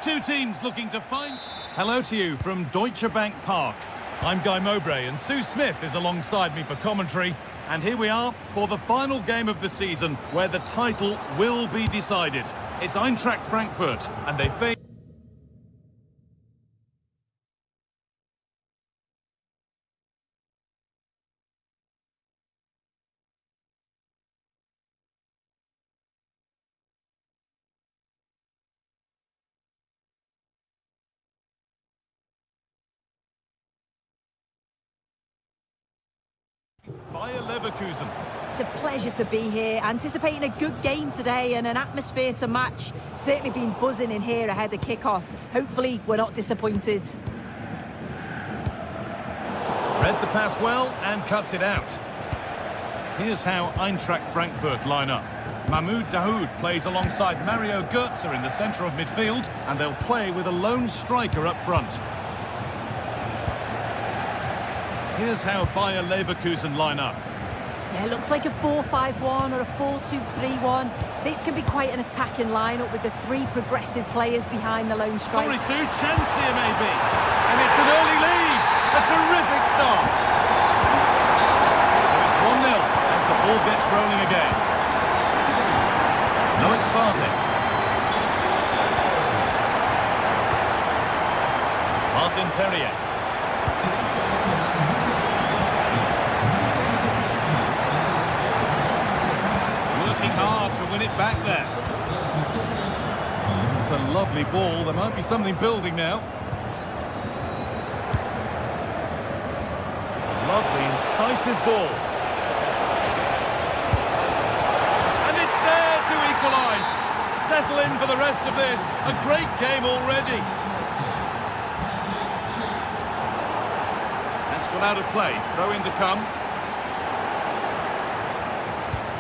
Two teams looking to find... Hello to you from Deutsche Bank Park. I'm Guy Mowbray and Sue Smith is alongside me for commentary. And here we are for the final game of the season where the title will be decided. It's Eintracht Frankfurt and they face... Bayer Leverkusen. It's a pleasure to be here, anticipating a good game today and an atmosphere to match. Certainly been buzzing in here ahead of kick-off. Hopefully we're not disappointed. Read the pass well and cuts it out. Here's how Eintracht Frankfurt line up. Mahmoud Dahoud plays alongside Mario Götze in the centre of midfield, and they'll play with a lone striker up front. Here's how Bayer Leverkusen line up. Yeah, it looks like a 4-5-1 or a 4-2-3-1. This can be quite an attacking lineup with the three progressive players behind the lone striker. Sorry, Sue, chance here maybe. And it's an early lead. A terrific start. So it's 1-0 as the ball gets rolling again. Noik Bartek. Martin Terrier. Hard to win it back there. It's a lovely ball. There might be something building now. Lovely, incisive ball. And it's there to equalise. Settle in for the rest of this. A great game already. That's gone out of play. Throw in to come.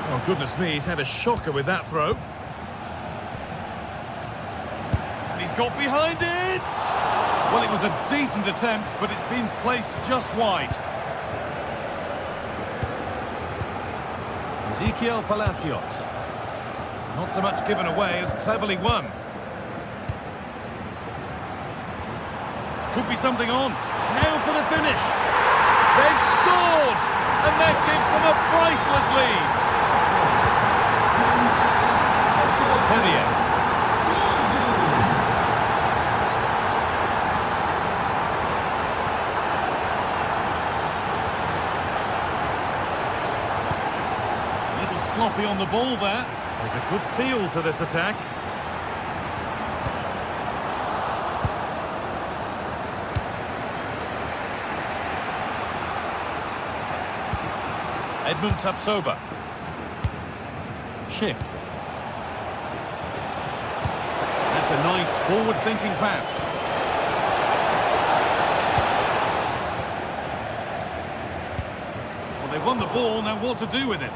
Oh, goodness me, he's had a shocker with that throw. And he's got behind it! Well, it was a decent attempt, but it's been placed just wide. Ezequiel Palacios. Not so much given away as cleverly won. Could be something on. Now for the finish. They've scored! And that gives them a priceless lead. Terrier. A little sloppy on the ball there. There's a good feel to this attack. Edmund Tapsoba. Schick. That's a nice forward-thinking pass. Well, they've won the ball, now what to do with it?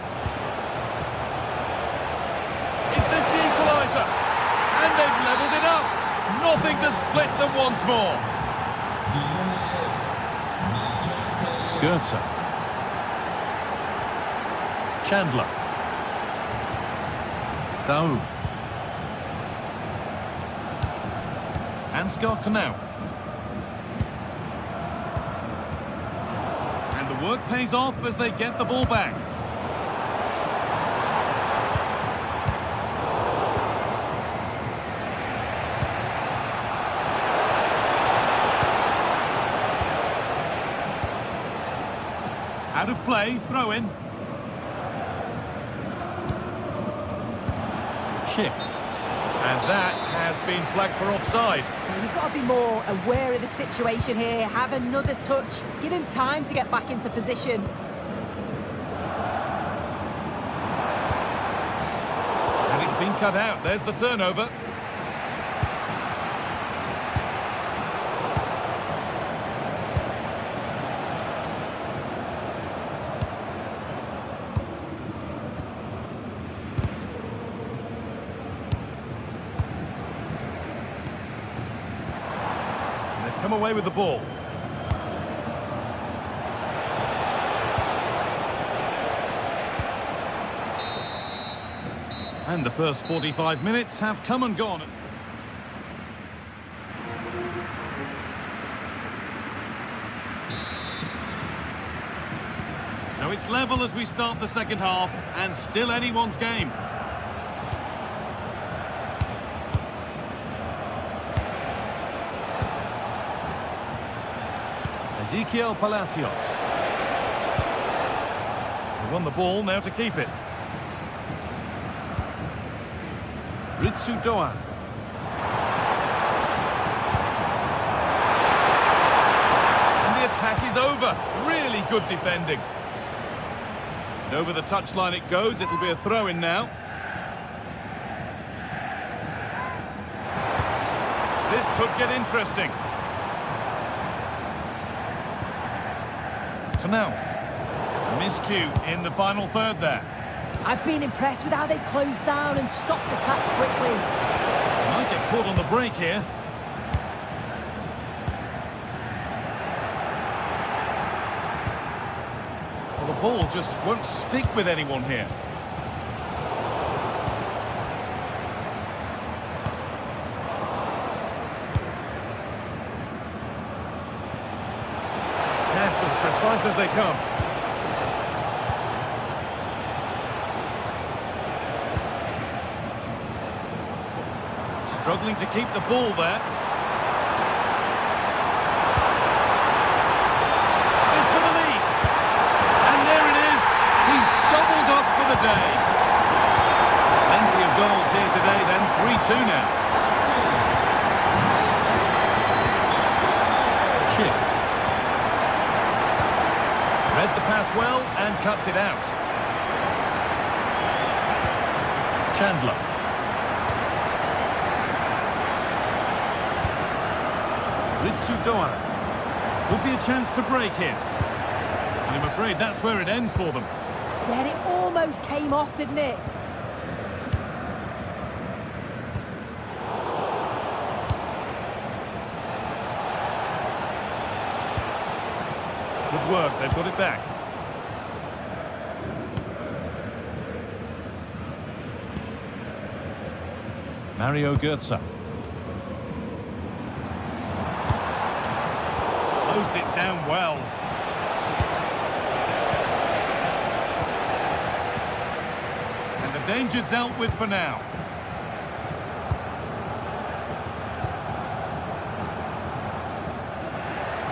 Is this the equaliser? And they've levelled it up. Nothing to split them once more. Götze. Chandler. Dahoud. Ansgar Knauf. And the work pays off as they get the ball back. Out of play, throw in. Schick. And that has been flagged for offside. You've got to be more aware of the situation here. Have another touch. Give him time to get back into position. And it's been cut out. There's the turnover. Come away with the ball. And the first 45 minutes have come and gone. So it's level as we start the second half, and still anyone's game. Ezequiel Palacios. They won the ball, now to keep it. Ritsu Doan. And the attack is over. Really good defending. And over the touchline it goes. It'll be a throw-in now. This could get interesting. Knauf. Miscue in the final third there. I've been impressed with how they've closed down and stopped attacks quickly. Might get caught on the break here. Well, the ball just won't stick with anyone here. Yes, as precise as they come. Struggling to keep the ball there. It's for the lead. And there it is. He's doubled up for the day. Plenty of goals here today then. 3-2 now. Chip. Read the pass well and cuts it out. Chandler. Ritsu Doan. Could be a chance to break here. And I'm afraid that's where it ends for them. Yeah, it almost came off, didn't it? Good work, they've got it back. Mario Götze. Closed it down well. And the danger dealt with for now.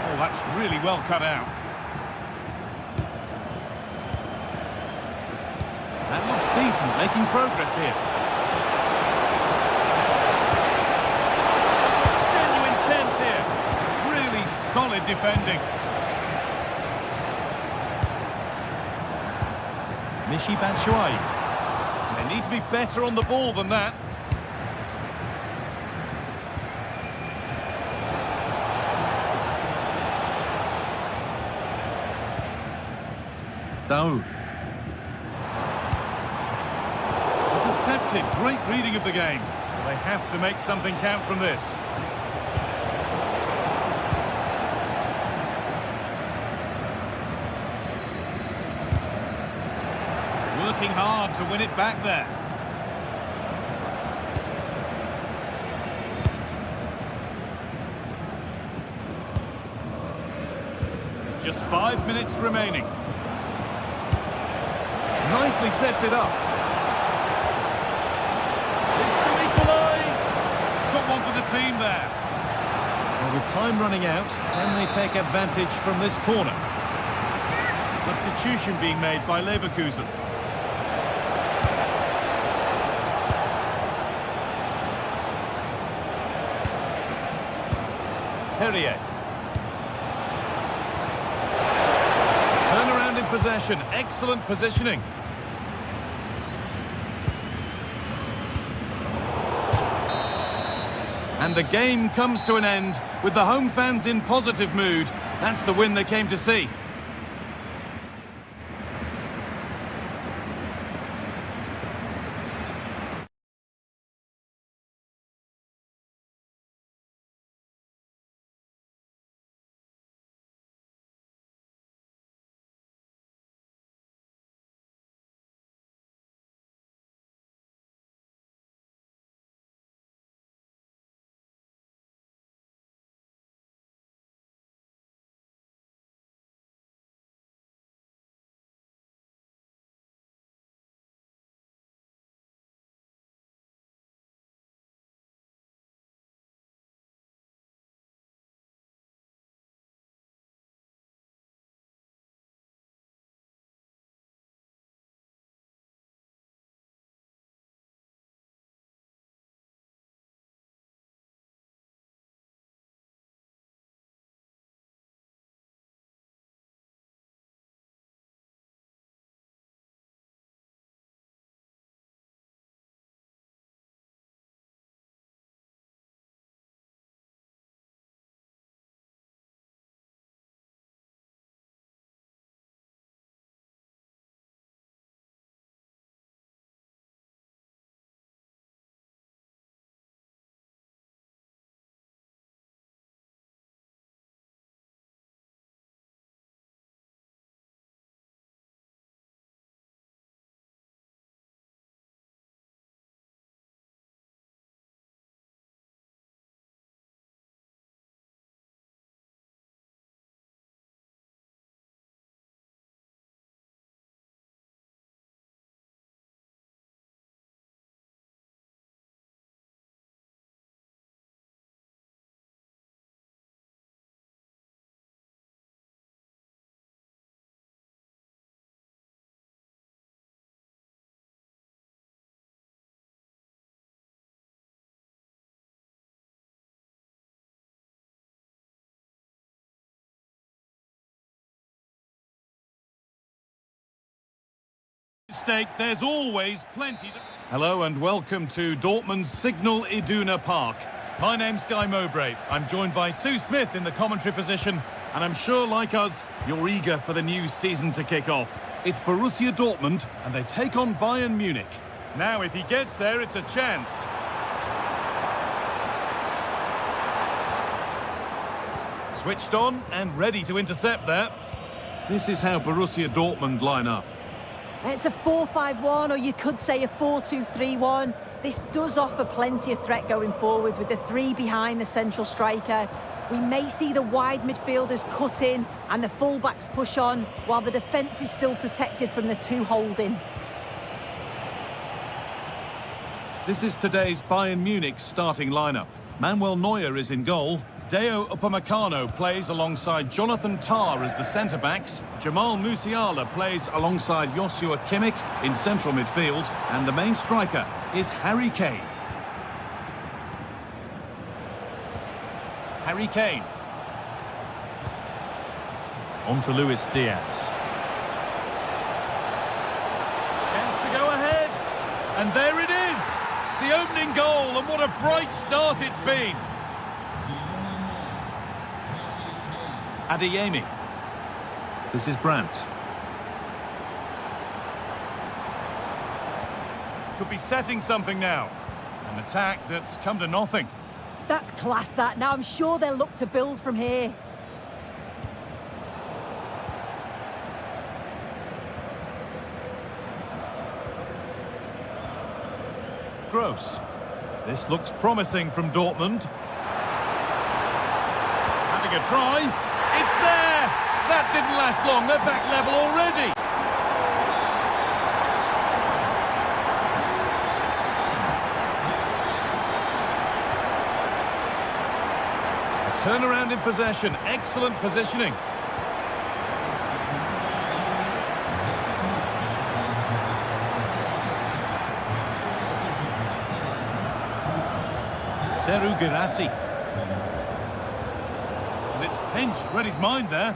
Oh, that's really well cut out. That looks decent, making progress here. Genuine chance here. Really solid defending. Michy Batshuayi. They need to be better on the ball than that. Daoud. Intercepted. Great reading of the game. They have to make something count from this. Working hard to win it back there. Just 5 minutes remaining. Nicely sets it up. It's to equalise. Someone for the team there. Well, with time running out, can they take advantage from this corner? Substitution being made by Leverkusen. Terrier. Turnaround in possession. Excellent positioning. And the game comes to an end with the home fans in positive mood. That's the win they came to see. stake, there's always plenty to... Hello and welcome to Dortmund's Signal Iduna Park. My name's Guy Mowbray. I'm joined by Sue Smith in the commentary position, and I'm sure, like us, you're eager for the new season to kick off. It's Borussia Dortmund, and they take on Bayern Munich. Now, if he gets there, it's a chance. Switched on and ready to intercept there. This is how Borussia Dortmund line up. It's a 4-5-1, or you could say a 4-2-3-1. This does offer plenty of threat going forward with the three behind the central striker. We may see the wide midfielders cut in and the fullbacks push on, while the defence is still protected from the two holding. This is today's Bayern Munich starting lineup. Manuel Neuer is in goal. Deo Upamecano plays alongside Jonathan Tah as the centre-backs. Jamal Musiala plays alongside Joshua Kimmich in central midfield. And the main striker is Harry Kane. Harry Kane. On to Luis Diaz. Chance to go ahead. And there it is! The opening goal, and what a bright start it's been. Adeyemi. This is Brandt. Could be setting something now. An attack that's come to nothing. That's class, that. Now I'm sure they'll look to build from here. Gross. This looks promising from Dortmund. Having a try. It's there! That didn't last long. They're back level already. A turnaround in possession. Excellent positioning. Seru Girassi. And it's pinched, read his mind there.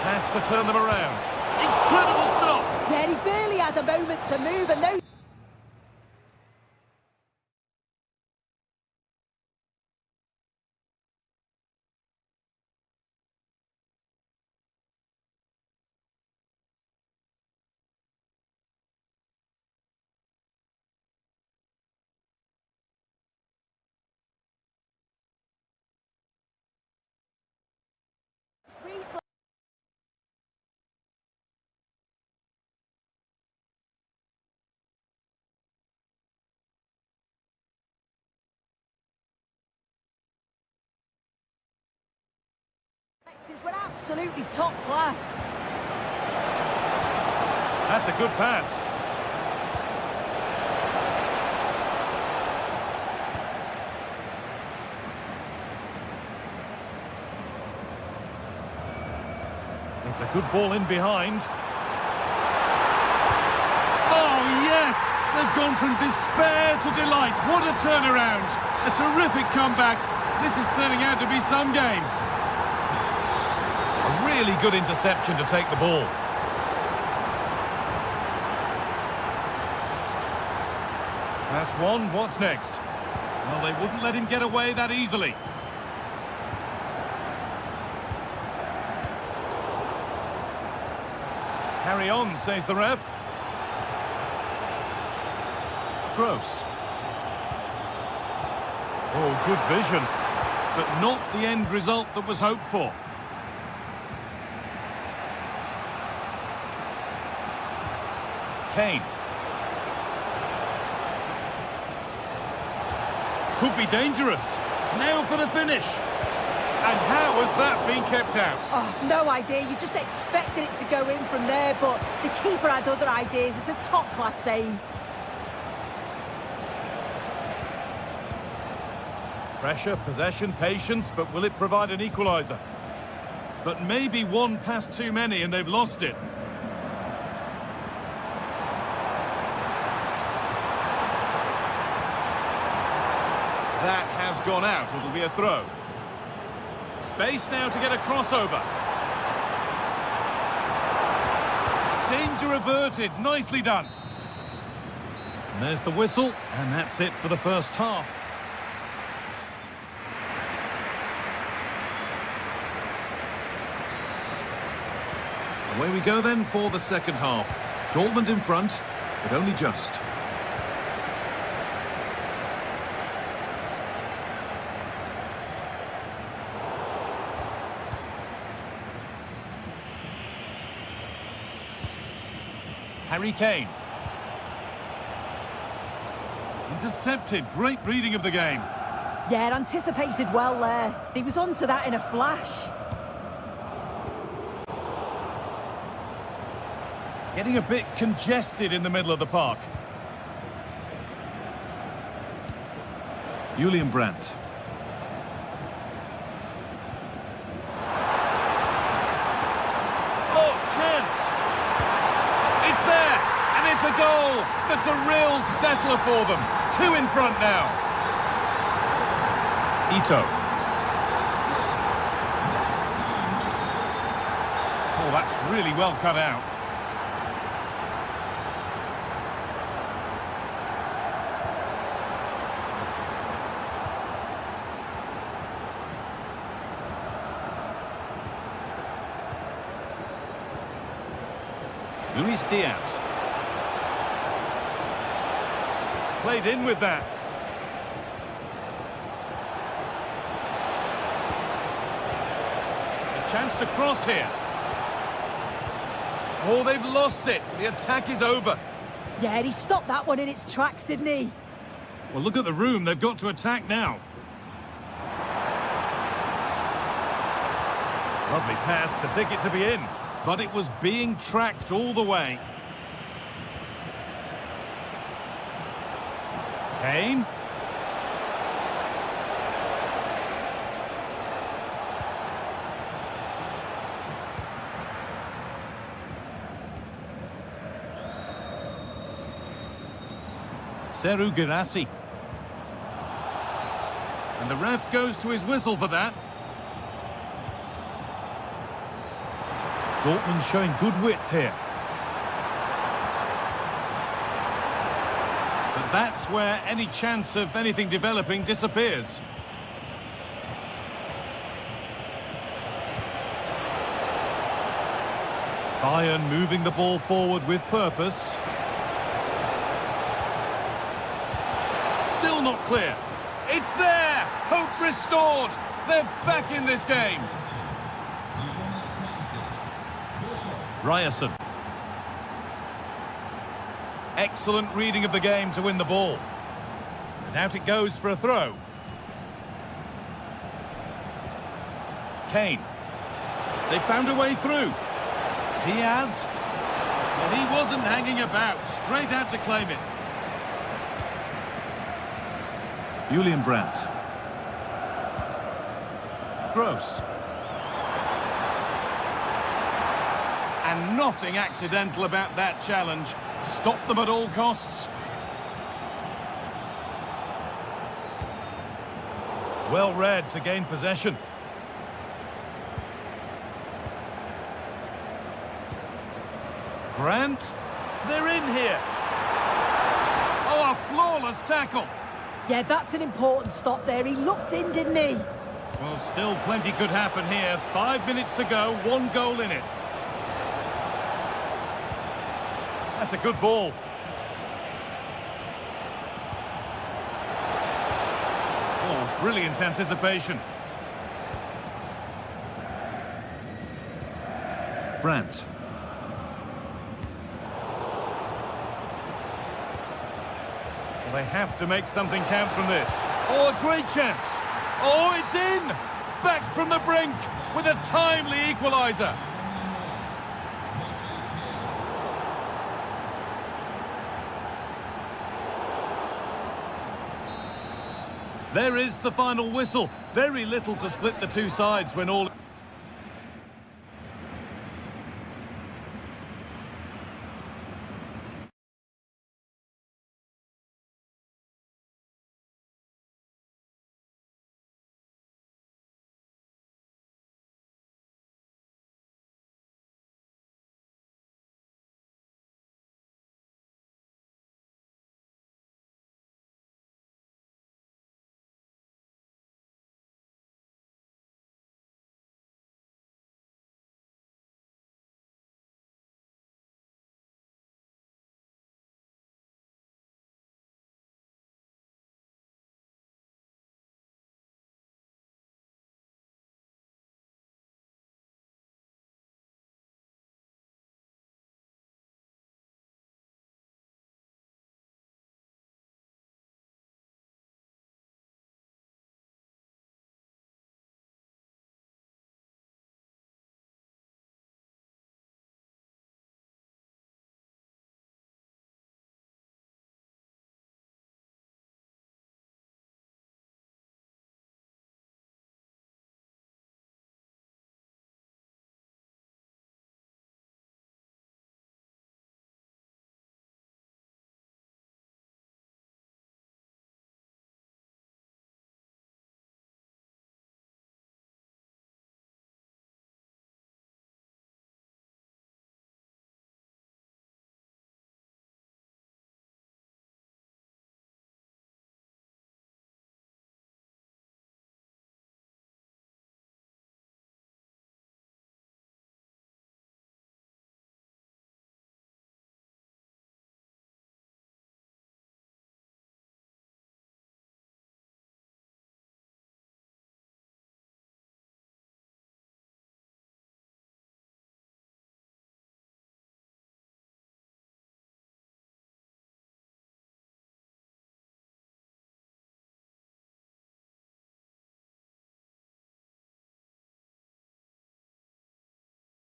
Has to turn them around. Incredible stop! Yeah, he barely had a moment to move, and those... were absolutely top class. That's a good pass. It's a good ball in behind. Oh, yes! They've gone from despair to delight. What a turnaround. A terrific comeback. This is turning out to be some game. A really good interception to take the ball. That's one. What's next? Well, they wouldn't let him get away that easily. Carry on, says the ref. Gross. Oh, good vision. But not the end result that was hoped for. Kane. Could be dangerous. Now for the finish. And how has that been kept out? Oh, no idea. You just expected it to go in from there, but the keeper had other ideas. It's a top-class save. Pressure, possession, patience, but will it provide an equaliser? But maybe one pass too many and they've lost it. That has gone out. It'll be a throw. Space now to get a crossover. Danger averted. Nicely done. And there's the whistle, and that's it for the first half. Away we go then for the second half. Dortmund in front, but only just. Harry Kane. Intercepted. Great reading of the game. Yeah, anticipated well there. He was onto that in a flash. Getting a bit congested in the middle of the park. Julian Brandt. Oh, chance! It's there! And it's a goal! That's a real settler for them. 2 in front now. Ito. Oh, that's really well cut out. Luis Diaz. Played in with that. A chance to cross here. Oh, they've lost it. The attack is over. Yeah, he stopped that one in its tracks, didn't he? Well, look at the room. They've got to attack now. Lovely pass, the ticket to be in. But it was being tracked all the way. Kane. Seru Girassi. And the ref goes to his whistle for that. Dortmund showing good width here. But that's where any chance of anything developing disappears. Bayern moving the ball forward with purpose. Still not clear. It's there! Hope restored! They're back in this game! Ryerson. Excellent reading of the game to win the ball. And out it goes for a throw. Kane. They found a way through. Diaz. Well, he wasn't hanging about. Straight out to claim it. Julian Brandt. Gross. And nothing accidental about that challenge. Stop them at all costs. Well read to gain possession. Brandt, they're in here. Oh, a flawless tackle. Yeah, that's an important stop there. He looked in, didn't he? Well, still plenty could happen here. 5 minutes to go, 1 goal in it. That's a good ball. Oh, brilliant anticipation. Brandt. Well, they have to make something count from this. Oh, a great chance. Oh, it's in! Back from the brink with a timely equaliser. There is the final whistle. Very little to split the two sides when all...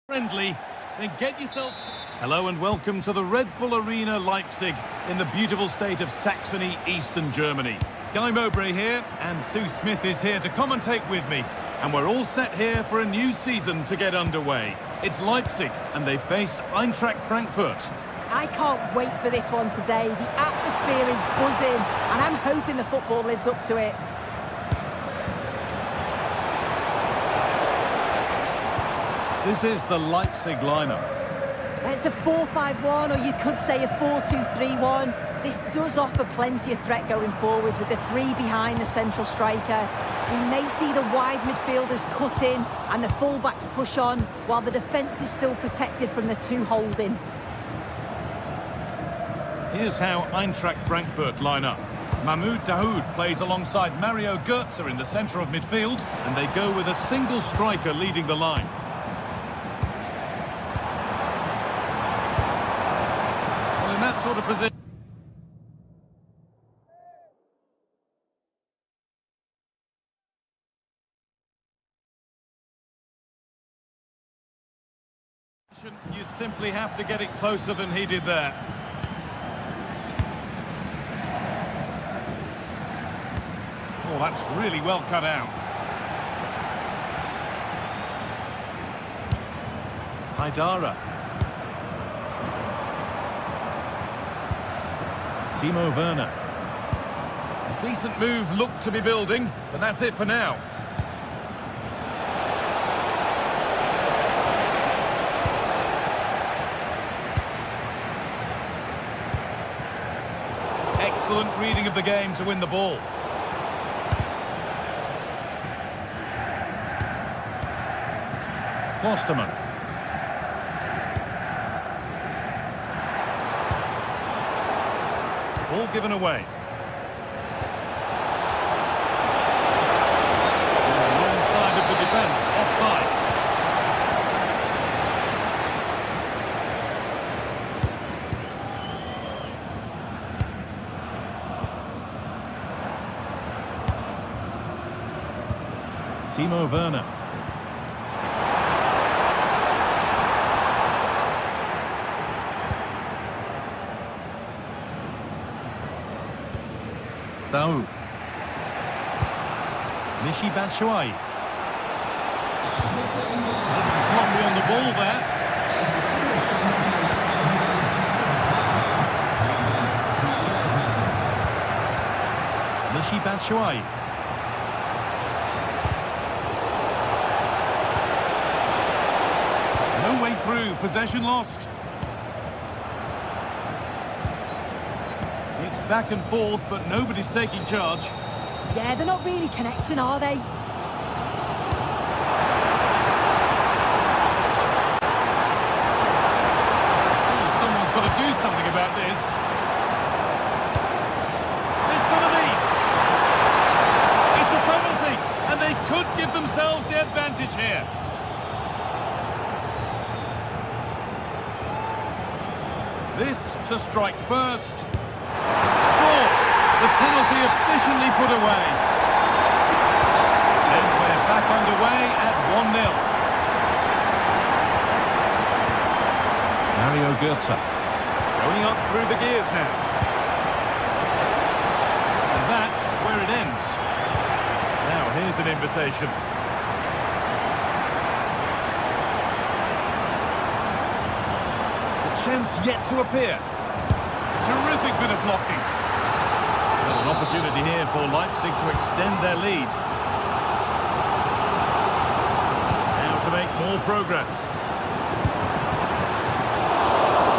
Friendly, then get yourself... Hello and welcome to the Red Bull Arena Leipzig in the beautiful state of Saxony, eastern Germany. Guy Mowbray here, and Sue Smith is here to commentate with me. And we're all set here for a new season to get underway. It's Leipzig, and they face Eintracht Frankfurt. I can't wait for this one today. The atmosphere is buzzing, and I'm hoping the football lives up to it. This is the Leipzig lineup. It's a 4-5-1, or you could say a 4-2-3-1. This does offer plenty of threat going forward with the three behind the central striker. We may see the wide midfielders cut in and the fullbacks push on, while the defence is still protected from the two holding. Here's how Eintracht Frankfurt line up. Mahmoud Dahoud plays alongside Mario Götze in the centre of midfield, and they go with a single striker leading the line. Well, in that sort of position... You simply have to get it closer than he did there. Oh, that's really well cut out. Haidara. Timo Werner. A decent move looked to be building, but that's it for now. Excellent reading of the game to win the ball. Klosterman. Ball given away. Wrong side of the defence, offside. Timo Werner. Dahoud. Michy Batshuayi. Sloppy on the ball there. Michy Batshuayi. No way through, possession lost. It's back and forth, but nobody's taking charge. Yeah, they're not really connecting, are they? Someone's got to do something about this. This for the lead. It's a penalty, and they could give themselves the advantage here. This to strike first. The penalty efficiently put away. And we're back underway at 1-0. Mario Götze going up through the gears now. And that's where it ends. Now here's an invitation. The chance yet to appear. Terrific bit of blocking. An opportunity here for Leipzig to extend their lead. Now to make more progress.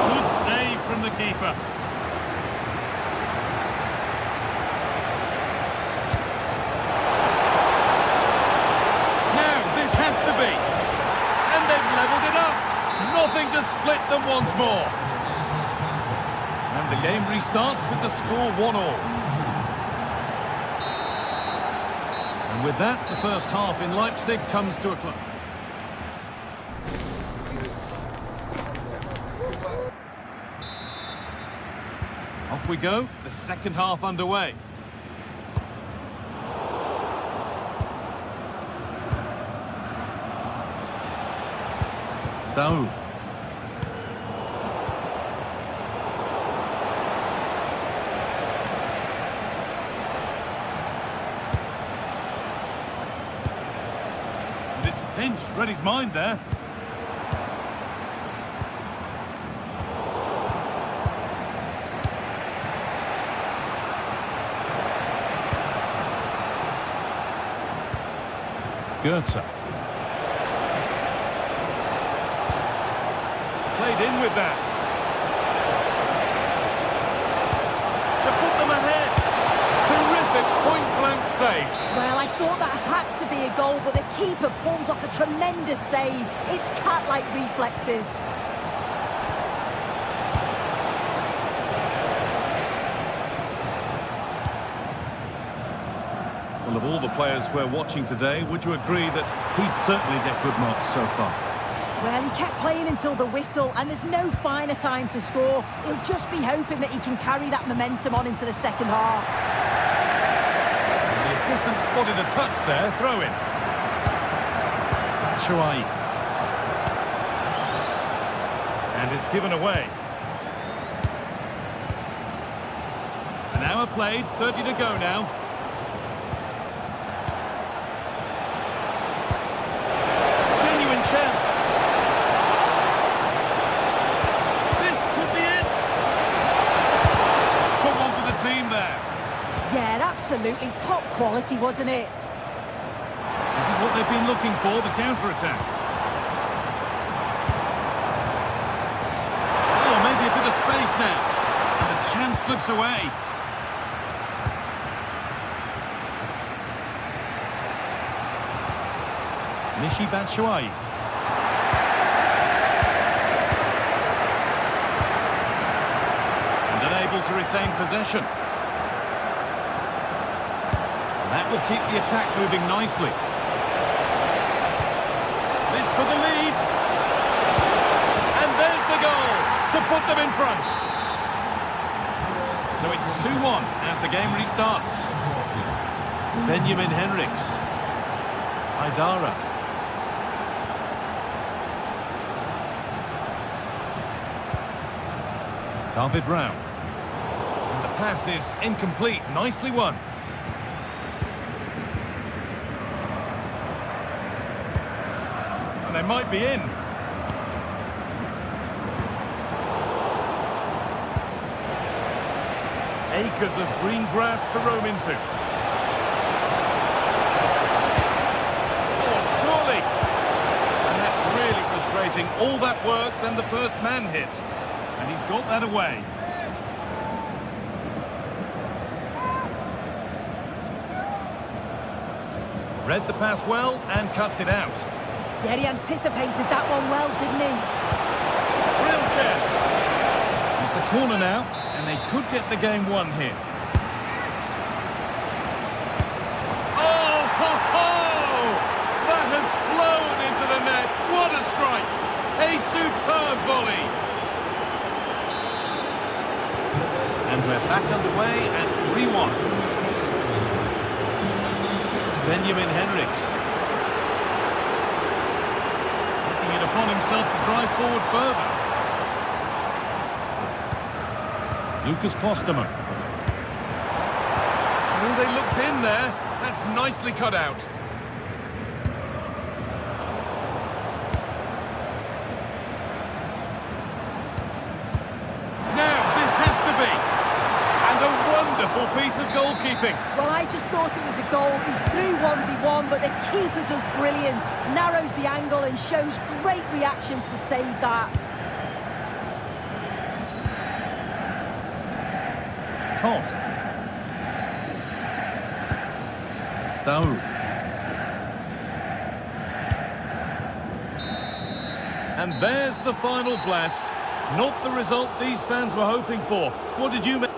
Good save from the keeper. Now this has to be. And they've levelled it up. Nothing to split them once more. And the game restarts with the score 1-1. And with that, the first half in Leipzig comes to a close. Off we go, the second half underway. Daoud. And it's pinched, read his mind there. Goethe. Played in with that. To put them ahead. Terrific point-blank save. Well, I thought that had to be a goal, but the keeper pulls off a tremendous save. It's cat-like reflexes. Well, of all the players we're watching today, would you agree that he'd certainly get good marks so far? Well, he kept playing until the whistle, and there's no finer time to score. He'll just be hoping that he can carry that momentum on into the second half. The assistant spotted a touch there, throw in. Shuai. And it's given away. An hour played, 30 to go now. Absolutely top quality, wasn't it? This is what they've been looking for, the counter-attack. Oh, maybe a bit of space now. And the chance slips away. Michy Batshuayi. And unable to retain possession. That will keep the attack moving nicely. This for the lead. And there's the goal to put them in front. So it's 2-1 as the game restarts. Benjamin Henriks. Aidara. David Rao. And the pass is incomplete. Nicely won. They might be in. Acres of green grass to roam into. Oh, surely. And that's really frustrating. All that work, then the first man hit. And he's got that away. Read the pass well and cuts it out. Yeah, he anticipated that one well, didn't he? Real chance. It's a corner now, and they could get the game won here. Oh, ho, ho! That has flown into the net. What a strike! A superb volley. And we're back underway at 3-1. Benjamin Henriks. Upon himself to drive forward further. Lucas Klosterman. Oh, they looked in there. That's nicely cut out. Now, this has to be. And a wonderful piece of goalkeeping. Well, I just thought it was a goal. He's through 1v1, but the keeper does brilliant. Narrows the angle and shows great reactions to save that. Koch. Daoud. And there's the final blast. Not the result these fans were hoping for. What did you make?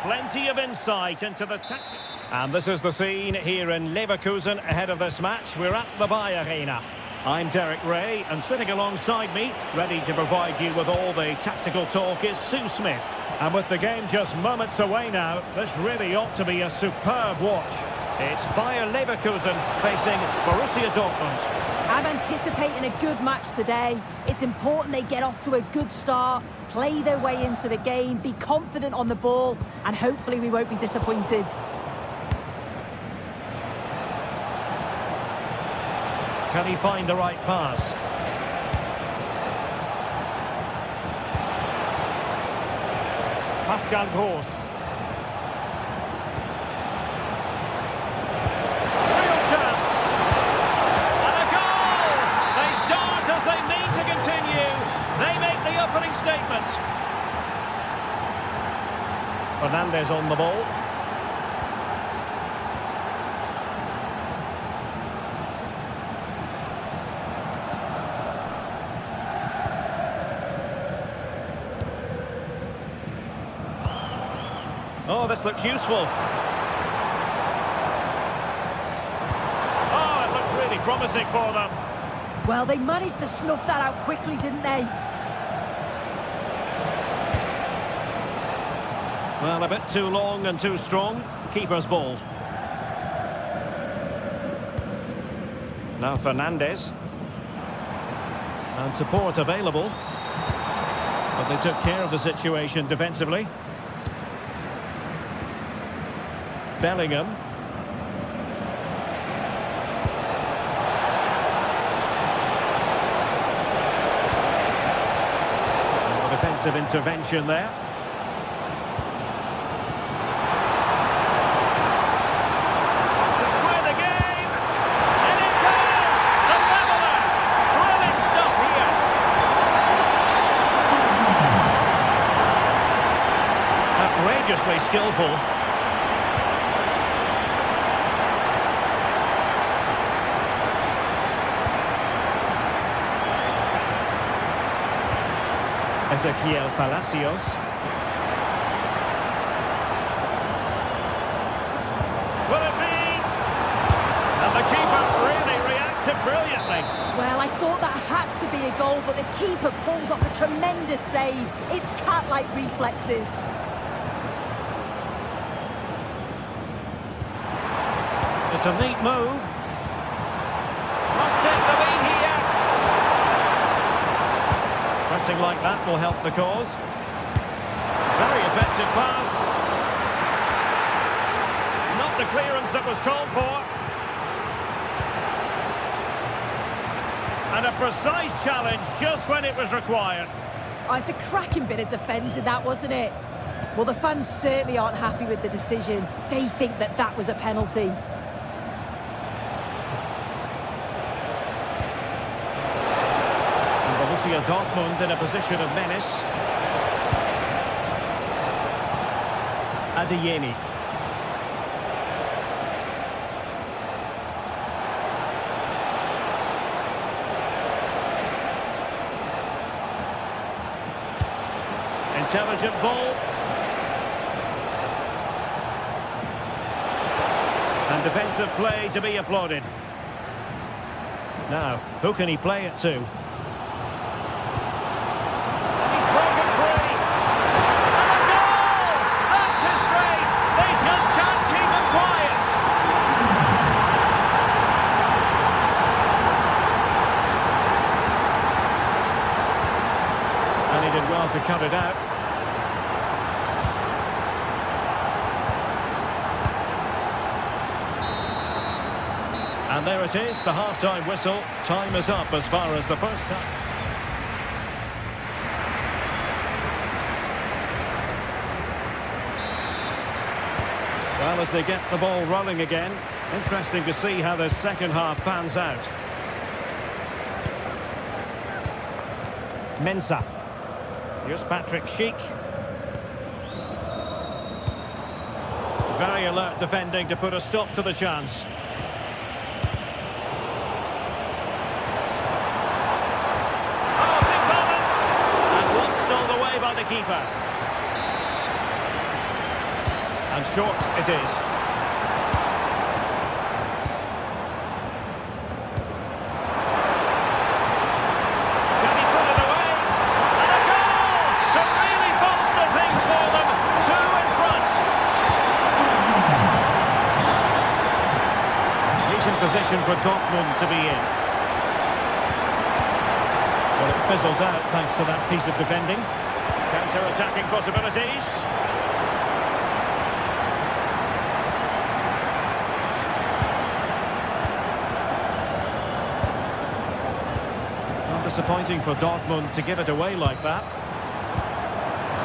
Plenty of insight into the tactics. And this is the scene here in Leverkusen ahead of this match. We're at the Bayer Arena. I'm Derek Ray, and sitting alongside me, ready to provide you with all the tactical talk, is Sue Smith. And with the game just moments away now, this really ought to be a superb watch. It's Bayer Leverkusen facing Borussia Dortmund. I'm anticipating a good match today. It's important they get off to a good start, play their way into the game, be confident on the ball, and hopefully we won't be disappointed. Can he find the right pass? Pascal Gross. Real chance. And a goal! They start as they mean to continue. They make the opening statement. Fernandez on the ball. Oh, this looks useful. Oh, it looked really promising for them. Well, they managed to snuff that out quickly, didn't they? Well, a bit too long and too strong. Keeper's ball. Now Fernandez. And support available. But they took care of the situation defensively. Bellingham. Defensive intervention there. To square the game. And it goes! The leveller! Thrilling stuff here. Outrageously skillful. Ezequiel Palacios. Will it be? And the keeper really reacted brilliantly. Well, I thought that had to be a goal, but the keeper pulls off a tremendous save. It's cat-like reflexes. It's a neat move. Must take the lead here. Pressing like that will help the cause. Very effective pass. Not the clearance that was called for. And a precise challenge just when it was required. Oh, it's a cracking bit of defending, that, wasn't it? Well, the fans certainly aren't happy with the decision. They think that that was a penalty. Borussia Dortmund in a position of menace. Adeyemi. Intelligent ball. And defensive play to be applauded. Now, who can he play it to? To cut it out. And there it is, the half-time whistle. Time is up as far as the first half. Well, as they get the ball rolling again, interesting to see how the second half pans out. Mensah. Here's Patrick Schick. Very alert defending to put a stop to the chance. Oh, big moment! And blocked all the way by the keeper. short it is. Can he put it away? And a goal to really bolster things for them. Two in front. Decent position for Dortmund to be in. Well, it fizzles out thanks to that piece of defending. Counter-attacking possibilities. Not disappointing for Dortmund to give it away like that.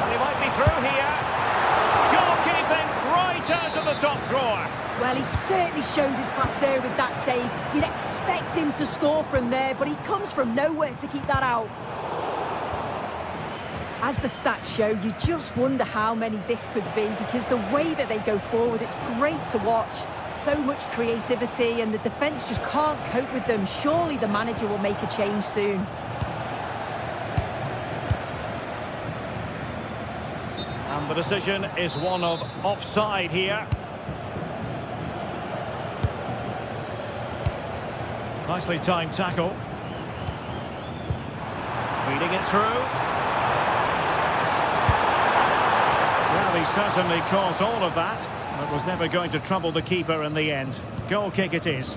And he might be through here. Goalkeeping right out of the top drawer. Well, he certainly showed his class there with that save. You'd expect him to score from there, but he comes from nowhere to keep that out. As the stats show, you just wonder how many this could be, because the way that they go forward, it's great to watch. So much creativity, and the defence just can't cope with them. Surely the manager will make a change soon. And the decision is one of offside here. Nicely timed tackle. Feeding it through. Well, he certainly caught all of that, but was never going to trouble the keeper in the end. Goal kick it is.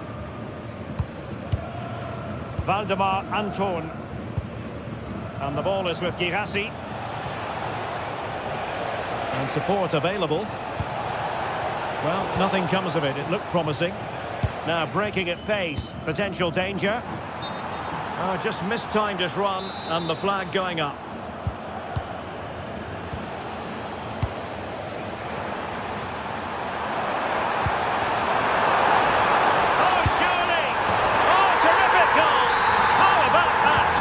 Valdemar Anton. And the ball is with Girassi. And support available. Well, nothing comes of it. It looked promising. Now breaking at pace. Potential danger. Oh, just mistimed his run, and the flag going up. Oh, surely! Oh, terrific goal! How about that?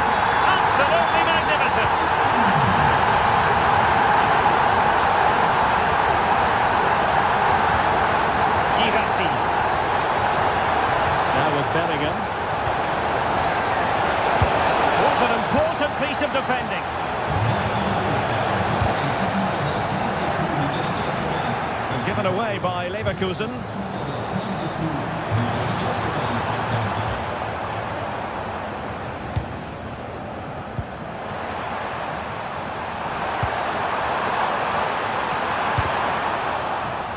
Absolutely magnificent! Girassi. Now with Bellingham. What an important piece of defending. And given away by Leverkusen.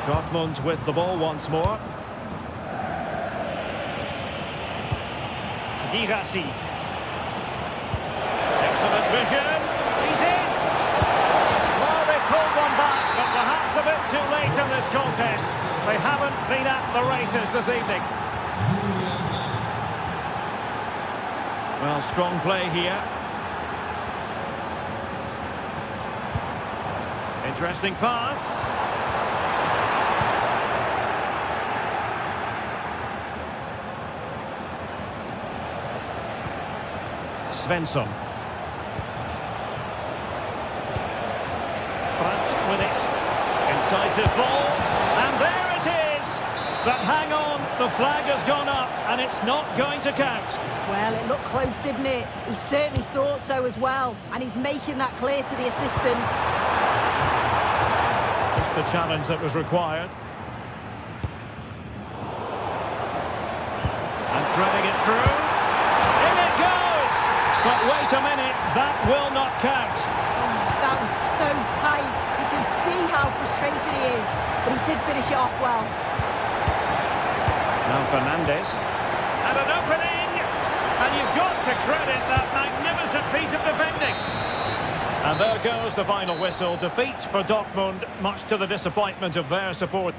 Dortmund with the ball once more. Girassi. Excellent vision. He's in. Well, they pulled one back, but perhaps a bit too late in this contest. They haven't been at the races this evening. Well, strong play here. Interesting pass. Svensson. Brandt with it. Incisive ball. And there it is! But hang on, the flag has gone up and it's not going to count. Well, it looked close, didn't it? He certainly thought so as well. And he's making that clear to the assistant. Just the challenge that was required. And threading it through. In it goes! But wait a minute, that will not count. Oh, that was so tight. You can see how frustrated he is. But he did finish it off well. Now Fernandes. And an opening! And you've got to credit that magnificent piece of defending. And there goes the final whistle. Defeat for Dortmund, much to the disappointment of their support.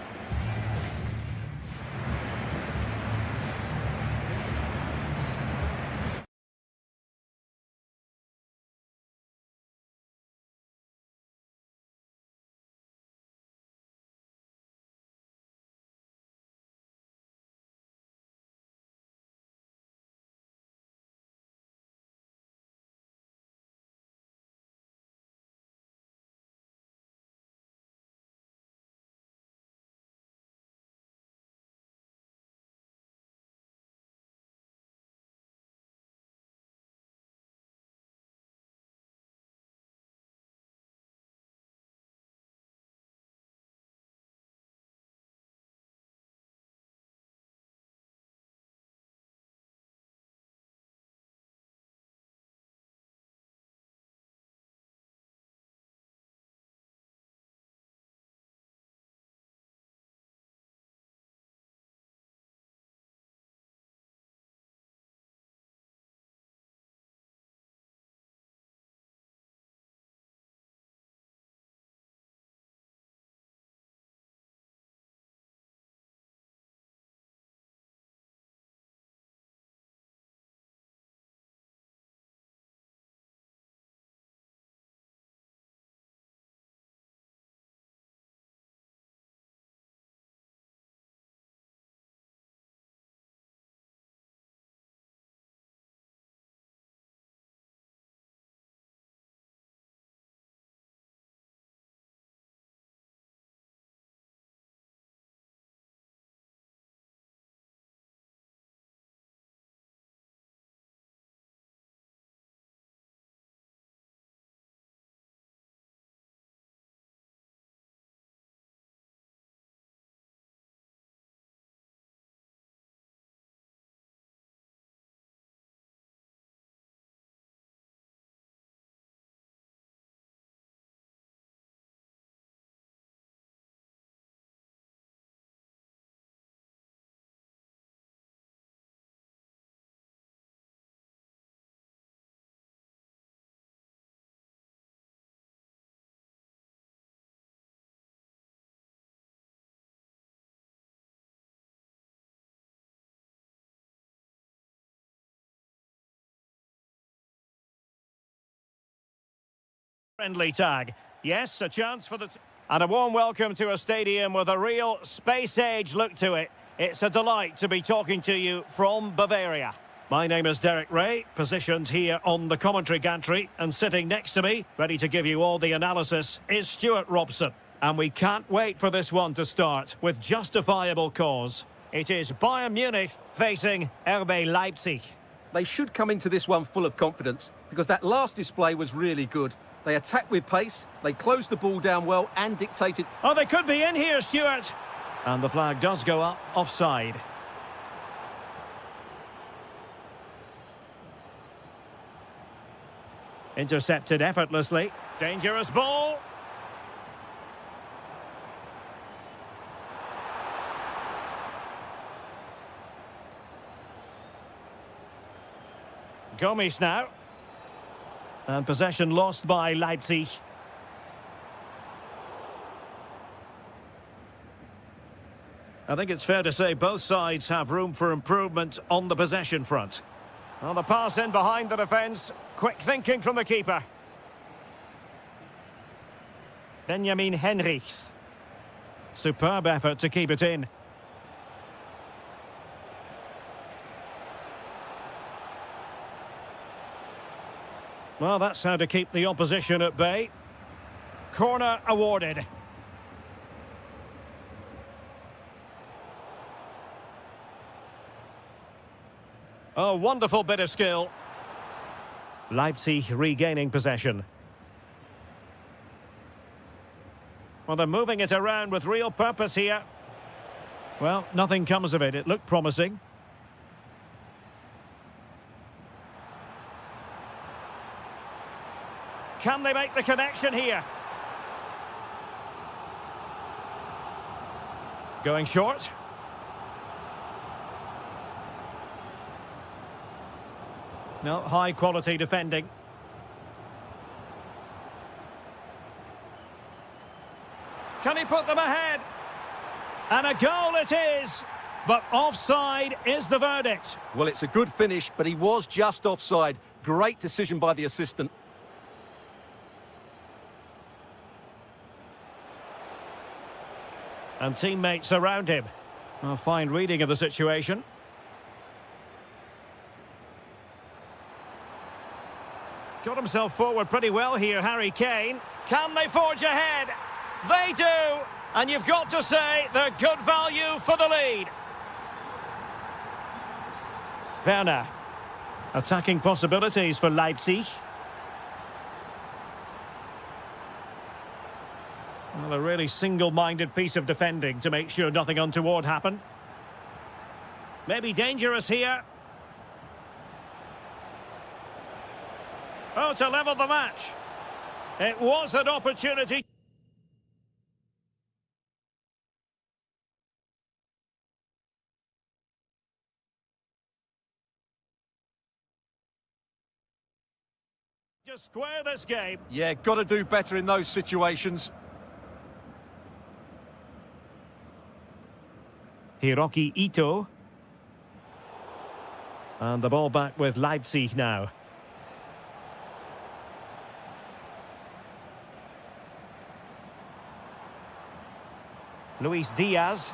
Friendly tag. Yes, a chance for the... And a warm welcome to a stadium with a real space-age look to it. It's a delight to be talking to you from Bavaria. My name is Derek Ray, positioned here on the commentary gantry, and sitting next to me, ready to give you all the analysis, is Stuart Robson. And we can't wait for this one to start, with justifiable cause. It is Bayern Munich facing RB Leipzig. They should come into this one full of confidence, because that last display was really good. They attacked with pace, they closed the ball down well and dictated... Oh, they could be in here, Stuart! And the flag does go up, offside. Intercepted effortlessly. Dangerous ball. Gomes now. And possession lost by Leipzig. I think it's fair to say both sides have room for improvement on the possession front. Well, the pass in behind the defence. Quick thinking from the keeper. Benjamin Henrichs. Superb effort to keep it in. Well, that's how to keep the opposition at bay. Corner awarded. Oh, wonderful bit of skill. Leipzig regaining possession. Well, they're moving it around with real purpose here. Well, nothing comes of it. It looked promising. Can they make the connection here? Going short. No, high quality defending. Can he put them ahead? And a goal it is! But offside is the verdict. Well, it's a good finish, but he was just offside. Great decision by the assistant. And teammates around him. A fine reading of the situation. Got himself forward pretty well here, Harry Kane. Can they forge ahead? They do! And you've got to say they're good value for the lead. Werner. Attacking possibilities for Leipzig. Well, a really single-minded piece of defending to make sure nothing untoward happened. Maybe dangerous here. Oh, to level the match. It was an opportunity. Just square this game. Yeah, got to do better in those situations. Hiroki Ito. And the ball back with Leipzig now. Luis Diaz.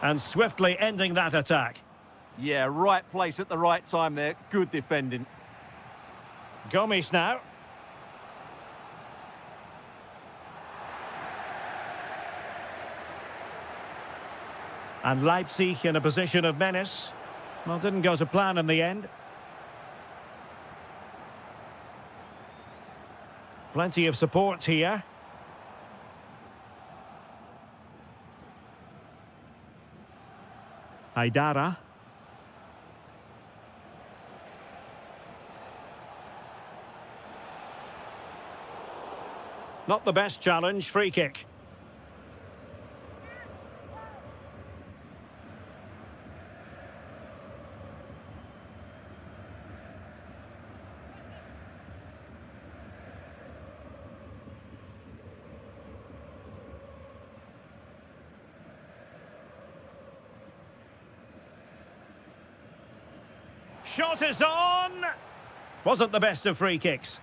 And swiftly ending that attack. Yeah, right place at the right time there. Good defending. Gomes now. And Leipzig in a position of menace. Well, didn't go to plan in the end. Plenty of support here. Aidara. Not the best challenge, free kick. Shot is on! Wasn't the best of free kicks.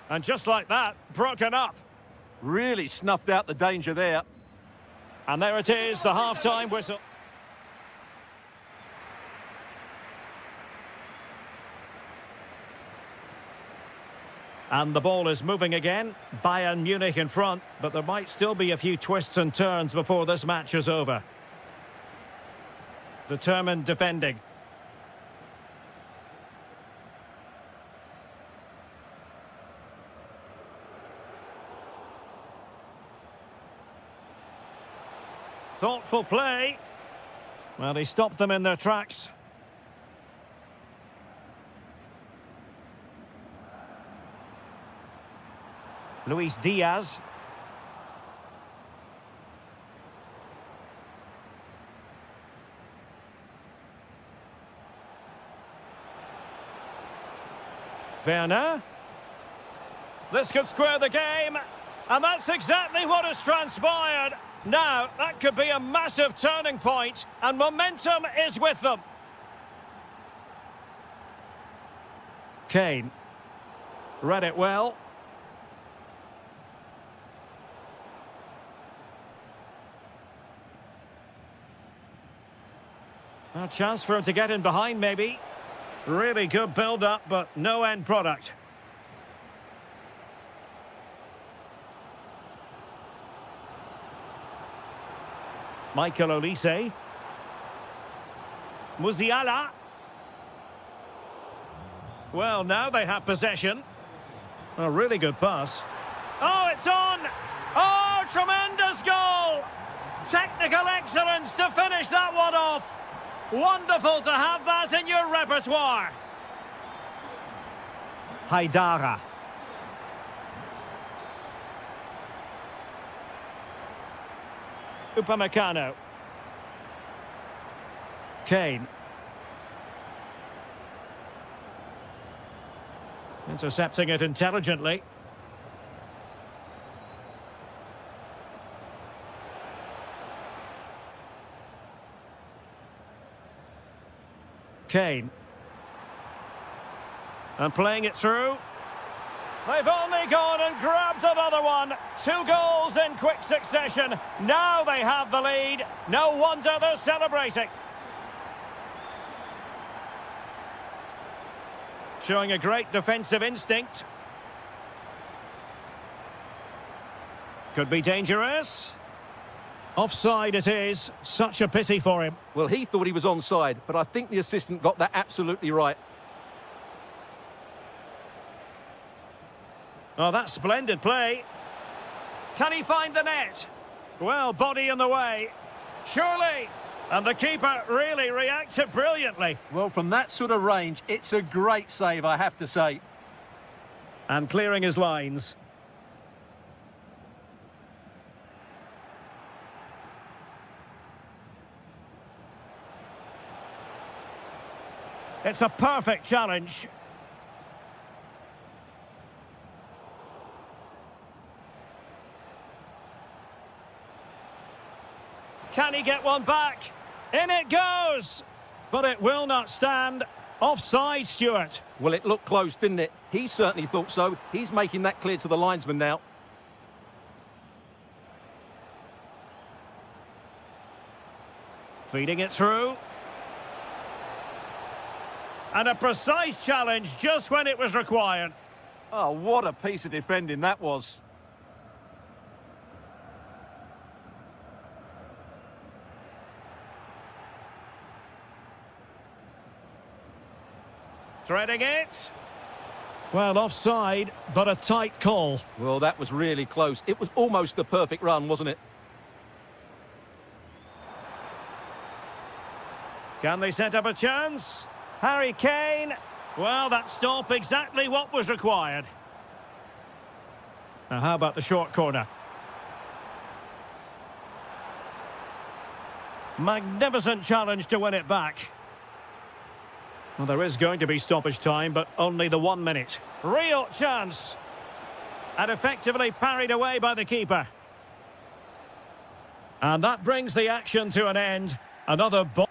And just like that, broken up. Really snuffed out the danger there. And there it is, the half-time whistle. And the ball is moving again. Bayern Munich in front, but there might still be a few twists and turns before this match is over. Determined defending. Thoughtful play. Well, he stopped them in their tracks. Luis Diaz. Werner. This could square the game. And that's exactly what has transpired. Now, that could be a massive turning point, and momentum is with them. Kane. Read it well. A chance for him to get in behind, maybe. Really good build-up, but no end product. Michael Olise. Musiala. Well, now they have possession. A really good pass. Oh, it's on! Oh, tremendous goal! Technical excellence to finish that one off. Wonderful to have that in your repertoire. Haidara. Upamecano. Kane. Intercepting it intelligently. Kane. And playing it through. They've only gone and grabbed another one. 2 goals in quick succession. Now they have the lead. No wonder they're celebrating. Showing a great defensive instinct. Could be dangerous. Offside it is. Such a pity for him. Well, he thought he was onside, but I think the assistant got that absolutely right. Oh, that's splendid play. Can he find the net? Well, body in the way. Surely. And the keeper really reacted brilliantly. Well, from that sort of range, it's a great save, I have to say. And clearing his lines. It's a perfect challenge. Can he get one back? In it goes! But it will not stand. Offside, Stuart. Well, it looked close, didn't it? He certainly thought so. He's making that clear to the linesman now. Feeding it through. And a precise challenge just when it was required. Oh, what a piece of defending that was. Threading it. Well, offside, but a tight call. Well, that was really close. It was almost the perfect run, wasn't it? Can they set up a chance? Harry Kane. Well, that stop exactly what was required. Now, how about the short corner? Magnificent challenge to win it back. Well, there is going to be stoppage time, but only the 1 minute. Real chance. And effectively parried away by the keeper. And that brings the action to an end. Another ball.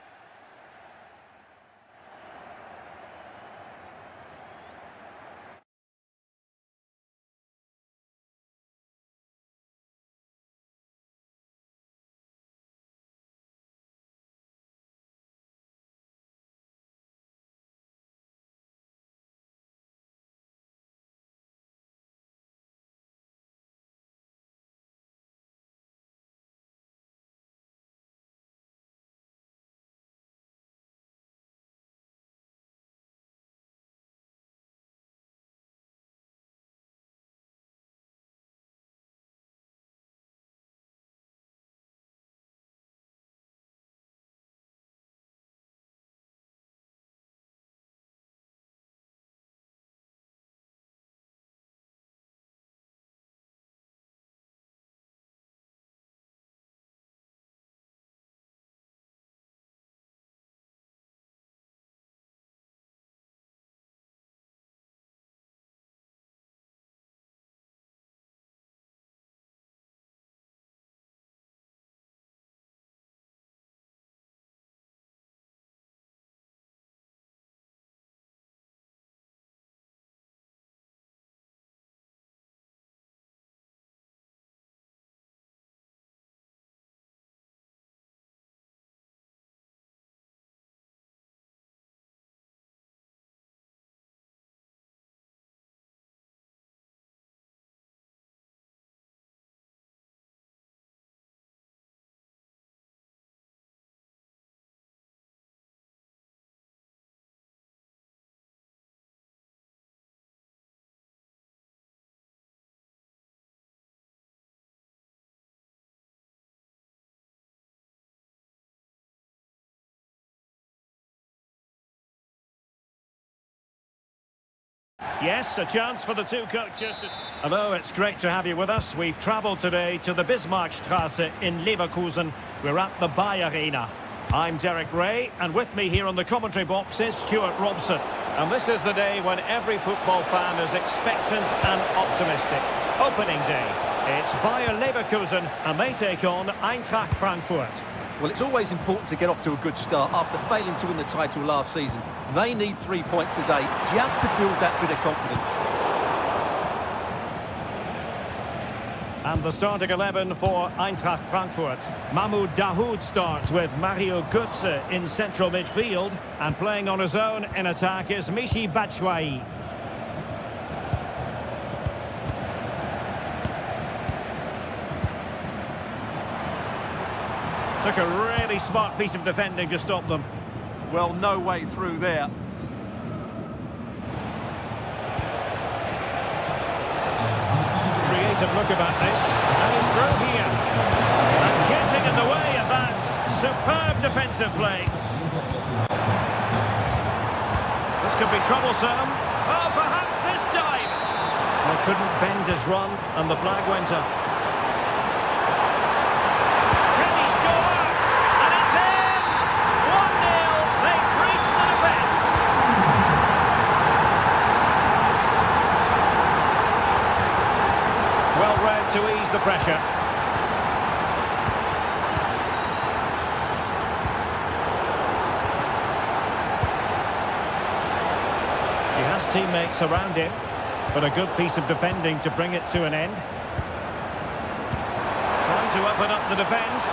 Yes, a chance for the two coaches. Hello, it's great to have you with us. We've travelled today to the Bismarckstraße in Leverkusen. We're at the Bayer Arena. I'm Derek Ray, and with me here on the commentary box is Stuart Robson. And this is the day when every football fan is expectant and optimistic. Opening day. It's Bayer Leverkusen, and they take on Eintracht Frankfurt. Well, it's always important to get off to a good start after failing to win the title last season. They need 3 points today just to build that bit of confidence. And the starting 11 for Eintracht Frankfurt. Mahmoud Dahoud starts with Mario Götze in central midfield. And playing on his own in attack is Michy Batshuayi. Took a really smart piece of defending to stop them. Well, no way through there. Creative look about this. And he's through here. And getting in the way of that. Superb defensive play. This could be troublesome. Oh, perhaps this time. Well, couldn't bend his run, and the flag went up. To ease the pressure. He has teammates around him, but a good piece of defending to bring it to an end. Trying to open up the defence.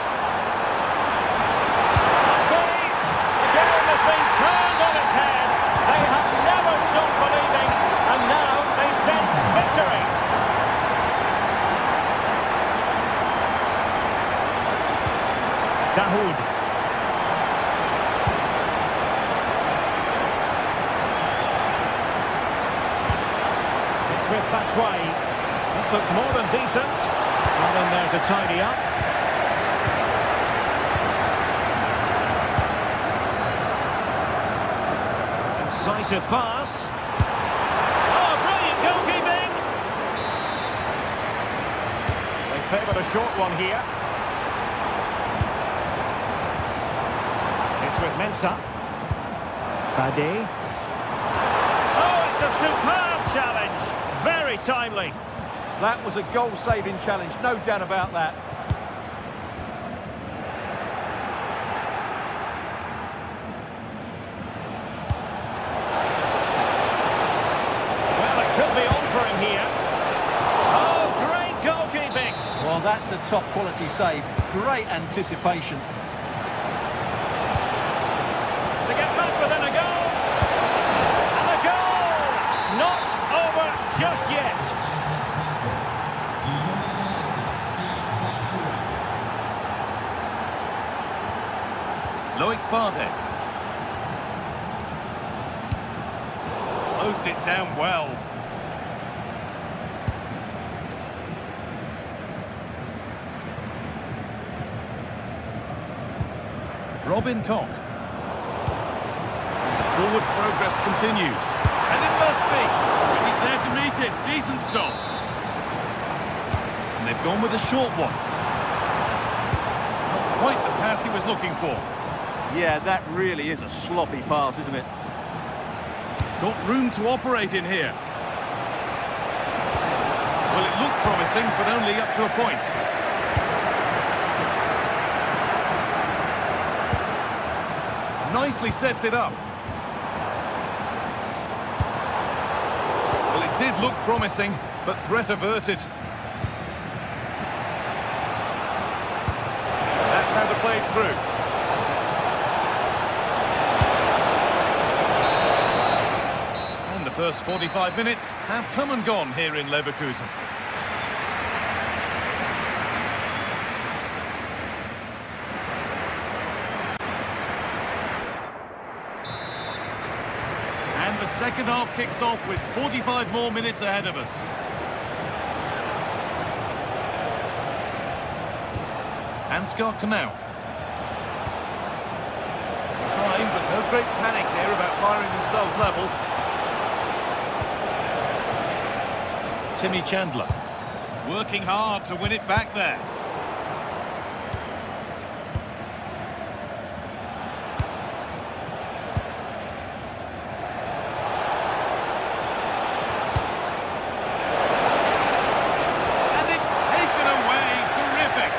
The game has been turned on its head. They have never stopped believing, and now they sense victory. Dahoud. It's with Batshuayi. This looks more than decent. Not in there to tidy up. Incisive pass. Oh, brilliant goalkeeping! They favoured a short one here. With Mensah. Bade. Oh, it's a superb challenge. Very timely. That was a goal-saving challenge, no doubt about that. Well, it could be on for him here. Oh, great goalkeeping. Well, that's a top-quality save. Great anticipation. Within a goal, and a goal, not over just yet. Loic Bardet. Closed it down well. Robin Koch. Forward progress continues. And it must be. He's there to meet it. Decent stop. And they've gone with a short one. Not quite the pass he was looking for. Yeah, that really is a sloppy pass, isn't it? Got room to operate in here. Well, it looked promising, but only up to a point. Nicely sets it up. Did look promising, but threat averted. That's how to play it through. And the first 45 minutes have come and gone here in Leverkusen. Second half kicks off with 45 more minutes ahead of us. Ansgar Knauf. Trying, but no great panic here about firing themselves level. Timmy Chandler. Working hard to win it back there. And it's taken away. Terrific.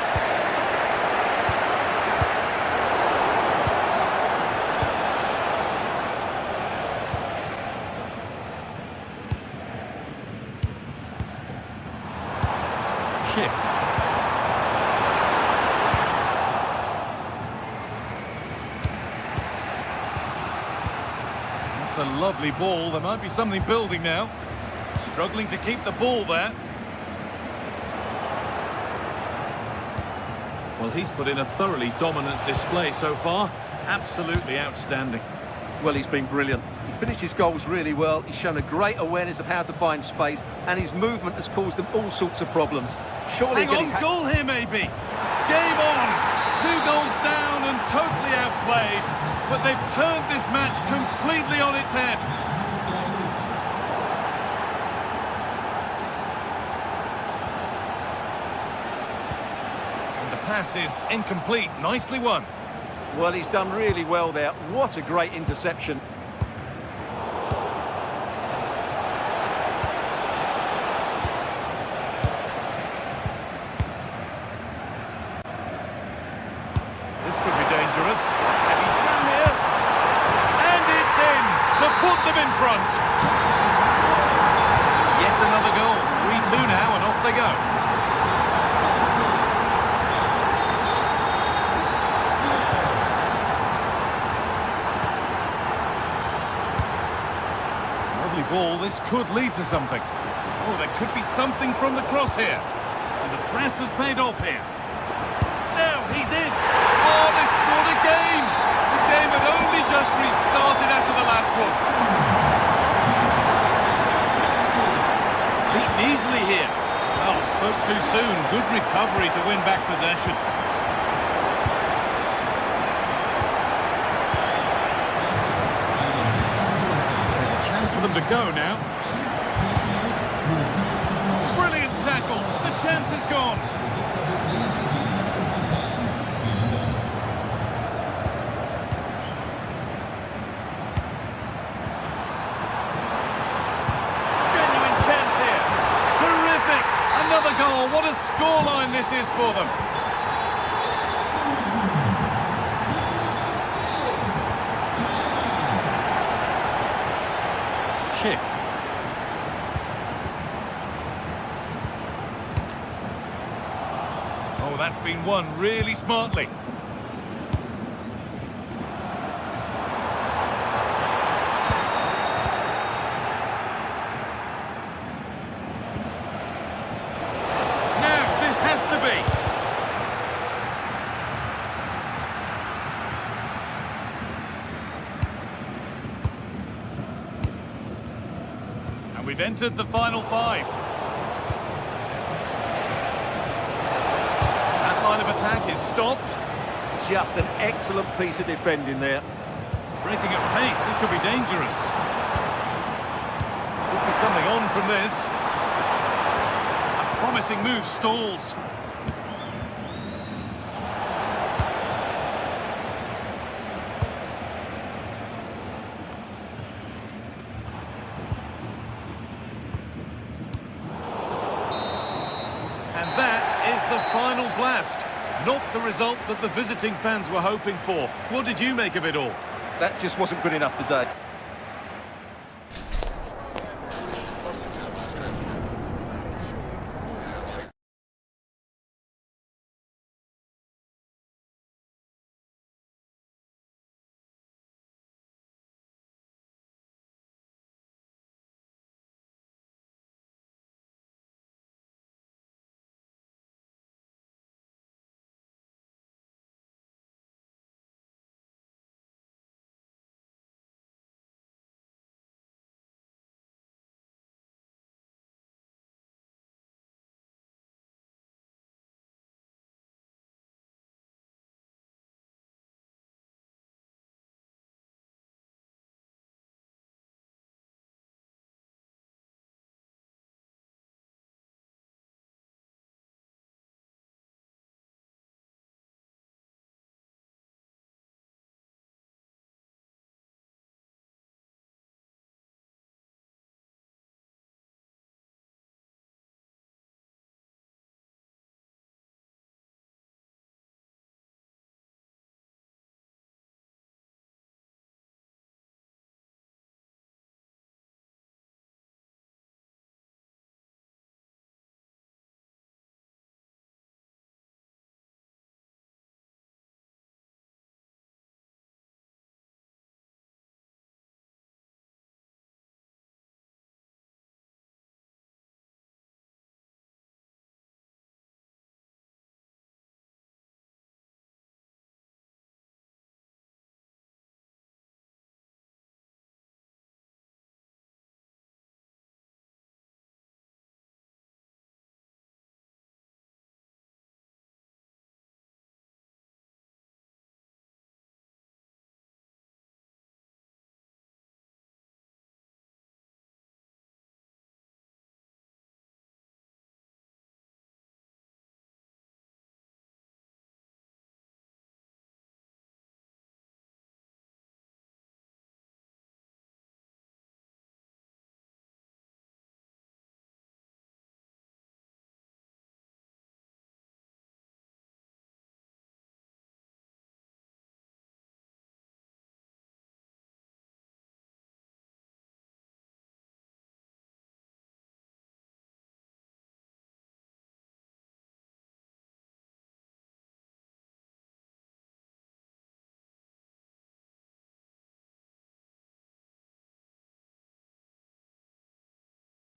Chip. That's a lovely ball. There might be something building now. Struggling to keep the ball there. Well, he's put in a thoroughly dominant display so far. Absolutely outstanding. Well, he's been brilliant. He finished his goals really well. He's shown a great awareness of how to find space, and his movement has caused them all sorts of problems. Surely Hang on, goal here maybe. Game on. 2 goals down and totally outplayed. But they've turned this match completely on its head. And the pass is incomplete. Nicely won. Well, he's done really well there. What a great interception. This could be dangerous. And he's through here. And it's in to put them in front. Yet another goal. 3-2 now and off they go. Lovely ball. This could lead to something. Oh, there could be something from the cross here. And the press has paid off here. Now he's in. Oh, they scored again. The game had only just restarted after the last one. Beaten easily here. Well, spoke too soon. Good recovery to win back possession. Chance for them to go now. Brilliant tackle. The chance is gone. Genuine chance here. Terrific. Another goal. What a scoreline this is for them. Chip. Oh, that's been won really smartly. Now, this has to be. And we've entered the final 5. Line of attack is stopped. Just an excellent piece of defending there. Breaking at pace, this could be dangerous. Could be something on from this. A promising move stalls. And that is the final blast. Not the result that the visiting fans were hoping for. What did you make of it all? That just wasn't good enough today.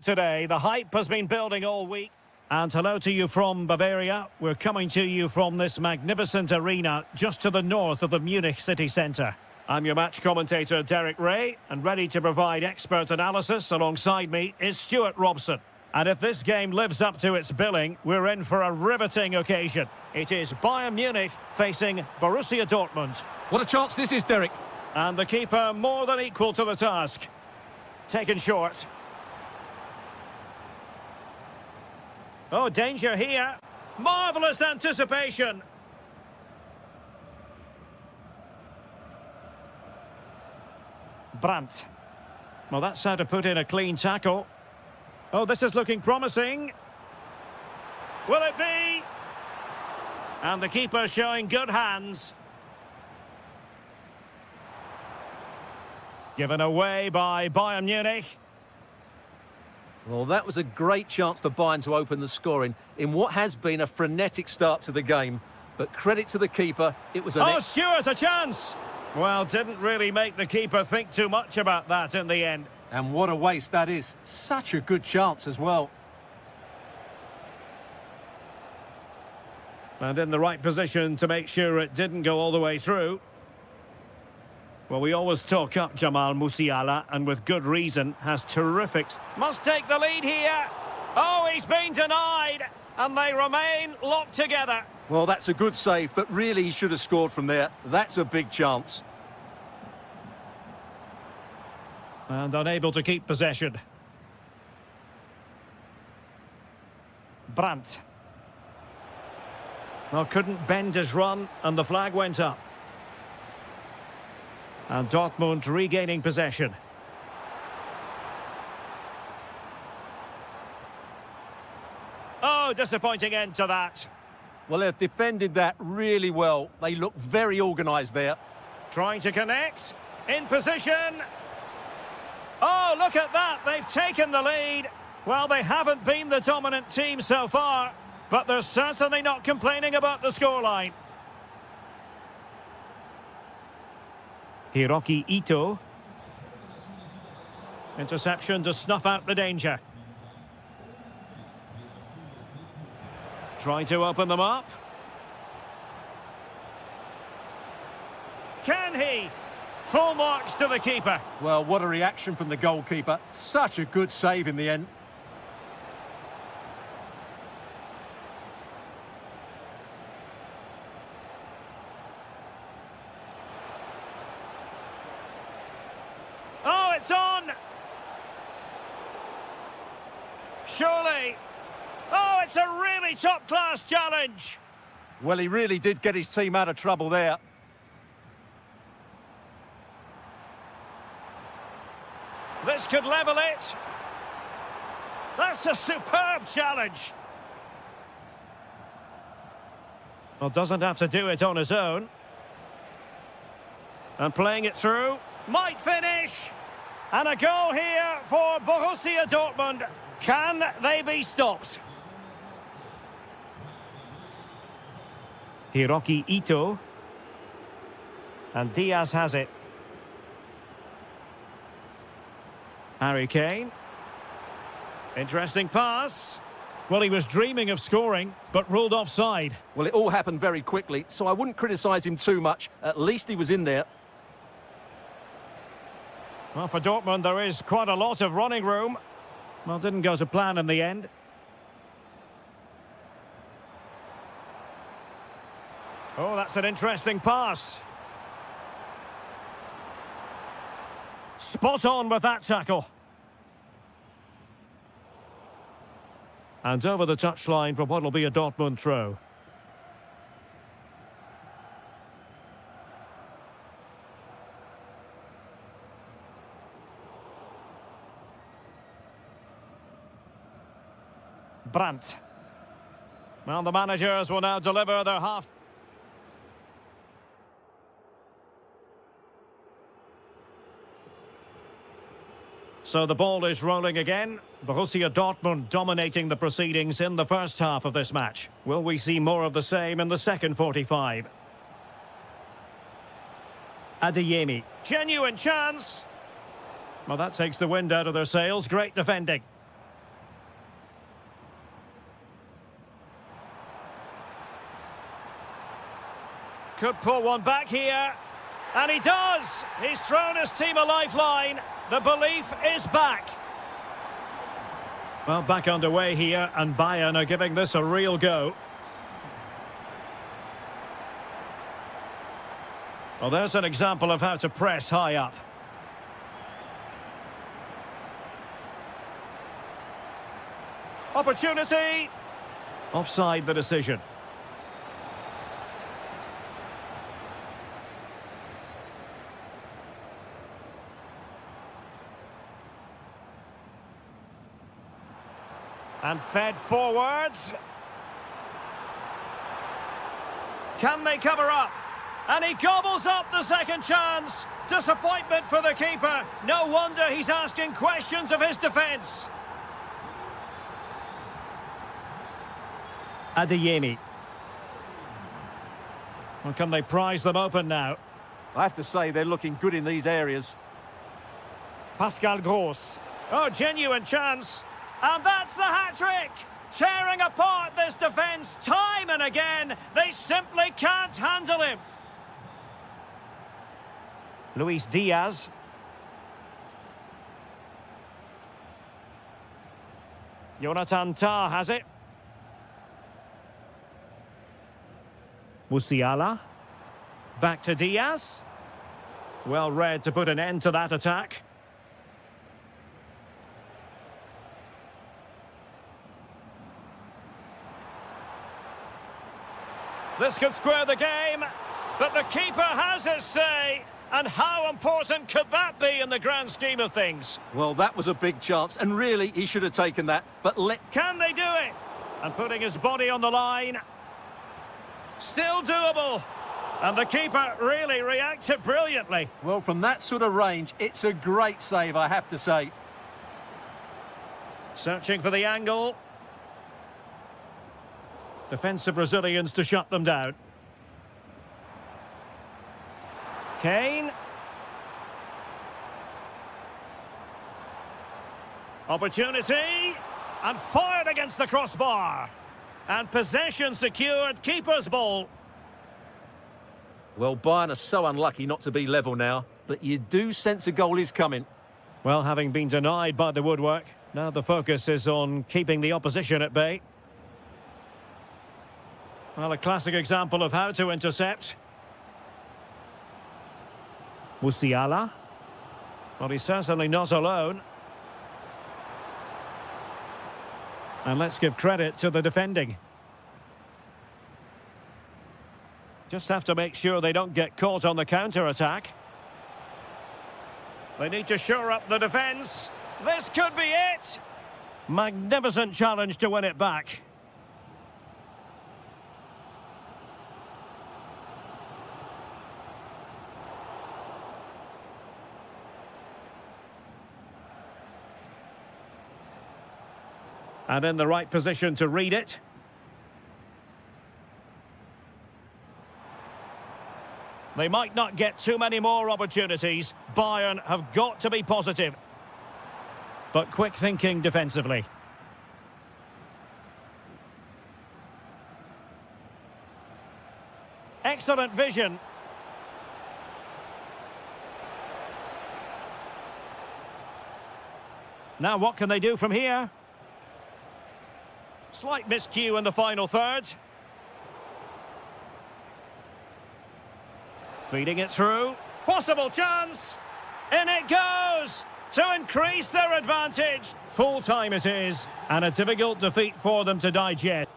Today, the hype has been building all week. And hello to you from Bavaria. We're coming to you from this magnificent arena just to the north of the Munich city centre. I'm your match commentator, Derek Ray, and ready to provide expert analysis alongside me is Stuart Robson. And if this game lives up to its billing, we're in for a riveting occasion. It is Bayern Munich facing Borussia Dortmund. What a chance this is, Derek. And the keeper more than equal to the task. Taken short. Oh, danger here. Marvellous anticipation. Brandt. Well, that's how to put in a clean tackle. Oh, this is looking promising. Will it be? And the keeper showing good hands. Given away by Bayern Munich. Well, that was a great chance for Bayern to open the scoring in what has been a frenetic start to the game. But credit to the keeper, it was an... Oh, Stuart, a chance! Well, didn't really make the keeper think too much about that in the end. And what a waste that is. Such a good chance as well. And in the right position to make sure it didn't go all the way through. Well, we always talk up Jamal Musiala, and with good reason, has terrific... Must take the lead here. Oh, he's been denied, and they remain locked together. Well, that's a good save, but really he should have scored from there. That's a big chance. And unable to keep possession. Brandt. Well, couldn't bend his run, and the flag went up. And Dortmund regaining possession. Oh, disappointing end to that. Well, they've defended that really well. They look very organised there. Trying to connect. In position. Oh, look at that. They've taken the lead. Well, they haven't been the dominant team so far, but they're certainly not complaining about the scoreline. Hiroki Ito. Interception to snuff out the danger. Trying to open them up. Can he? Full marks to the keeper. Well, what a reaction from the goalkeeper. Such a good save in the end. Oh, it's on! Surely. Oh, it's a really top-class challenge. Well, he really did get his team out of trouble there. This could level it. That's a superb challenge. Well, doesn't have to do it on his own. And playing it through. Might finish. And a goal here for Borussia Dortmund. Can they be stopped? Hiroki Ito. And Diaz has it. Harry Kane. Interesting pass. Well, he was dreaming of scoring, but ruled offside. Well, it all happened very quickly, so I wouldn't criticise him too much. At least he was in there. Well, for Dortmund, there is quite a lot of running room. Well, didn't go to plan in the end. Oh, that's an interesting pass. Spot on with that tackle. And over the touchline for what will be a Dortmund throw. Brandt. Well, the managers will now deliver their half. So the ball is rolling again. Borussia Dortmund dominating the proceedings in the first half of this match. Will we see more of the same in the second 45? Adeyemi. Genuine chance. Well, that takes the wind out of their sails. Great defending. Could pull one back here. And he does! He's thrown his team a lifeline. The belief is back. Well, back underway here, and Bayern are giving this a real go. Well, there's an example of how to press high up. Opportunity! Offside the decision. And fed forwards. Can they cover up? And he gobbles up the second chance. Disappointment for the keeper. No wonder he's asking questions of his defence. Adeyemi. Well, can they prise them open now? I have to say they're looking good in these areas. Pascal Gross. Oh, genuine chance. And that's the hat-trick! Tearing apart this defence time and again. They simply can't handle him. Luis Diaz. Jonathan Tah has it. Musiala. Back to Diaz. Well read to put an end to that attack. This could square the game, but the keeper has his say. And how important could that be in the grand scheme of things? Well, that was a big chance, and really, he should have taken that. But Can they do it? And putting his body on the line. Still doable. And the keeper really reacted brilliantly. Well, from that sort of range, it's a great save, I have to say. Searching for the angle. Defensive Brazilians to shut them down. Kane. Opportunity. And fired against the crossbar. And possession secured. Keeper's ball. Well, Bayern are so unlucky not to be level now, but you do sense a goal is coming. Well, having been denied by the woodwork, now the focus is on keeping the opposition at bay. Well, a classic example of how to intercept. Musiala. Well, he's certainly not alone. And let's give credit to the defending. Just have to make sure they don't get caught on the counter-attack. They need to shore up the defence. This could be it. Magnificent challenge to win it back. And in the right position to read it. They might not get too many more opportunities. Bayern have got to be positive. But quick thinking defensively. Excellent vision. Now what can they do from here? Slight miscue in the final third. Feeding it through. Possible chance. In it goes to increase their advantage. Full time it is, and a difficult defeat for them to digest.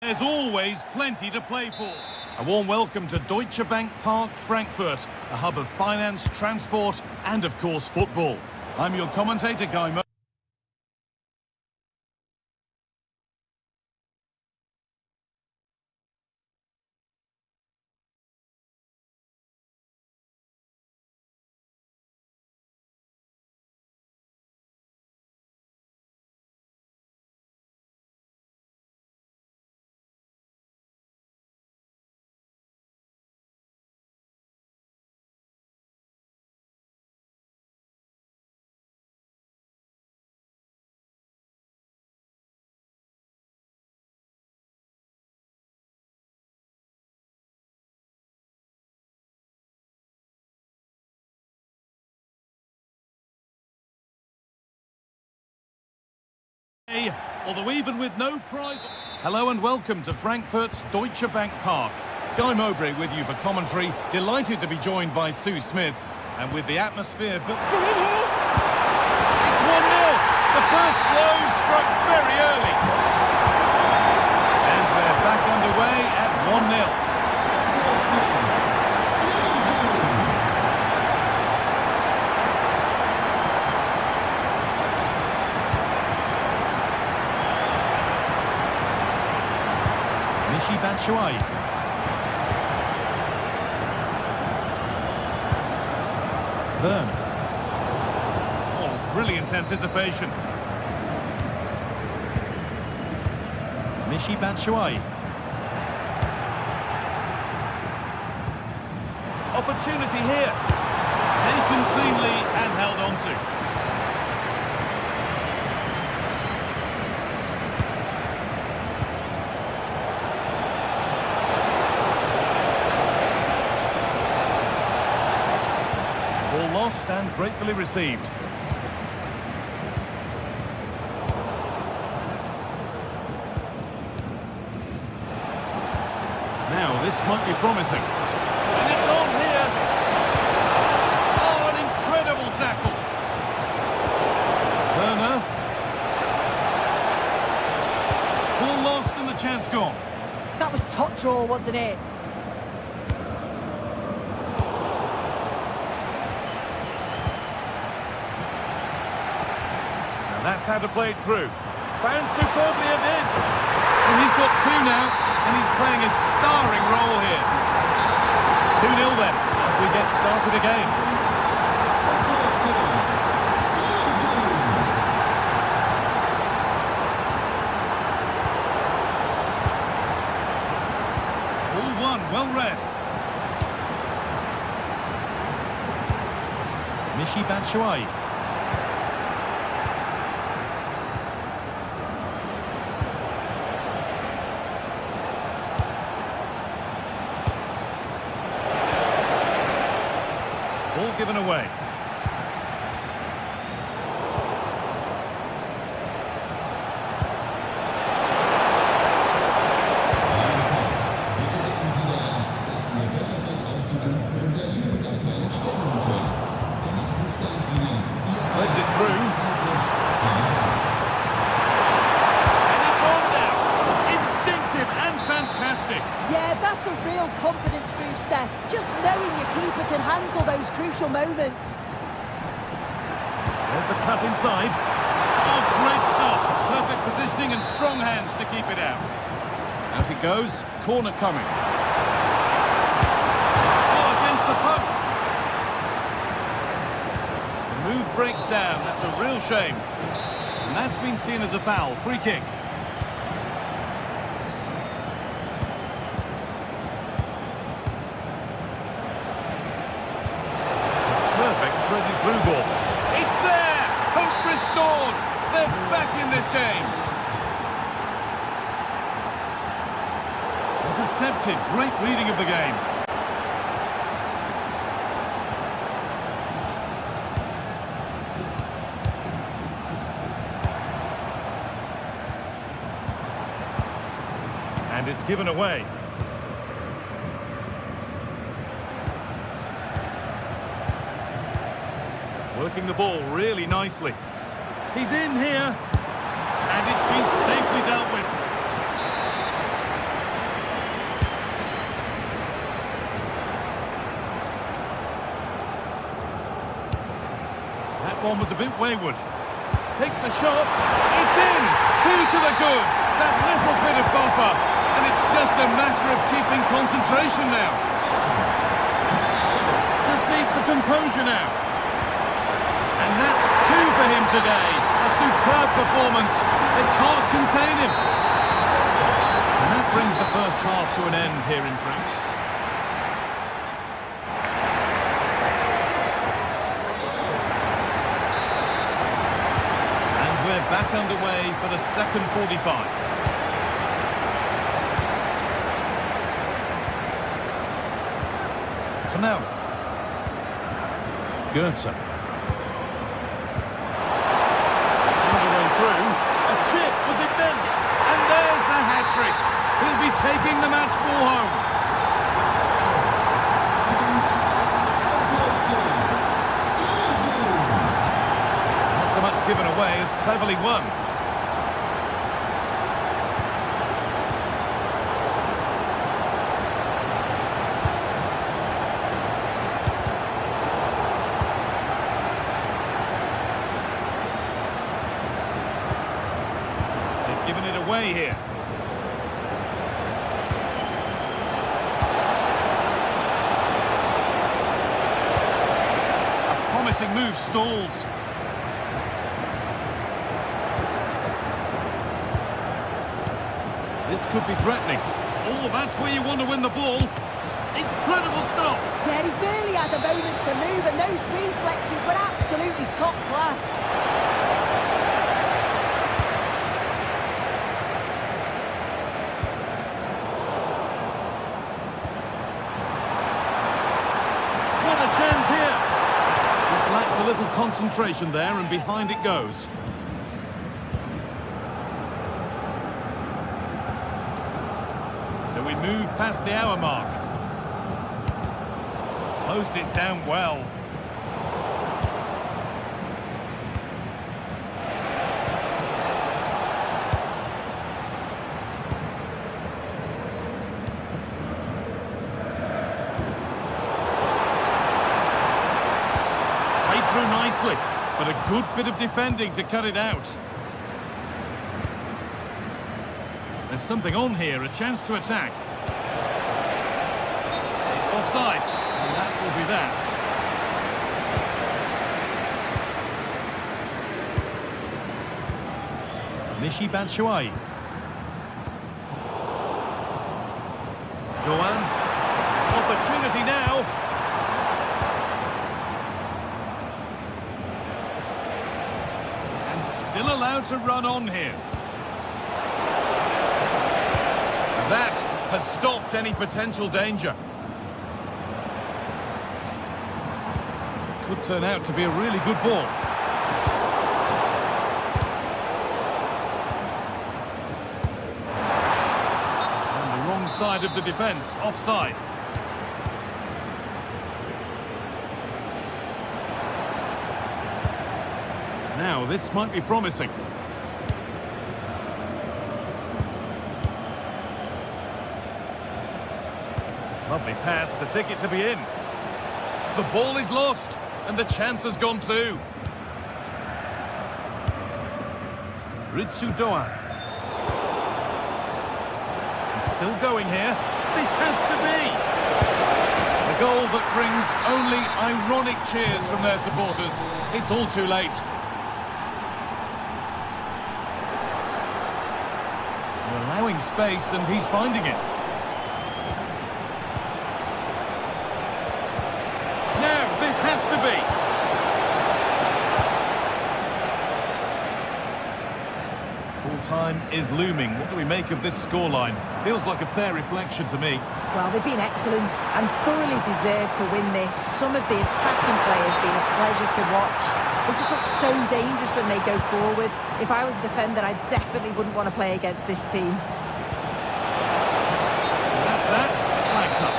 There's always plenty to play for. A warm welcome to Deutsche Bank Park, Frankfurt, a hub of finance, transport, and of course football. I'm your commentator, Guy Mo. Although even with no prize... Hello and welcome to Frankfurt's Deutsche Bank Park. Guy Mowbray with you for commentary. Delighted to be joined by Sue Smith. And with the atmosphere built... They're in here! It's 1-0! The first blow struck very early. And they're back underway at 1-0. Batshuayi. Vern. Oh, brilliant anticipation. Michy Batshuayi. Opportunity here. Taken cleanly and held on to. Lost and gratefully received. Now this might be promising. And it's on here. Oh, an incredible tackle. Werner. Ball lost and the chance gone. That was top draw, wasn't it? That's how to play it through. Found superbly at edge. And he's got two now, and he's playing a starring role here. 2-0 then, as we get started again. All one, well read. Michy Batshuayi. Ball given away. Threads it through. And it's on now. Instinctive and fantastic. Yeah, that's a real confidence booster. Just knowing your keeper can handle those crucial moments. There's the cut inside. Oh, great stop. Perfect positioning and strong hands to keep it out. Out it goes. Corner coming. Oh, against the post. The move breaks down. That's a real shame. And that's been seen as a foul. Free kick. Through ball. It's there! Hope restored! They're back in this game! Intercepted. Great reading of the game. And it's given away. Working the ball really nicely. He's in here. And it's been safely dealt with. That one was a bit wayward. Takes the shot. It's in. 2 to the good. That little bit of buffer. And it's just a matter of keeping concentration now. Just needs the composure now. And that's 2 for him today. A superb performance. They can't contain him. And that brings the first half to an end here in France. And we're back underway for the second 45. Now, Goetze. Through. A chip, was it meant? And there's the hat-trick. He'll be taking the match ball home. Not so much given away as cleverly won. Giving it away here. A promising move stalls. This could be threatening. Oh, that's where you want to win the ball. Incredible stop. Yeah, he really had a moment to move, and those reflexes were absolutely top class. A little concentration there, and behind it goes. So we move past the hour mark. Closed it down well. Through nicely, but a good bit of defending to cut it out. There's something on here, a chance to attack. It's offside, and that will be that. Mishi Batshuayi. Doan. Opportunity now. Still allowed to run on here. That has stopped any potential danger. Could turn out to be a really good ball. On the wrong side of the defence, offside. Now, this might be promising. Lovely pass, the ticket to be in. The ball is lost, and the chance has gone too. Ritsu Doan. Still going here. This has to be. The goal that brings only ironic cheers from their supporters. It's all too late. Allowing space, and he's finding it. Now, this has to be. Full time is looming. What do we make of this scoreline? Feels like a fair reflection to me. Well, they've been excellent and thoroughly deserved to win this. Some of the attacking play has been a pleasure to watch. They just look so dangerous when they go forward. If I was a defender, I definitely wouldn't want to play against this team. That's that. Flags up.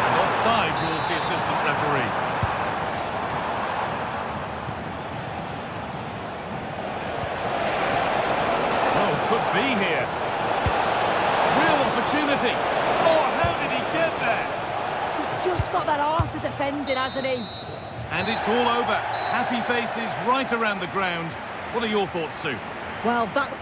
And offside rules the assistant referee. Oh, could be here. Real opportunity. defending, hasn't he? And it's all over. Happy faces right around the ground. What are your thoughts, Sue? Well, that...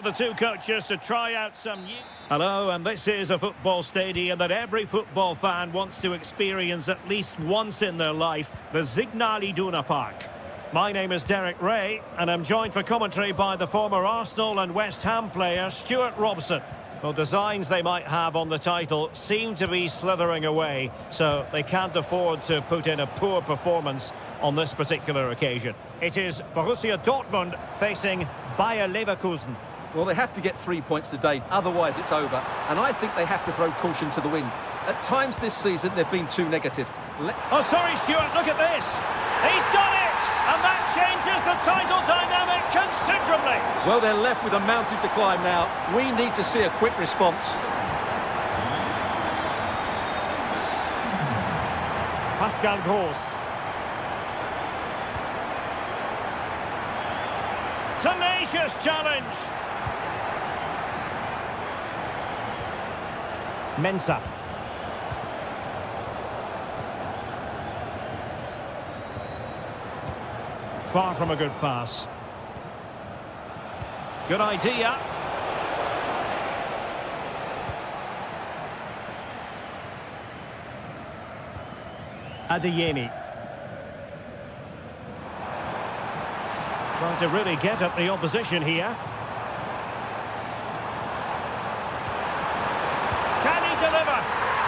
The two coaches to try out some new... Hello, and this is a football stadium that every football fan wants to experience at least once in their life, the Signal Iduna Park. My name is Derek Ray, and I'm joined for commentary by the former Arsenal and West Ham player Stuart Robson. Well, designs they might have on the title seem to be slithering away, so they can't afford to put in a poor performance on this particular occasion. It is Borussia Dortmund facing Bayer Leverkusen. Well, they have to get 3 points today, otherwise it's over. And I think they have to throw caution to the wind. At times this season, they've been too negative. Oh, sorry, Stuart, look at this. He's done it! And that changes the title dynamic considerably. Well, they're left with a mountain to climb now. We need to see a quick response. Pascal Gross. Tenacious challenge. Mensah. Far from a good pass. Good idea. Adeyemi. Trying to really get at the opposition here. Can he deliver?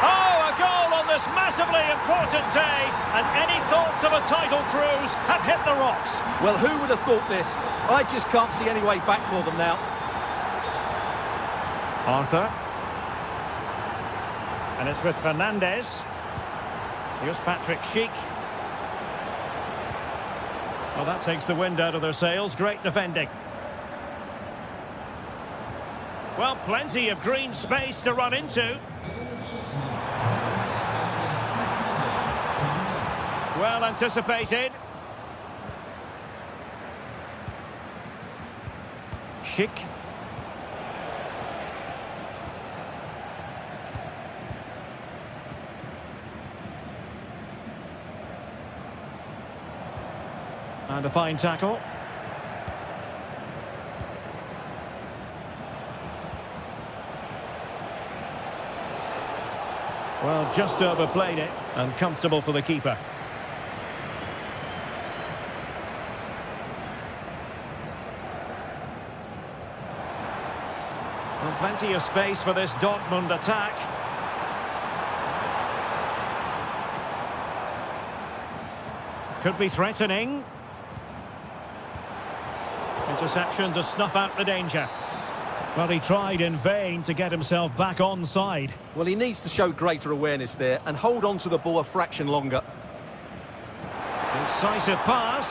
Oh, a goal on this massively important day. And any thoughts of a title cruise have hit the rocks. Well, who would have thought this? I just can't see any way back for them now. Arthur. And it's with Fernandez. Here's Patrick Schick. Well, that takes the wind out of their sails. Great defending. Well, plenty of green space to run into. Well anticipated. Schick. And a fine tackle. Well, just overplayed it, and comfortable for the keeper. Plenty of space for this Dortmund attack. Could be threatening. Interception to snuff out the danger. Well, he tried in vain to get himself back onside. Well, he needs to show greater awareness there and hold on to the ball a fraction longer. Incisive pass.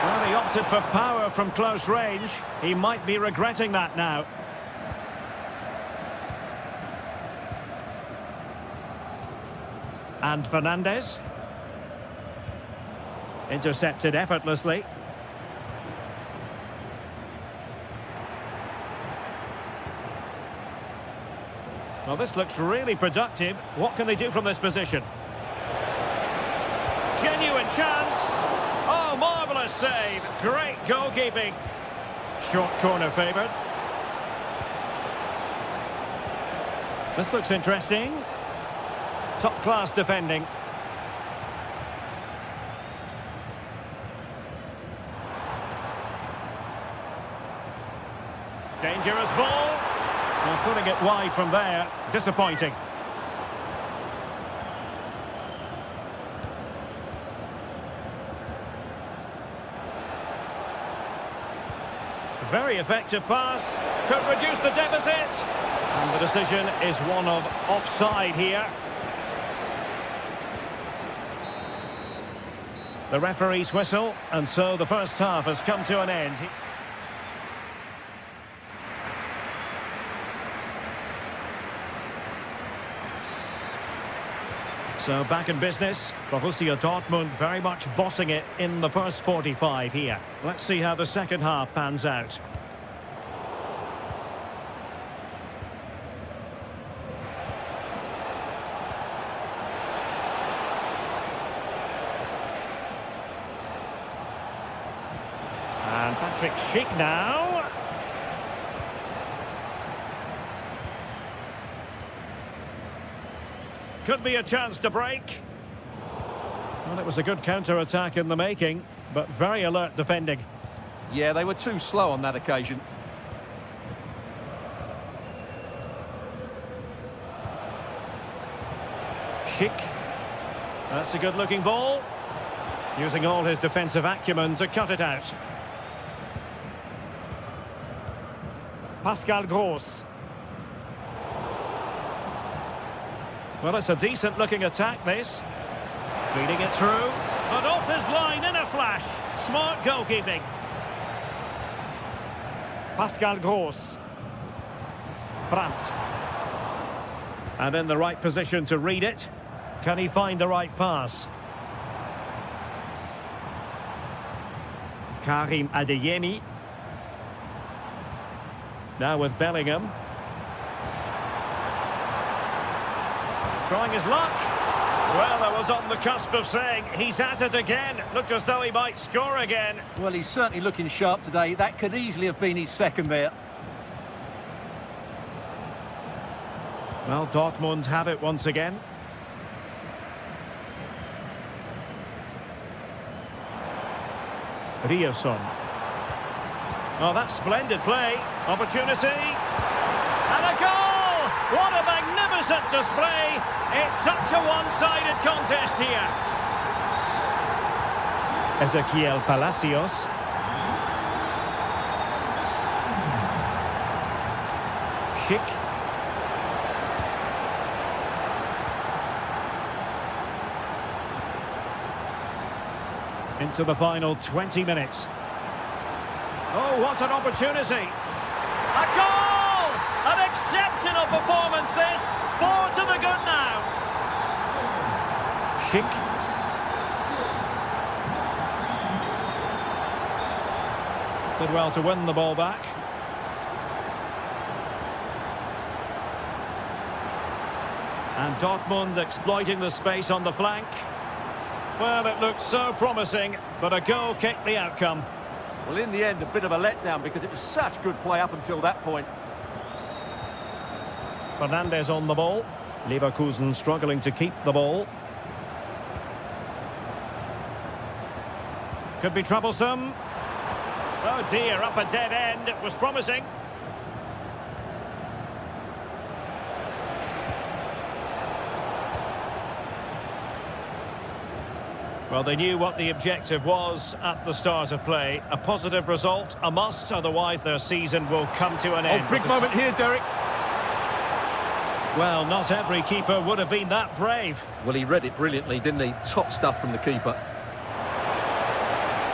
Well, he opted for power from close range. He might be regretting that now. And Fernandez. Intercepted effortlessly. Well, this looks really productive. What can they do from this position? Genuine chance. Oh, marvellous save. Great goalkeeping. Short corner favoured. This looks interesting. Top-class defending. Dangerous ball. Well, putting it wide from there. Disappointing. Very effective pass. Could reduce the deficit. And the decision is one of offside here. The referee's whistle, and so the first half has come to an end. So back in business, Borussia Dortmund very much bossing it in the first 45 here. Let's see how the second half pans out. And Patrick Schick now. Could be a chance to break. Well, it was a good counter-attack in the making, but very alert defending. Yeah, they were too slow on that occasion. Schick. That's a good-looking ball. Using all his defensive acumen to cut it out. Pascal Gross. Well, it's a decent-looking attack, this. Feeding it through, but off his line in a flash. Smart goalkeeping. Pascal Gross. Brandt. And in the right position to read it. Can he find the right pass? Karim Adeyemi. Now with Bellingham. Trying his luck. Well, I was on the cusp of saying he's at it again. Looked as though he might score again. Well, he's certainly looking sharp today. That could easily have been his second there. Well, Dortmund have it once again. Ryerson. Oh, that's splendid play. Opportunity. And a goal! What a magnificent display. It's such a one-sided contest here. Ezequiel Palacios. Schick. Into the final 20 minutes. Oh, what an opportunity. A goal! An exceptional performance, this. 4 to the good now. Schick. Did well to win the ball back. And Dortmund exploiting the space on the flank. Well, it looked so promising, but a goal kicked the outcome. Well, in the end, a bit of a letdown because it was such good play up until that point. Fernandez on the ball. Leverkusen struggling to keep the ball. Could be troublesome. Oh dear, up a dead end. It was promising. Well, they knew what the objective was at the start of play. A positive result, a must, otherwise their season will come to an end. Oh, big moment here, Derek. Well, not every keeper would have been that brave. Well, he read it brilliantly, didn't he? Top stuff from the keeper.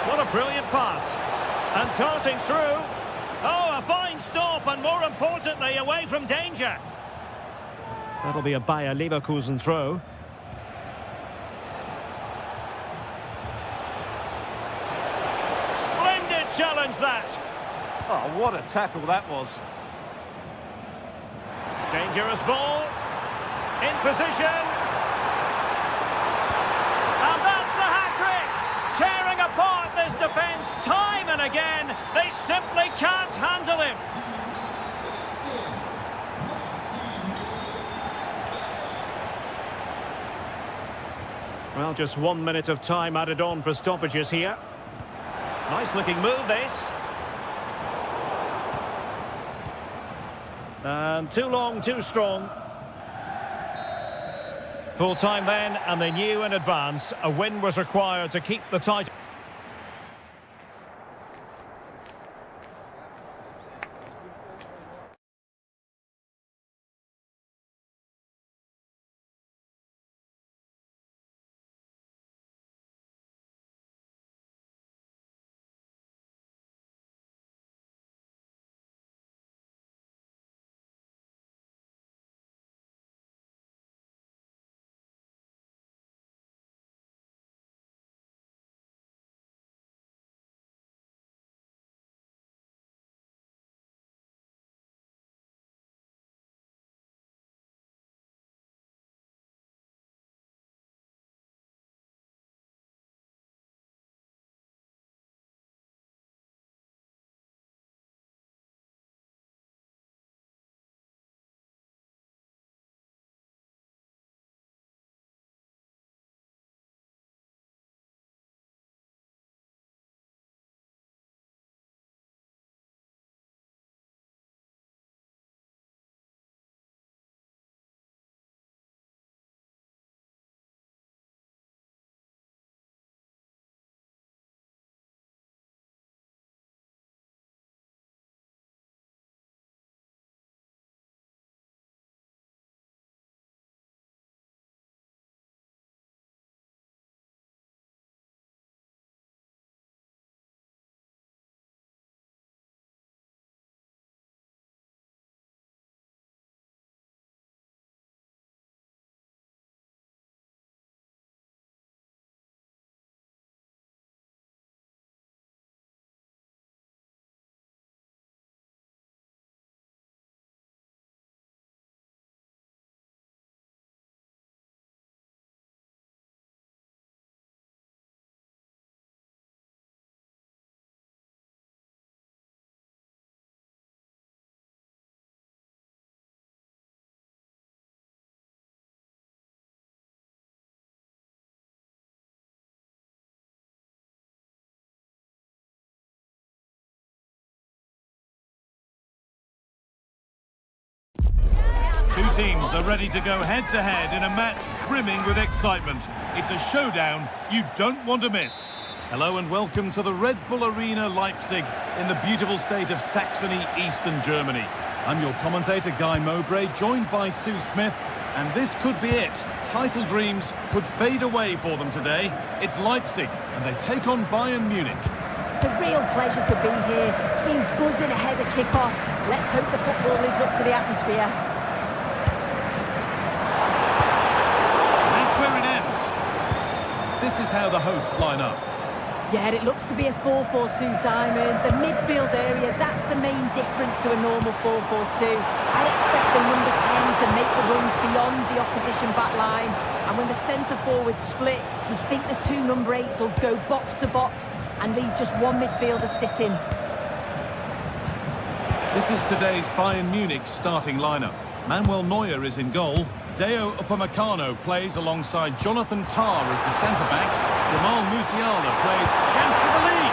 What a brilliant pass. And darting through. Oh, a fine stop, and more importantly, away from danger. That'll be a Bayer Leverkusen throw. Splendid challenge, that. Oh, what a tackle that was. Dangerous ball. In position. And that's the hat-trick. Tearing apart this defence time and again. They simply can't handle him. Well, just 1 minute of time added on for stoppages here. Nice looking move, this. And too long, too strong. Full time then, and they knew in advance a win was required to keep the title. Two teams are ready to go head-to-head in a match brimming with excitement. It's a showdown you don't want to miss. Hello and welcome to the Red Bull Arena Leipzig in the beautiful state of Saxony, eastern Germany. I'm your commentator, Guy Mowbray, joined by Sue Smith, and this could be it. Title dreams could fade away for them today. It's Leipzig, and they take on Bayern Munich. It's a real pleasure to be here. It's been buzzing ahead of kick-off. Let's hope the football lives up to the atmosphere. That's where it ends. This is how the hosts line up. Yeah, it looks to be a 4-4-2 diamond. The midfield area, that's the main difference to a normal 4-4-2. I expect the number 10 to make the runs beyond the opposition back line. And when the centre-forwards split, you think the two number 8s will go box to box and leave just one midfielder sitting. This is today's Bayern Munich starting lineup. Manuel Neuer is in goal. Deo Upamecano plays alongside Jonathan Tah as the centre-backs. Jamal Musiala plays chance for the lead.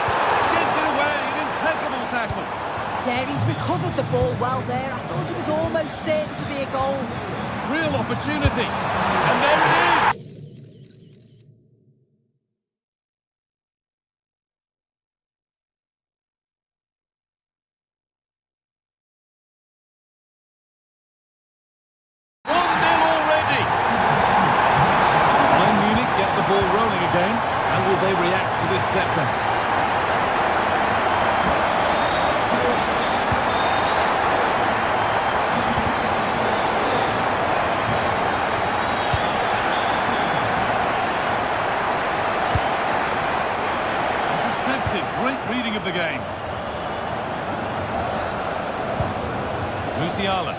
Gets it away, an impeccable tackle. Yeah, he's recovered the ball well there. I thought it was almost certain to be a goal. Real opportunity. And there it is. game, how will they react to this setback? Great reading of the game. Musiala.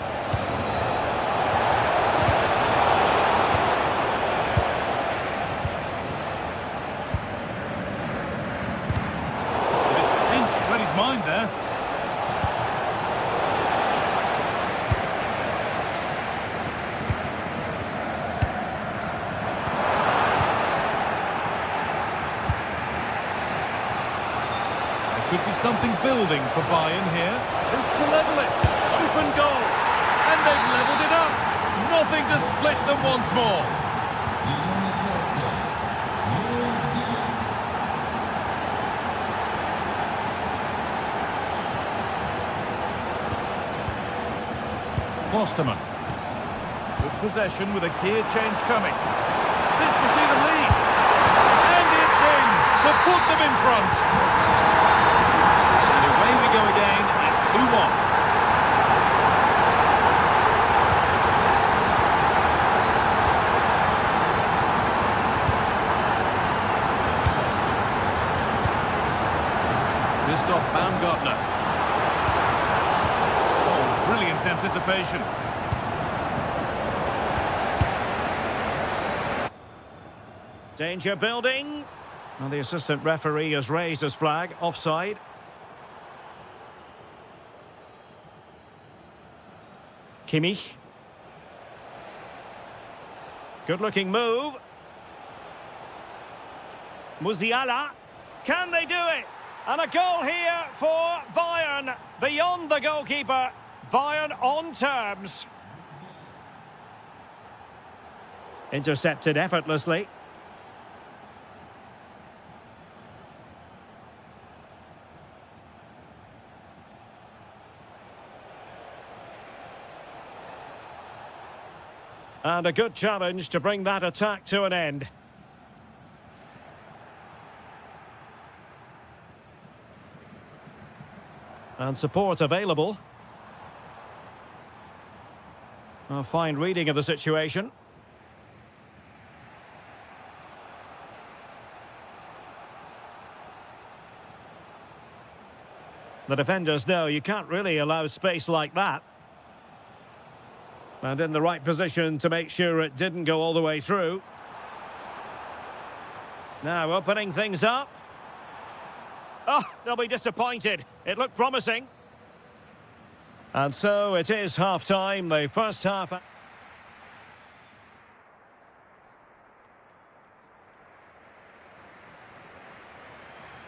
But it's pinched Freddie's mind there. Could be something building for Bayern here. This to level it. Open goal. And they've levelled it up. Nothing to split them once more. Klosterman. Good possession with a gear change coming. This to see them lead. And it's in to put them in front. Away we go again at 2-1. Christoph Baumgartner. Oh, brilliant anticipation. Danger building. Well, the assistant referee has raised his flag. Offside. Kimmich. Good-looking move. Musiala. Can they do it? And a goal here for Bayern. Beyond the goalkeeper. Bayern on terms. Intercepted effortlessly. And a good challenge to bring that attack to an end. And support available. A fine reading of the situation. The defenders know you can't really allow space like that. And in the right position to make sure it didn't go all the way through. Now opening things up. Oh, they'll be disappointed. It looked promising. And so it is half-time, the first half.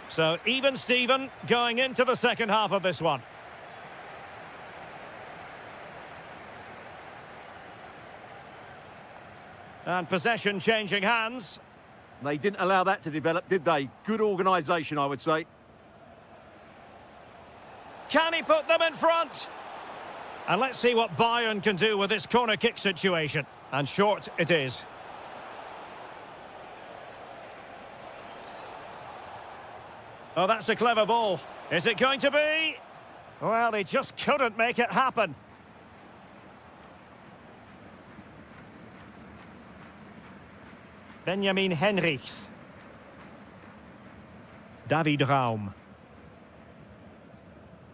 So even Steven going into the second half of this one. And possession changing hands. They didn't allow that to develop, did they? Good organisation, I would say. Can he put them in front? And let's see what Bayern can do with this corner kick situation. And short it is. Oh, that's a clever ball. Is it going to be? Well, he just couldn't make it happen. Benjamin Henrichs. David Raum.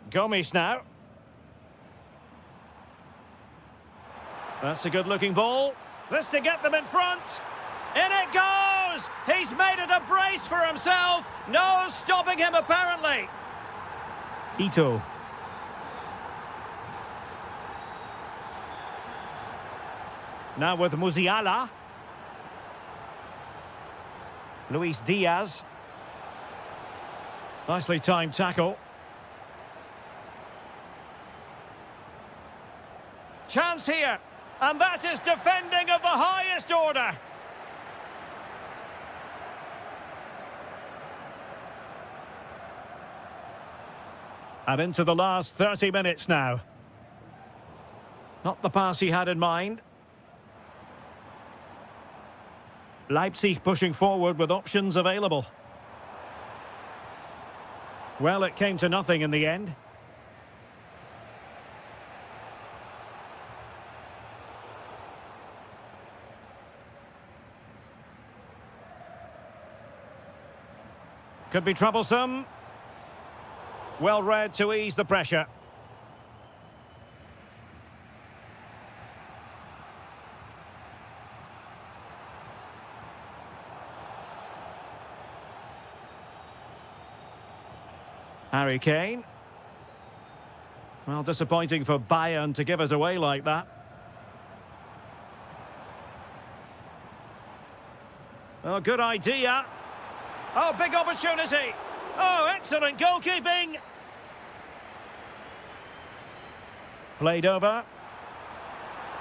Gomes now. That's a good-looking ball. This to get them in front. In it goes! He's made it a brace for himself. No stopping him, apparently. Ito. Now with Musiala. Luis Diaz. Nicely timed tackle. Chance here. And that is defending of the highest order. And into the last 30 minutes now. Not the pass he had in mind. Leipzig pushing forward with options available. Well, it came to nothing in the end. Could be troublesome. Well read to ease the pressure. Harry Kane. Well, disappointing for Bayern to give us away like that. Oh, good idea. Oh, big opportunity. Oh, excellent goalkeeping. Played over.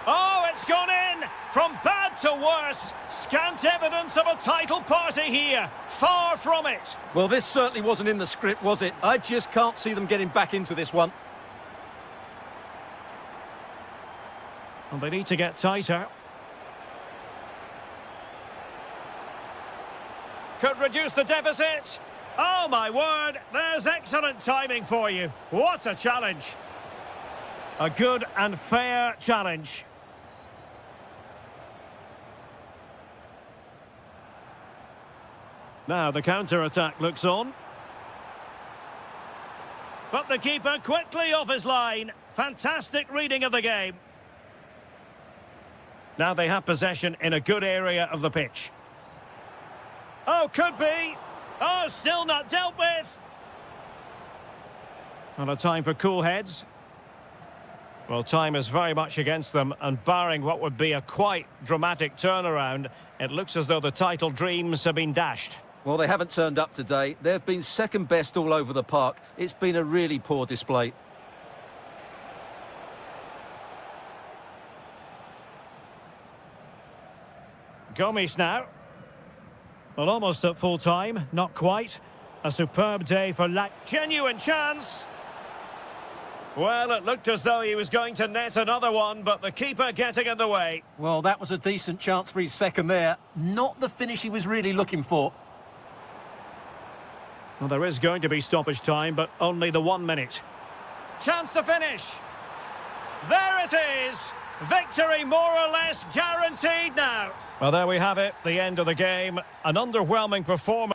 Oh, it's gone in! From bad to worse. Scant evidence of a title party here. Far from it. Well, this certainly wasn't in the script, was it? I just can't see them getting back into this one. Well, they need to get tighter. Could reduce the deficit. Oh, my word. There's excellent timing for you. What a challenge. A good and fair challenge. Now the counter-attack looks on. But the keeper quickly off his line. Fantastic reading of the game. Now they have possession in a good area of the pitch. Oh, could be. Oh, still not dealt with. Not a time for cool heads. Well, time is very much against them, and barring what would be a quite dramatic turnaround, it looks as though the title dreams have been dashed. Well, they haven't turned up today. They've been second best all over the park. It's been a really poor display. Gomes now. Well, almost at full time, not quite. A superb day for genuine chance. Well, it looked as though he was going to net another one, but the keeper getting in the way. Well, that was a decent chance for his second there. Not the finish he was really looking for. Well, there is going to be stoppage time, but only the 1 minute. Chance to finish. There it is. Victory more or less guaranteed now. Well, there we have it, the end of the game. An underwhelming performance.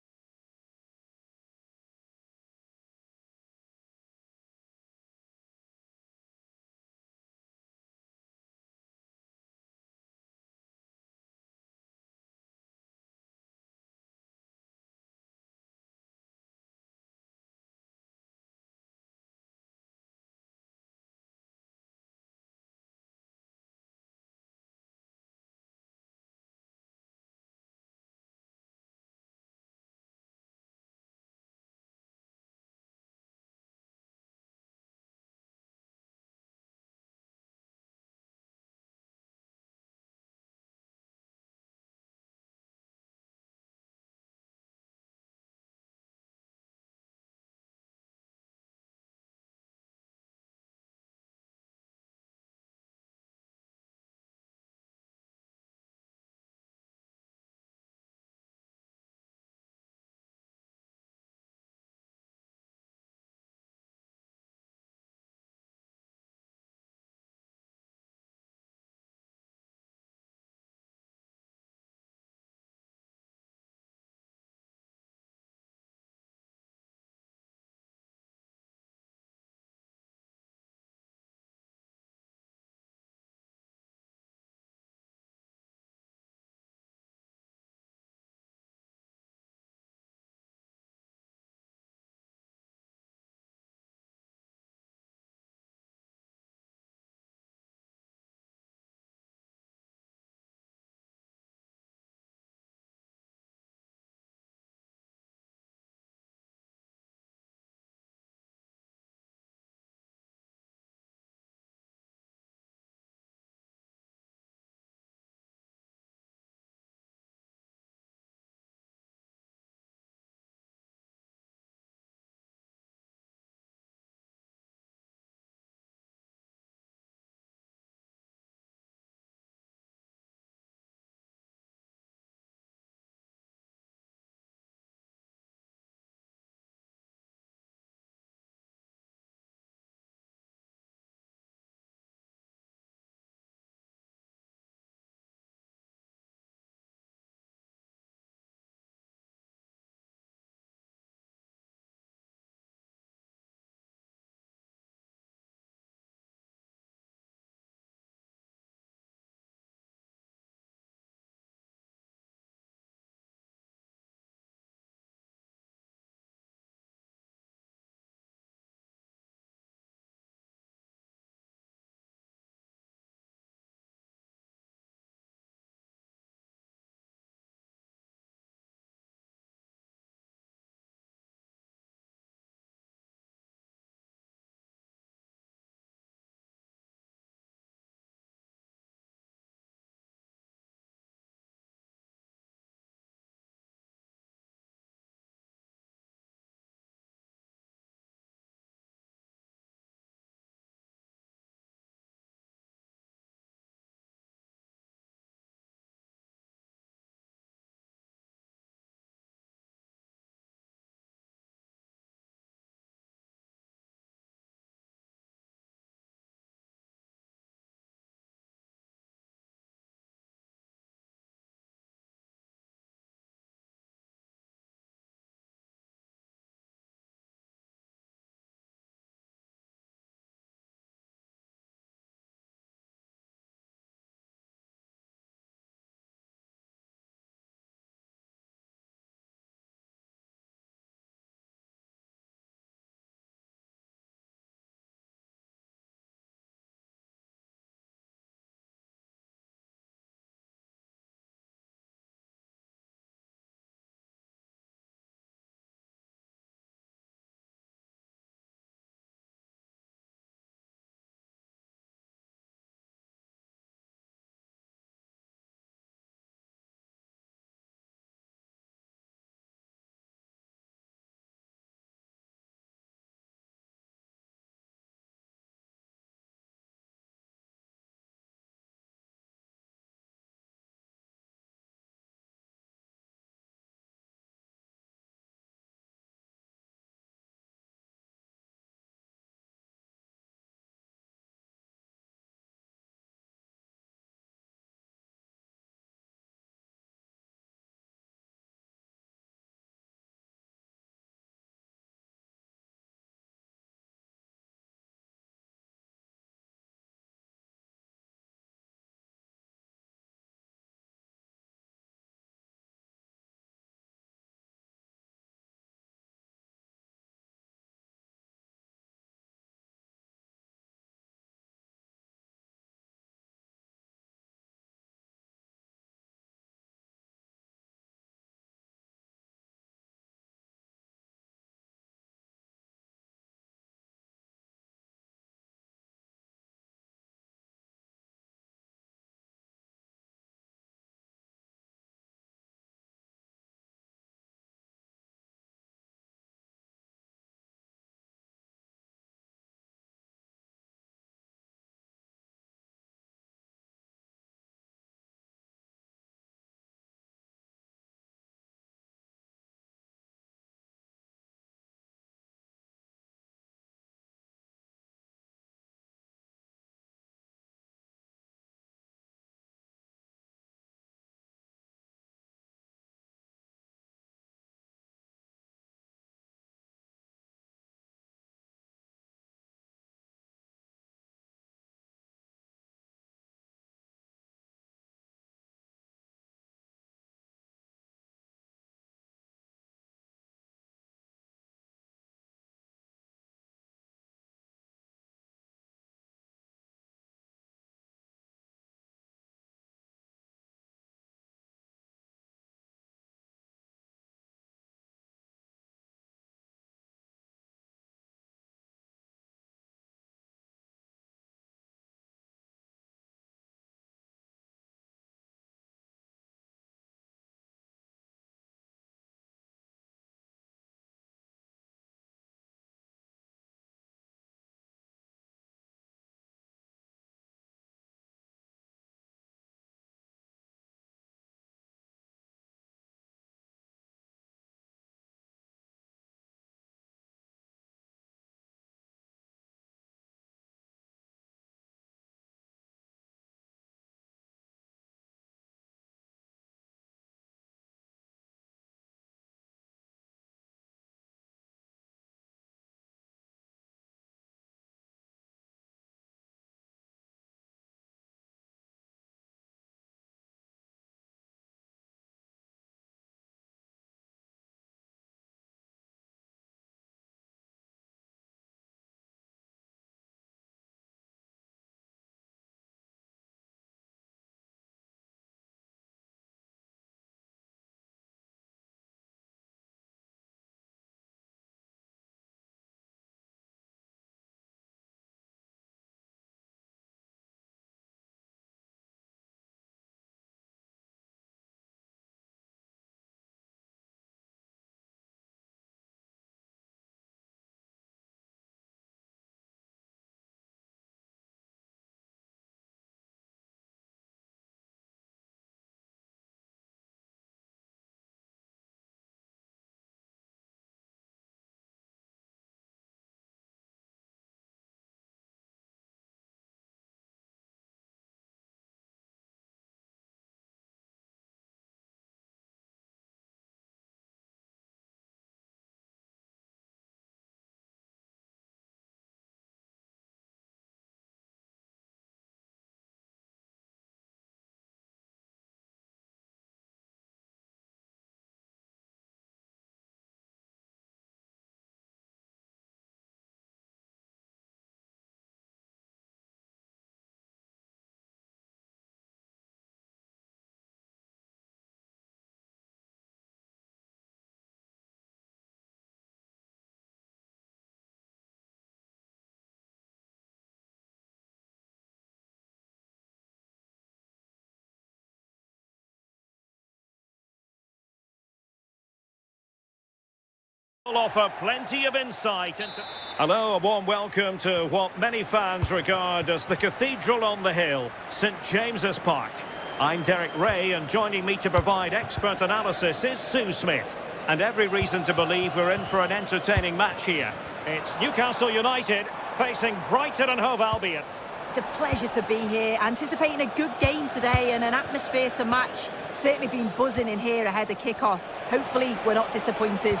Will offer plenty of insight into... Hello, a warm welcome to what many fans regard as the cathedral on the hill, St James's Park. I'm Derek Ray, and joining me to provide expert analysis is Sue Smith. And every reason to believe we're in for an entertaining match here. It's Newcastle United facing Brighton and Hove Albion. It's a pleasure to be here, anticipating a good game today and an atmosphere to match. Certainly been buzzing in here ahead of kick-off. Hopefully we're not disappointed.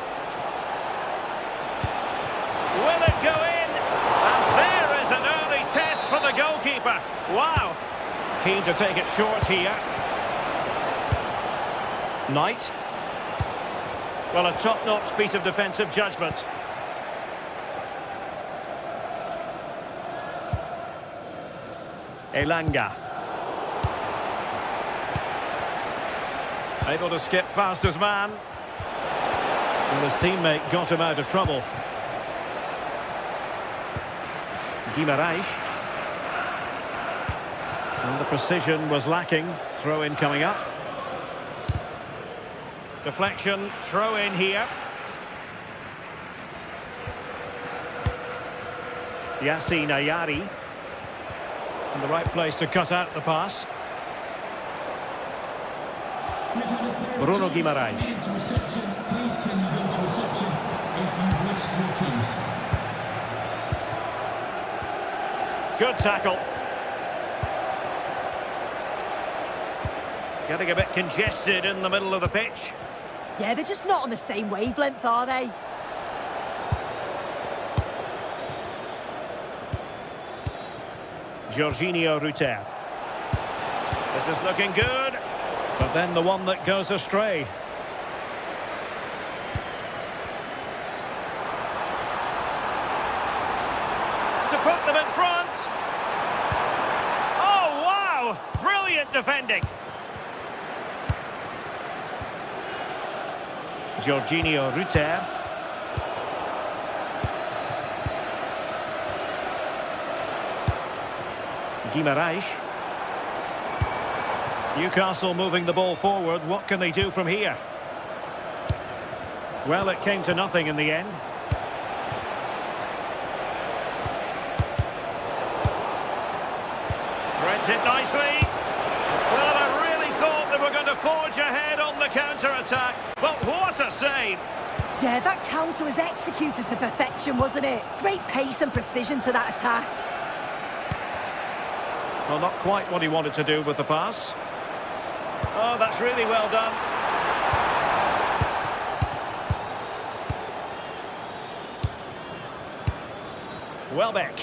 Will it go in? And there is an early test for the goalkeeper. Wow. Keen to take it short here. Knight. Well, a top-notch piece of defensive judgment. Elanga. Able to skip past his man. And his teammate got him out of trouble. Guimaraes. And the precision was lacking. Throw in coming up. Deflection, throw in here. Yassine Ayari. In the right place to cut out the pass. Bruno Guimaraes. Please can you go to reception if you've lost your keys? Good tackle. Getting a bit congested in the middle of the pitch. Yeah, they're just not on the same wavelength, are they? Jorginho Ruter. This is looking good. But then the one that goes astray. To put them in front. Oh, wow! Brilliant defending. Jorginho Ruter. Guimaraes. Newcastle moving the ball forward. What can they do from here? Well, it came to nothing in the end. Threads it nicely. Well, I really thought they were going to forge ahead on the counter-attack. But what a save! Yeah, that counter was executed to perfection, wasn't it? Great pace and precision to that attack. Well, not quite what he wanted to do with the pass. Oh, that's really well done. Welbeck.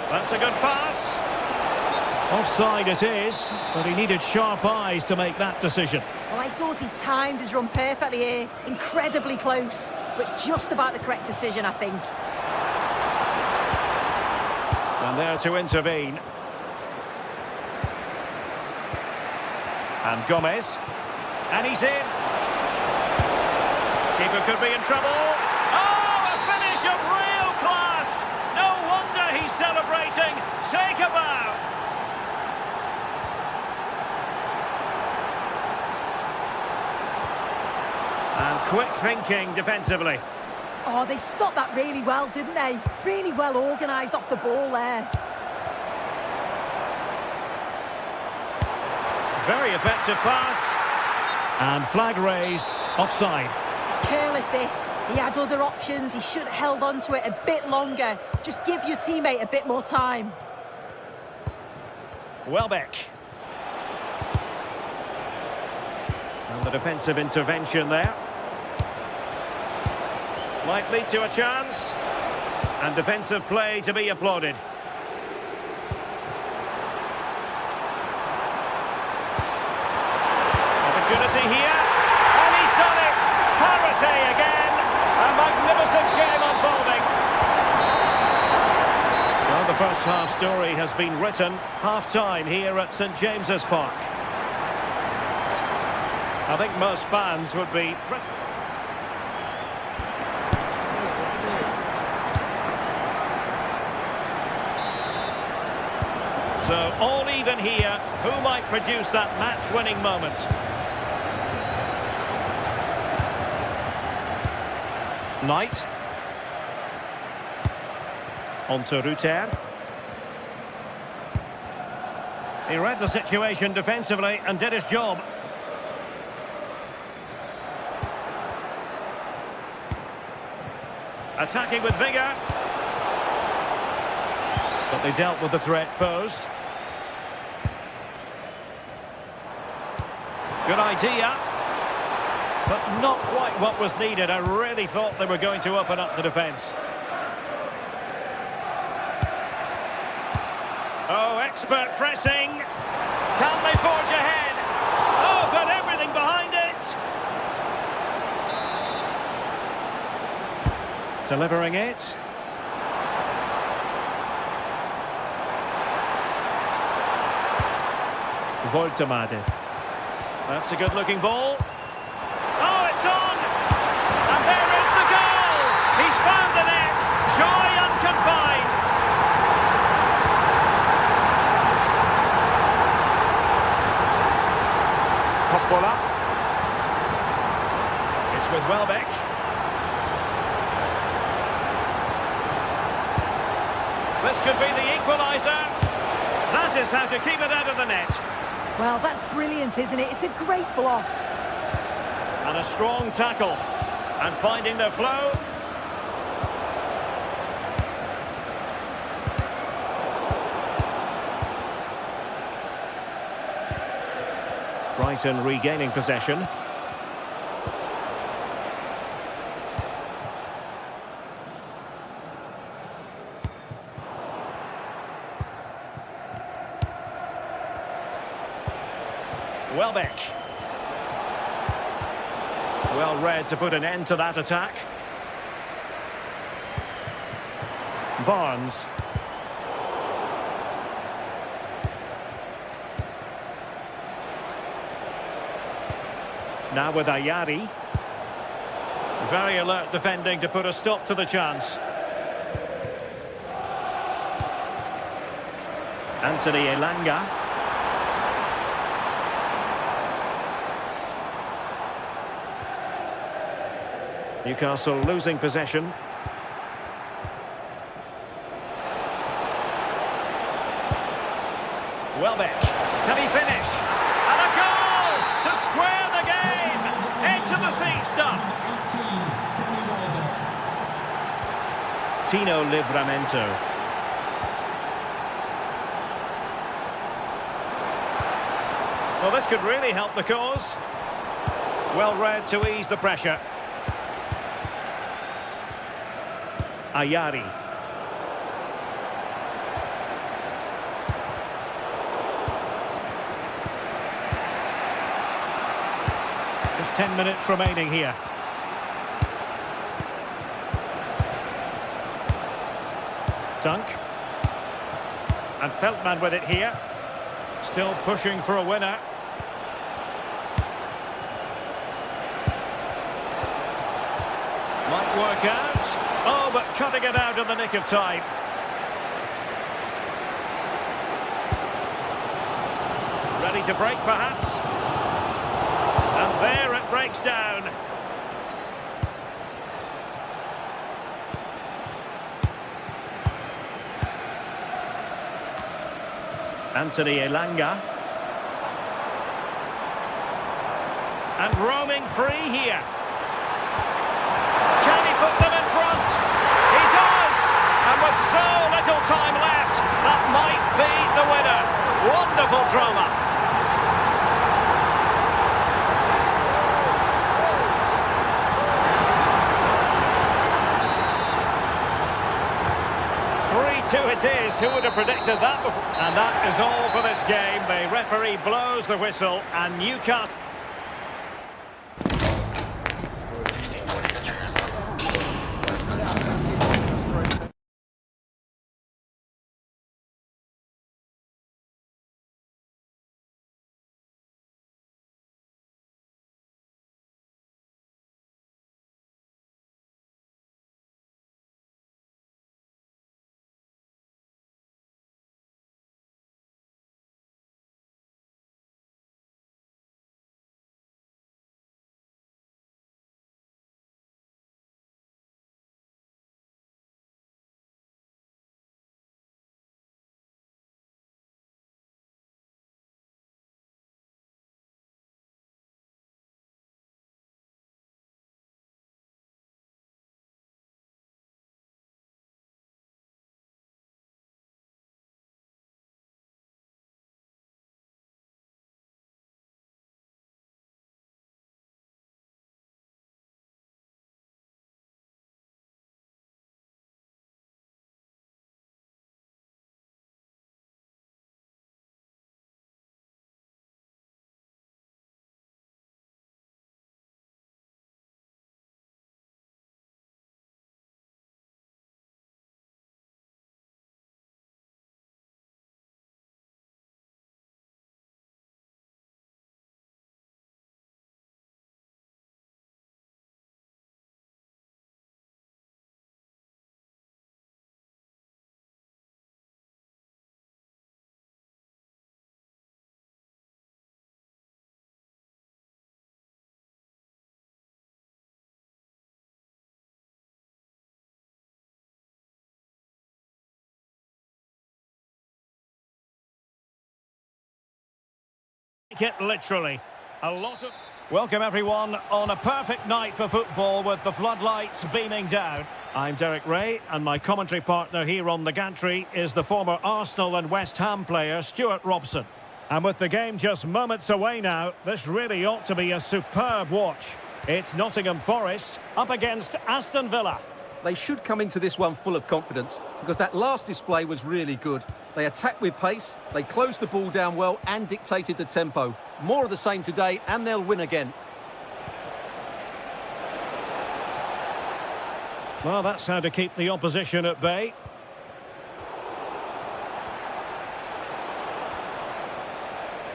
That's a good pass. Offside it is, but he needed sharp eyes to make that decision. Well, I thought he timed his run perfectly here. Incredibly close, but just about the correct decision, I think. And there to intervene. And Gomez. And he's in. Keeper could be in trouble. Oh, a finish of real class. No wonder he's celebrating. Take a bow. And quick thinking defensively. Oh, they stopped that really well, didn't they? Really well organised off the ball there. Very effective pass. And flag raised, offside. It's careless, this. He had other options. He should have held on to it a bit longer. Just give your teammate a bit more time. Welbeck. And the defensive intervention there. Might lead to a chance. And defensive play to be applauded. Opportunity here. And he's done it. Parity again. A magnificent game unfolding. Well, the first half story has been written. Half-time here at St James's Park. I think most fans would be... So, all even here. Who might produce that match-winning moment? Knight. On to Ruter. He read the situation defensively and did his job. Attacking with vigour. But they dealt with the threat posed. Good idea. But not quite what was needed. I really thought they were going to open up the defence. Oh, expert pressing. Can they forge ahead? Oh, got everything behind it. Delivering it. Voltemade. That's a good-looking ball. Oh, it's on! And there is the goal! He's found the net! Joy unconfined! Coppola. It's with Welbeck. This could be the equaliser. That is how to keep it out of the net. Well, that's brilliant, isn't it? It's a great block. And a strong tackle. And finding the flow. Brighton regaining possession. Welbeck. Well read to put an end to that attack. Barnes. Now with Ayari. Very alert defending to put a stop to the chance. Anthony Elanga. Newcastle losing possession. Welbeck. Can he finish? And a goal to square the game. Edge of the seat stuff. Tino Livramento. Well, this could really help the cause. Well read to ease the pressure. Ayari. Just 10 minutes remaining here. Dunk. And Feldman with it here. Still pushing for a winner. Might work out. Oh, but cutting it out in the nick of time. Ready to break, perhaps. And there it breaks down. Anthony Elanga. And roaming free here. Can he put them in front? He does! And with so little time left, that might be the winner. Wonderful drama. It is. Who would have predicted that before? And that is all for this game. The referee blows the whistle and Newcastle Take it literally. A lot of... Welcome everyone on a perfect night for football with the floodlights beaming down. I'm Derek Ray, and my commentary partner here on the gantry is the former Arsenal and West Ham player Stuart Robson. And with the game just moments away now, this really ought to be a superb watch. It's Nottingham Forest up against Aston Villa. They should come into this one full of confidence because that last display was really good. They attacked with pace, they closed the ball down well and dictated the tempo. More of the same today and they'll win again. Well, that's how to keep the opposition at bay.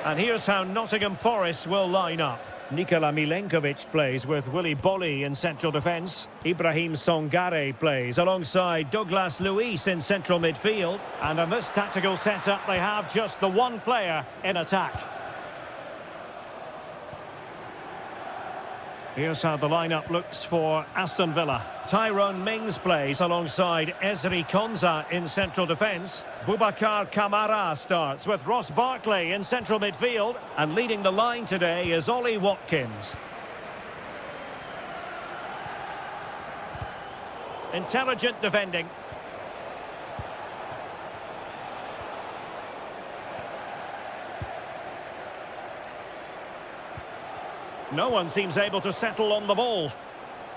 And here's how Nottingham Forest will line up. Nikola Milenkovic plays with Willy Bolly in central defence. Ibrahim Songare plays alongside Douglas Luiz in central midfield. And in this tactical setup, they have just the one player in attack. Here's how the lineup looks for Aston Villa. Tyrone Mings plays alongside Ezri Konsa in central defence. Boubacar Kamara starts with Ross Barkley in central midfield. And leading the line today is Ollie Watkins. Intelligent defending. No one seems able to settle on the ball.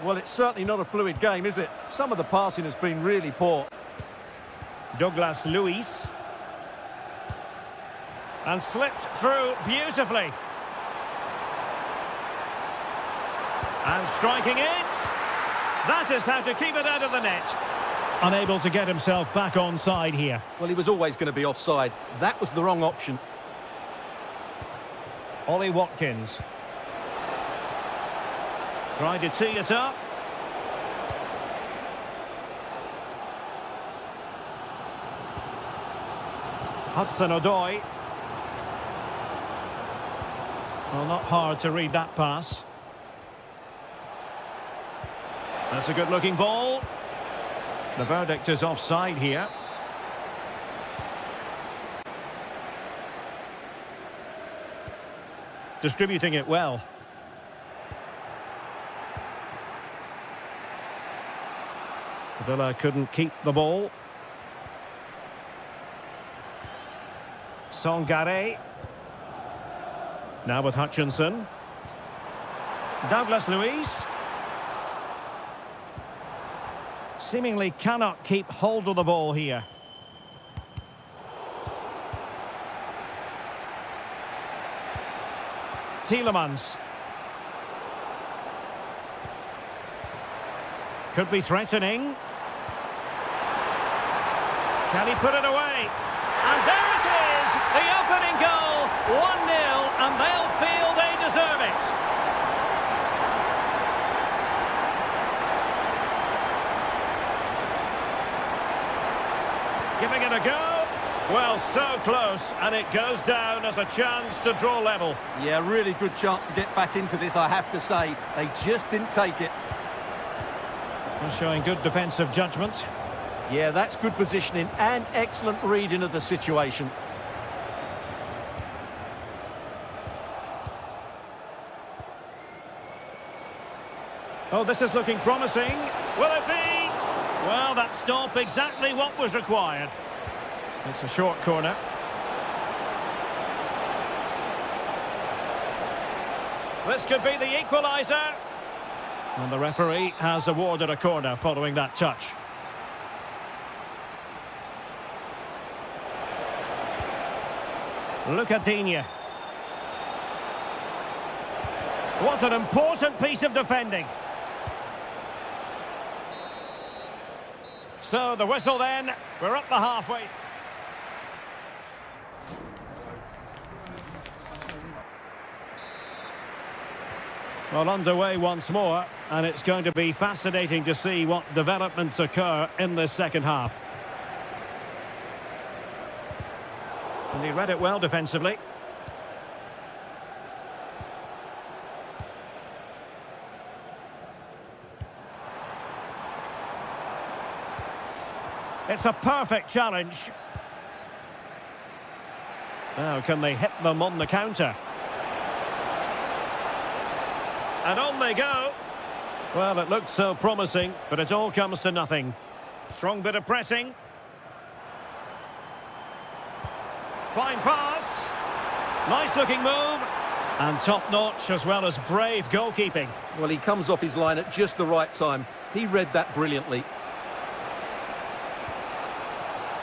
Well, it's certainly not a fluid game, is it? Some of the passing has been really poor. Douglas Luiz. And slipped through beautifully. And striking it. That is how to keep it out of the net. Unable to get himself back onside here. Well, he was always going to be offside. That was the wrong option. Ollie Watkins. Tried to tee it up. Hudson-Odoi. Well, not hard to read that pass. That's a good-looking ball. The verdict is offside here. Distributing it well. Villa couldn't keep the ball. Songare. Now with Hutchinson. Douglas Luiz. Seemingly cannot keep hold of the ball here. Tielemans. Could be threatening. Can he put it away? And there it is! The opening goal! 1-0, and they'll feel they deserve it. Giving it a go. Well, so close, and it goes down as a chance to draw level. Yeah, really good chance to get back into this, I have to say. They just didn't take it. They're showing good defensive judgment. Yeah, that's good positioning and excellent reading of the situation. Oh, this is looking promising. Will it be? Well, that stop exactly what was required. It's a short corner. This could be the equaliser. And the referee has awarded a corner following that touch. Look at Digne. What an important piece of defending. So the whistle then, we're up the halfway. Well, underway once more, and it's going to be fascinating to see what developments occur in this second half. And he read it well defensively. It's a perfect challenge. Now, can they hit them on the counter? And on they go. Well, it looked so promising, but it all comes to nothing. Strong bit of pressing. Fine pass. Nice looking move. And top-notch as well as brave goalkeeping. Well, he comes off his line at just the right time. He read that brilliantly.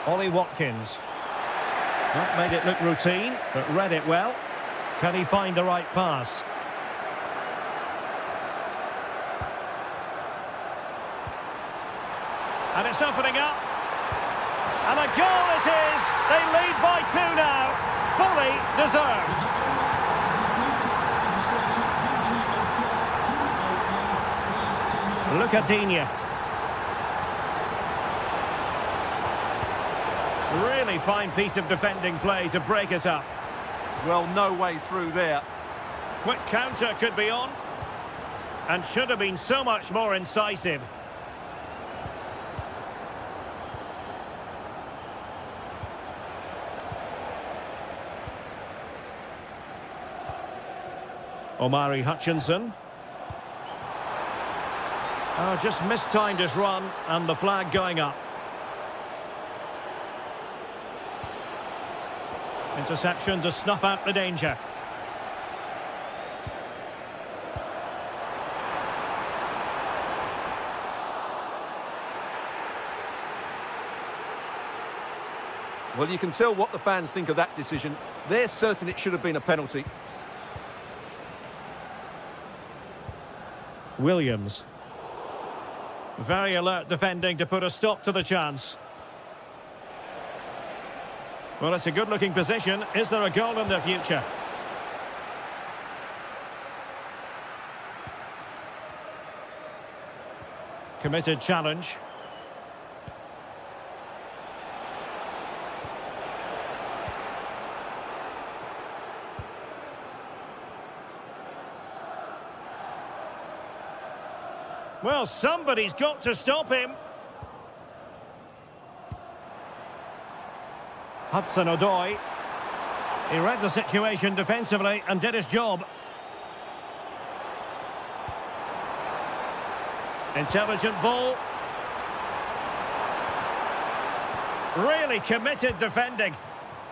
Ollie Watkins. That made it look routine, but read it well. Can he find the right pass? And it's opening up. And a goal it is! They lead by 2 now. Fully deserved. Look at Digne. Really fine piece of defending play to break us up. Well, no way through there. Quick counter could be on. And should have been so much more incisive. Omari Hutchinson. Oh, just mistimed his run and the flag going up. Interception to snuff out the danger. Well, you can tell what the fans think of that decision. They're certain it should have been a penalty. Williams. Very alert defending to put a stop to the chance. Well, it's a good-looking position. Is there a goal in the future? Committed challenge. Well, somebody's got to stop him. Hudson-Odoi. He read the situation defensively and did his job. Intelligent ball. Really committed defending.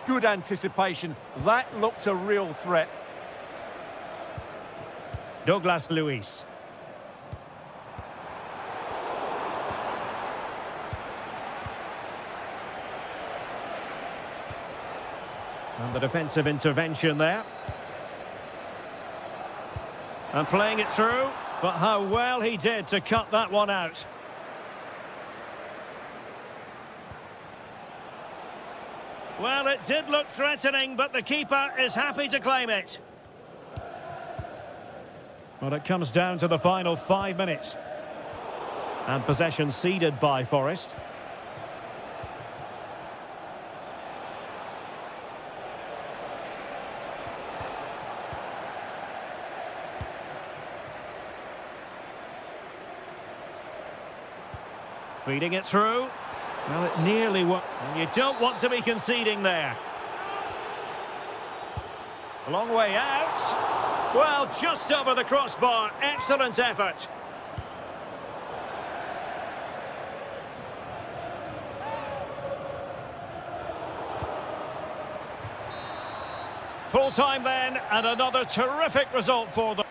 Good anticipation. That looked a real threat. Douglas Luiz. And the defensive intervention there. And playing it through, but how well he did to cut that one out. Well, it did look threatening, but the keeper is happy to claim it. Well, it comes down to the final 5 minutes. And possession ceded by Forest. Feeding it through. Well, it nearly worked. You don't want to be conceding there. A long way out. Well, just over the crossbar. Excellent effort. Full time then, and another terrific result for them.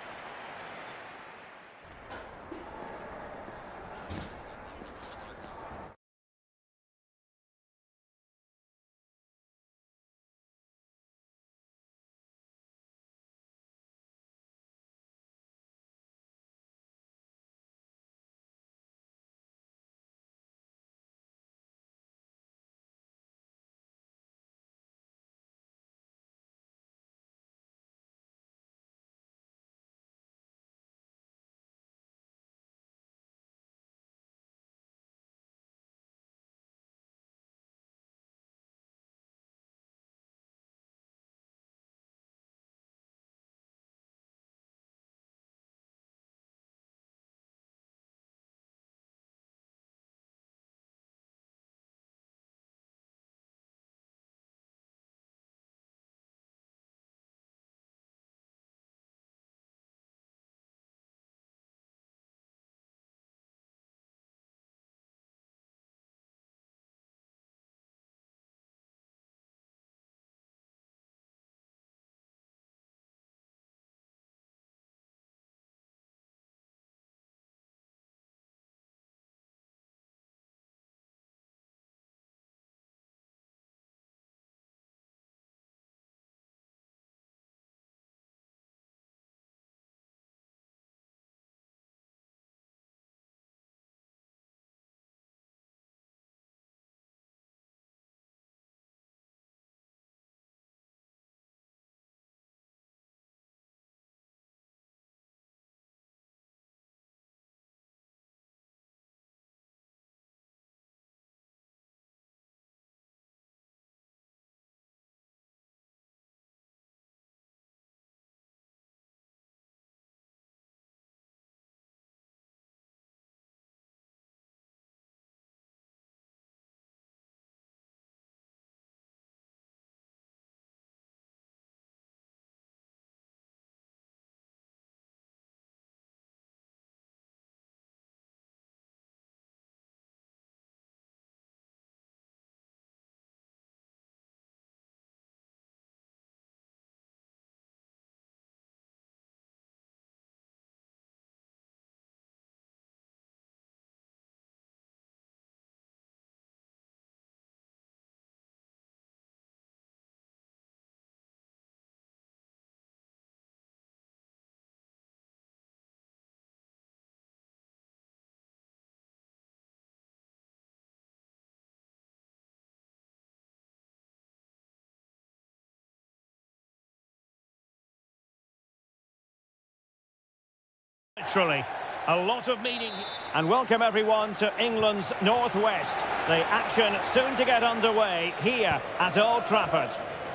Literally, a lot of meaning. And welcome everyone to England's Northwest. The action soon to get underway here at Old Trafford.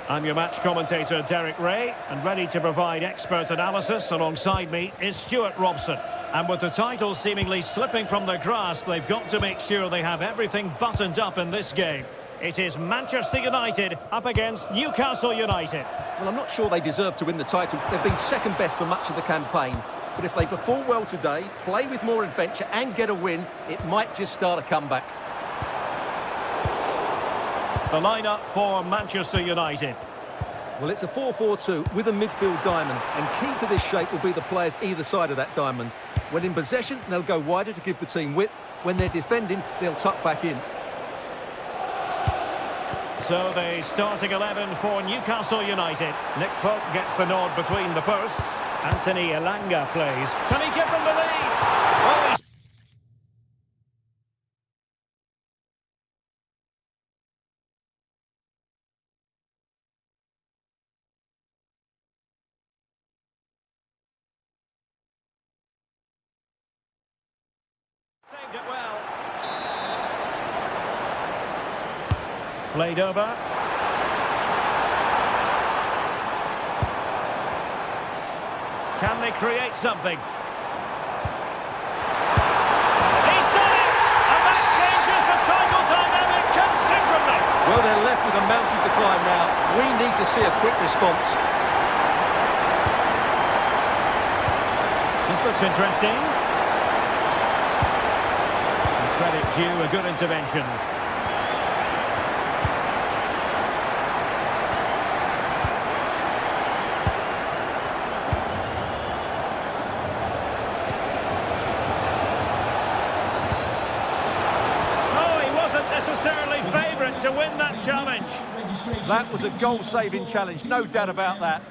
I'm your match commentator Derek Ray, and ready to provide expert analysis alongside me is Stuart Robson. And with the title seemingly slipping from their grasp, they've got to make sure they have everything buttoned up in this game. It is Manchester United up against Newcastle United. Well, I'm not sure they deserve to win the title. They've been second best for much of the campaign. But if they perform well today, play with more adventure and get a win, it might just start a comeback. The lineup for Manchester United. Well, it's a 4-4-2 with a midfield diamond, and key to this shape will be the players either side of that diamond. When in possession, they'll go wider to give the team width. When they're defending, they'll tuck back in. So the starting 11 for Newcastle United. Nick Pope gets the nod between the posts. Anthony Elanga plays. Can he give them the lead? Oh, he's... saved it well. Played over. Can they create something? He's done it! And that changes the title dynamic considerably. Well, they're left with a mountain to climb now. We need to see a quick response. This looks interesting. And credit due, a good intervention. To win that challenge. That was a goal-saving challenge, no doubt about that.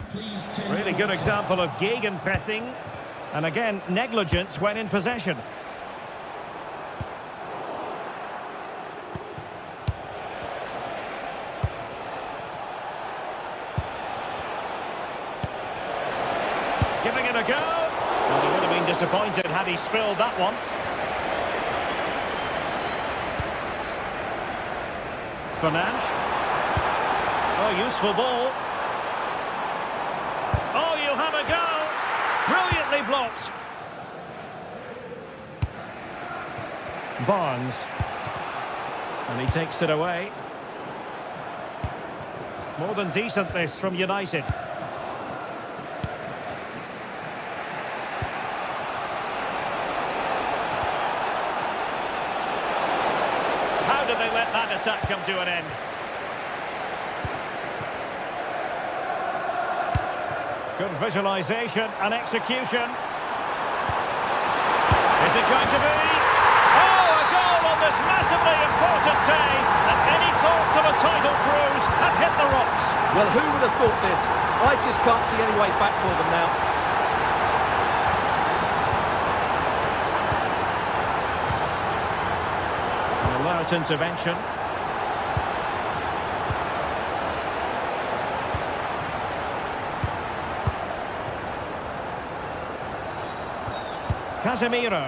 Really good example of gegenpressing, and again negligence when in possession. Giving it a go. Well, he would have been disappointed had he spilled that one. Fernandes. Oh, useful ball. Oh, you'll have a go. Brilliantly blocked. Barnes. And he takes it away. More than decent this from United. How did they let that attack come to an end? Good visualisation and execution. Is it going to be? Oh, a goal on this massively important day, and any thoughts of a title cruise have hit the rocks. Well, who would have thought this? I just can't see any way back for them now. Alert intervention. Casemiro.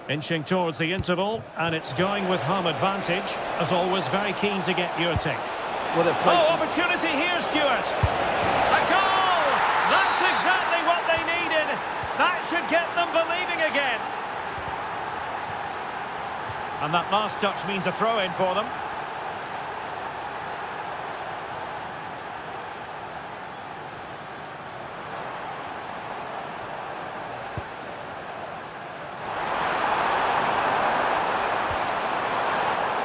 Inching towards the interval, and it's going with home advantage. As always, very keen to get your take. Well, oh, opportunity here, Stuart. A goal! That's exactly what they needed. That should get them believing again. And that last touch means a throw-in for them.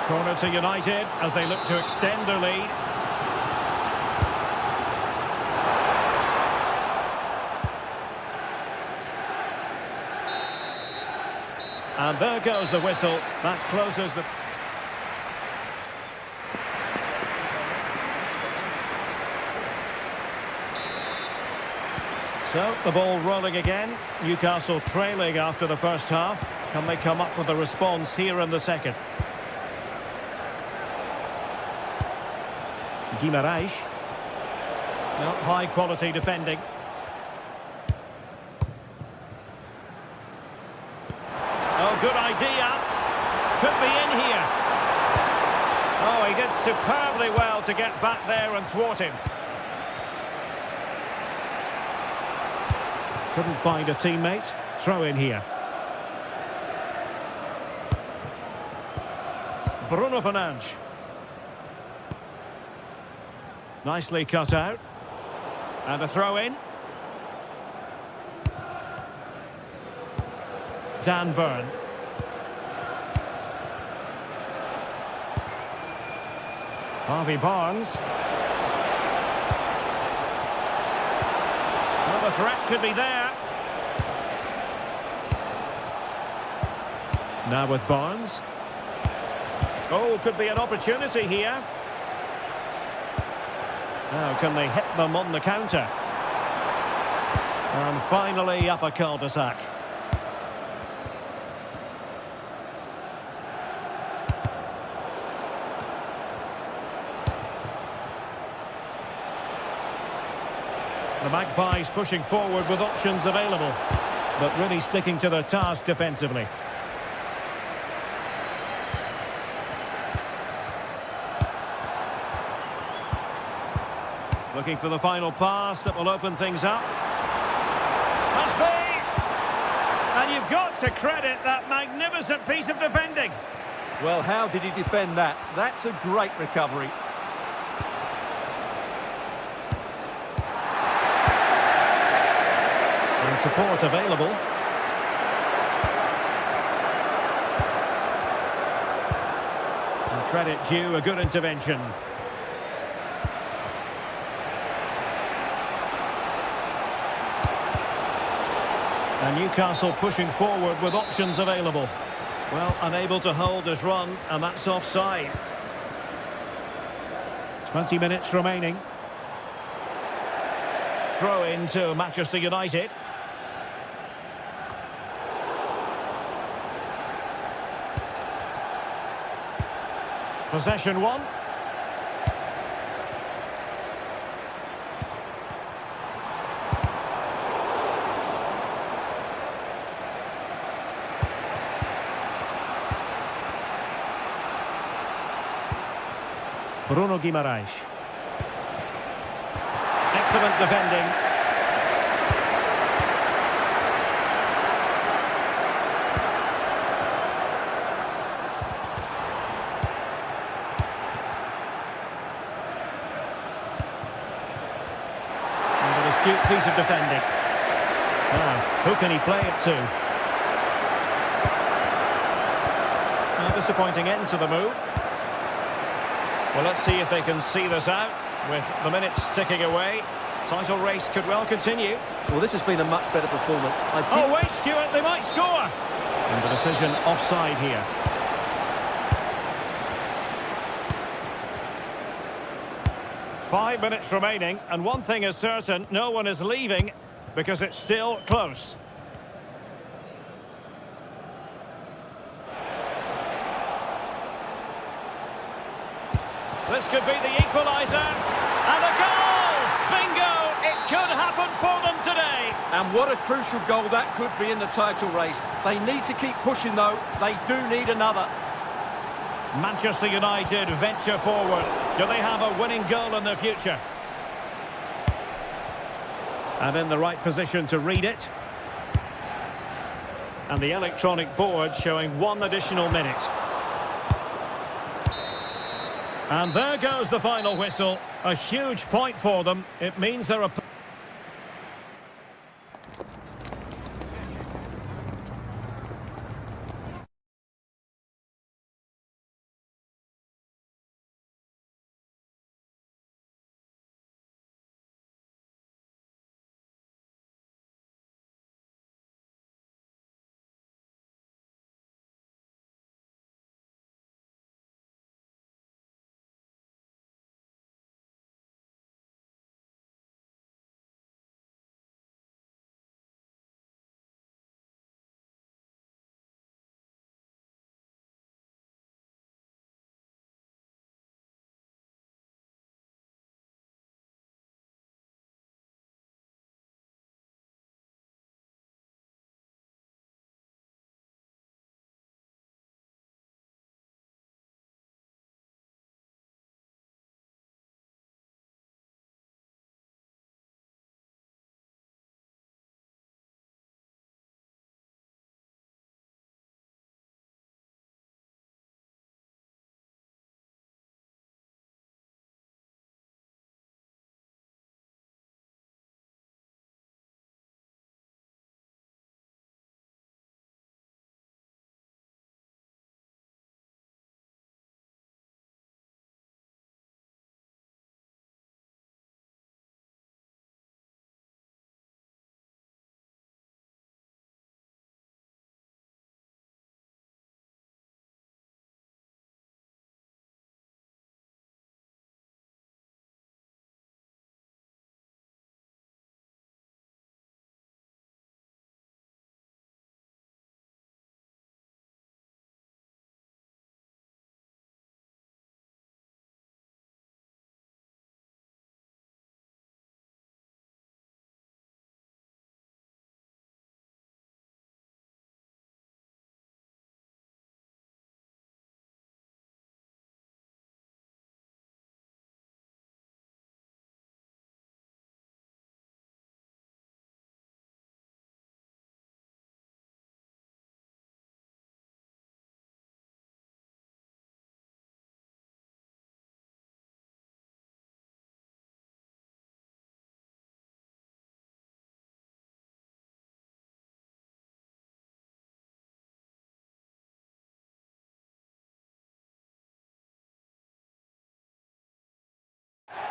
Corner to United as they look to extend their lead. And there goes the whistle. That closes the... So, the ball rolling again. Newcastle trailing after the first half. Can they come up with a response here in the second? Guimaraes. Not high quality defending. Oh, good idea. Could be in here. Oh, he did superbly well to get back there and thwart him. Couldn't find a teammate. Throw in here. Bruno Fernandes. Nicely cut out. And a throw in. Dan Burn. Harvey Barnes. Well, the threat could be there. Now with Barnes. Oh, could be an opportunity here. Now, can they hit them on the counter? And finally, up a cul-de-sac. The Magpies pushing forward with options available, but really sticking to their task defensively. Looking for the final pass that will open things up. Must be! And you've got to credit that magnificent piece of defending. Well, how did he defend that? That's a great recovery. And support available. And credit due, a good intervention. And Newcastle pushing forward with options available. Well, unable to hold his run, and that's offside. 20 minutes remaining. Throw in to Manchester United. Possession one. Bruno Guimaraes. Excellent defending. And an astute piece of defending. Now, who can he play it to? A disappointing end to the move. Well, let's see if they can see this out. With the minutes ticking away, title race could well continue. Well, this has been a much better performance. Oh, wait, Stuart, they might score! And the decision offside here. Five minutes remaining, and one thing is certain, no one is leaving, because it's still close. This could be the equaliser. And a goal! Bingo! It could happen for them today. And what a crucial goal that could be in the title race. They need to keep pushing, though. They do need another. Manchester United venture forward. Do they have a winning goal in their future? And in the right position to read it. And the electronic board showing one additional minute. And there goes the final whistle. A huge point for them. It means they're a...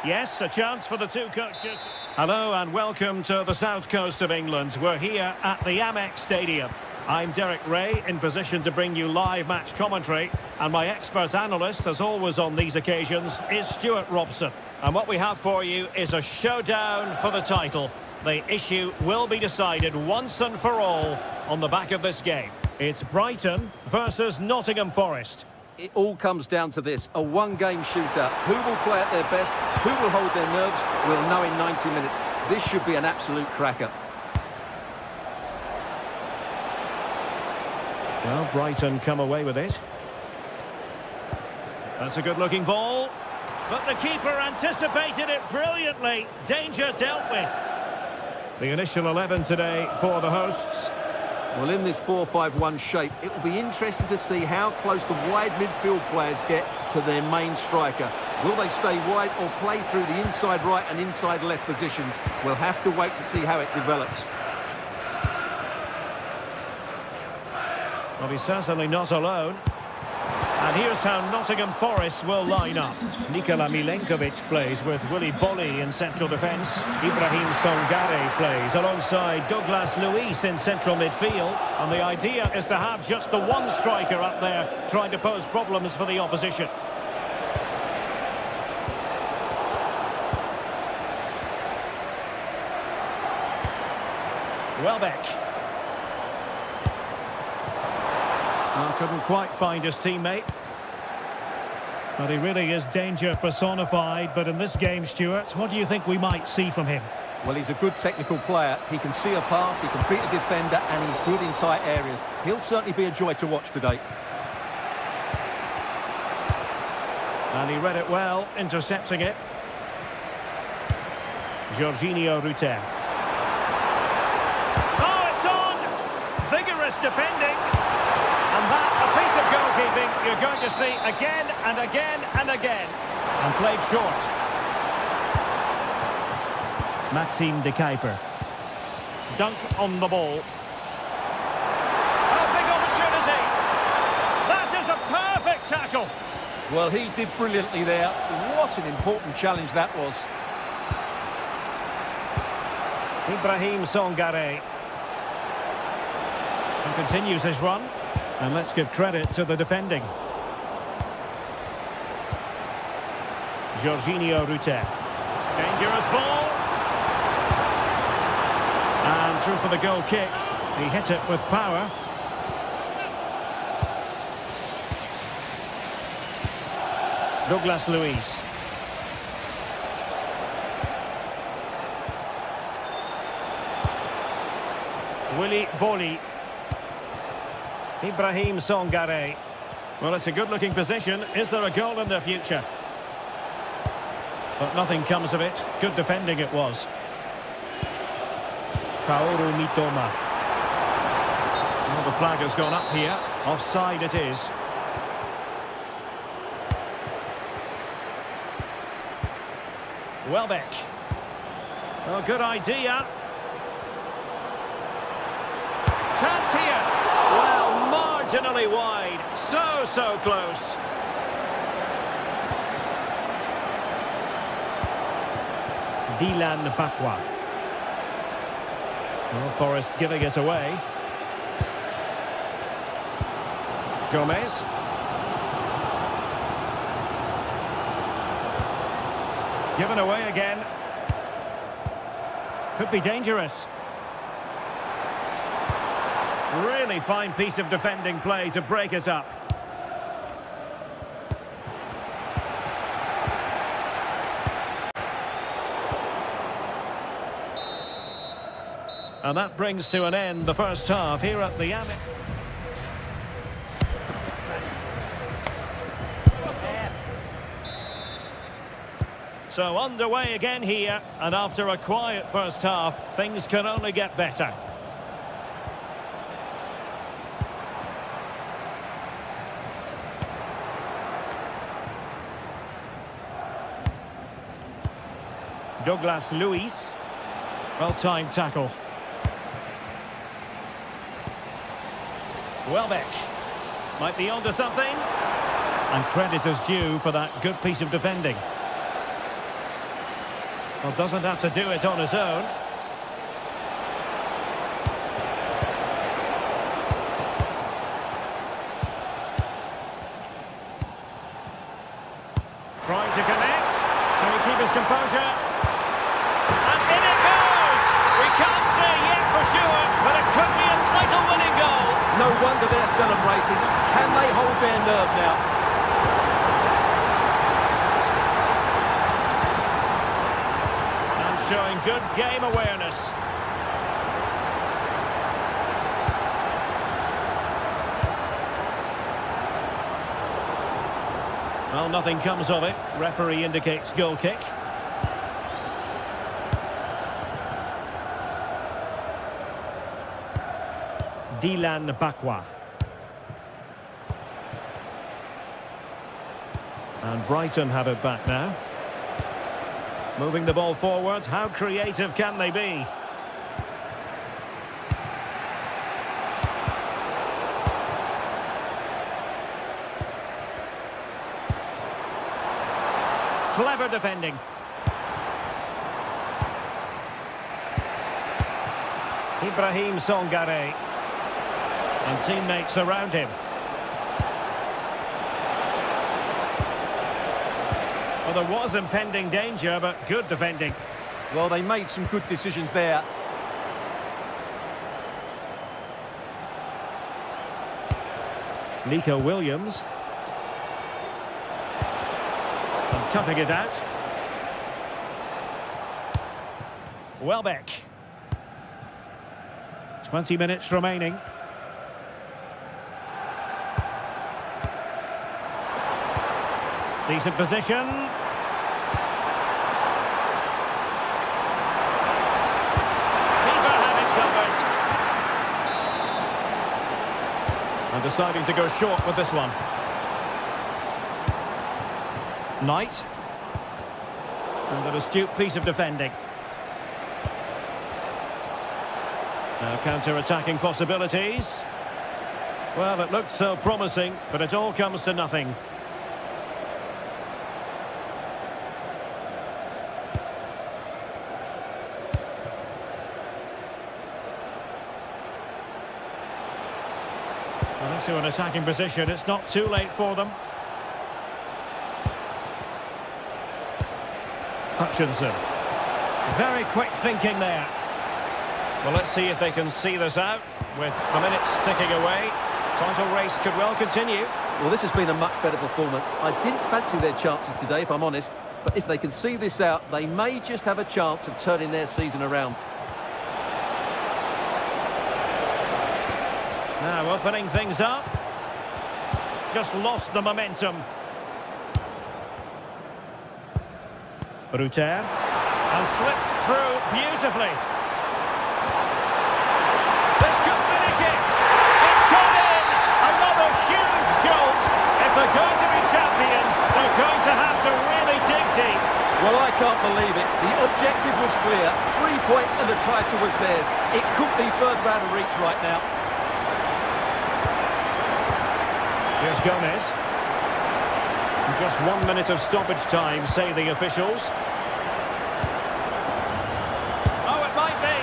Yes, a chance for the two coaches. Hello and welcome to the south coast of England. We're here at the Amex Stadium. I'm Derek Ray, in position to bring you live match commentary. And my expert analyst, as always on these occasions, is Stuart Robson. And what we have for you is a showdown for the title. The issue will be decided once and for all on the back of this game. It's Brighton versus Nottingham Forest. It all comes down to this, a one-game shootout. Who will play at their best, who will hold their nerves, we'll know in 90 minutes. This should be an absolute cracker. Well, Brighton come away with it. That's a good-looking ball. But the keeper anticipated it brilliantly. Danger dealt with. The initial 11 today for the hosts. Well, in this 4-5-1 shape, it will be interesting to see how close the wide midfield players get to their main striker. Will they stay wide or play through the inside right and inside left positions? We'll have to wait to see how it develops. Well, he's certainly not alone. And here's how Nottingham Forest will line up. Nikola Milenkovic plays with Willy Bolly in central defence. Ibrahim Songare plays alongside Douglas Luiz in central midfield. And the idea is to have just the one striker up there trying to pose problems for the opposition. Welbeck. Well, couldn't quite find his teammate. But he really is danger personified. But in this game, Stuart, what do you think we might see from him? Well, he's a good technical player. He can see a pass, he can beat a defender, and he's good in tight areas. He'll certainly be a joy to watch today. And he read it well, intercepting it. Jorginho Rutter. Oh, it's on! Vigorous defending. And that, a piece of goalkeeping you're going to see again and again and again. And played short. Maxime de Kuiper. Dunk on the ball. Oh, big opportunity. That is a perfect tackle. Well, he did brilliantly there. What an important challenge that was. Ibrahim Songare. And continues his run. And let's give credit to the defending. Jorginho Rutter. Dangerous ball. And through for the goal kick. He hit it with power. Douglas Luiz. Willy Bolly. Ibrahim Songare. Well, it's a good-looking position. Is there a goal in the future? But nothing comes of it. Good defending it was. Kaoru Mitoma. Well, the flag has gone up here. Offside it is. Welbeck. Oh, good idea. Chance here. Well, marginally wide. So close. Dylan Bakwa. Well, Forest giving it away. Gomez. Given away again. Could be dangerous. Really fine piece of defending play to break us up. And that brings to an end the first half here at the Amex. So underway again here, and after a quiet first half, things can only get better. Douglas Luiz. Well-timed tackle. Welbeck. Might be onto something. And credit is due for that good piece of defending. Well, doesn't have to do it on his own. Trying to connect. Can he keep his composure? And in it goes! We can't say yet for sure, but it could be a title-winning goal. No wonder they're celebrating. Can they hold their nerve now? And showing good game awareness. Well, nothing comes of it. Referee indicates goal kick. Dilan Bakwa. And Brighton have it back now. Moving the ball forward. How creative can they be? Clever defending. Ibrahim Songare. And teammates around him. Well, there was impending danger, but good defending. Well, they made some good decisions there. Nico Williams. And cutting it out. Welbeck. 20 minutes remaining. Decent position. Keeper had it covered. And deciding to go short with this one. Knight. And an astute piece of defending. Now counter-attacking possibilities. Well, it looked so promising, but it all comes to nothing. Well, into an attacking position. It's not too late for them. Hutchinson. Very quick thinking there. Well, let's see if they can see this out. With the minutes ticking away, title race could well continue. Well, this has been a much better performance. I didn't fancy their chances today, if I'm honest. But if they can see this out, they may just have a chance of turning their season around. Now opening things up. Just lost the momentum. Ruter. And slipped through beautifully. This could finish it. It's gone in. Another huge jolt. If they're going to be champions, they're going to have to really dig deep. Well, I can't believe it. The objective was clear. 3 points and the title was theirs. It could be further out of reach right now. Here's Gomez. Just 1 minute of stoppage time, say the officials. Oh, it might be.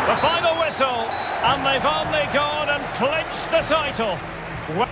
The final whistle, and they've only gone and clinched the title. Well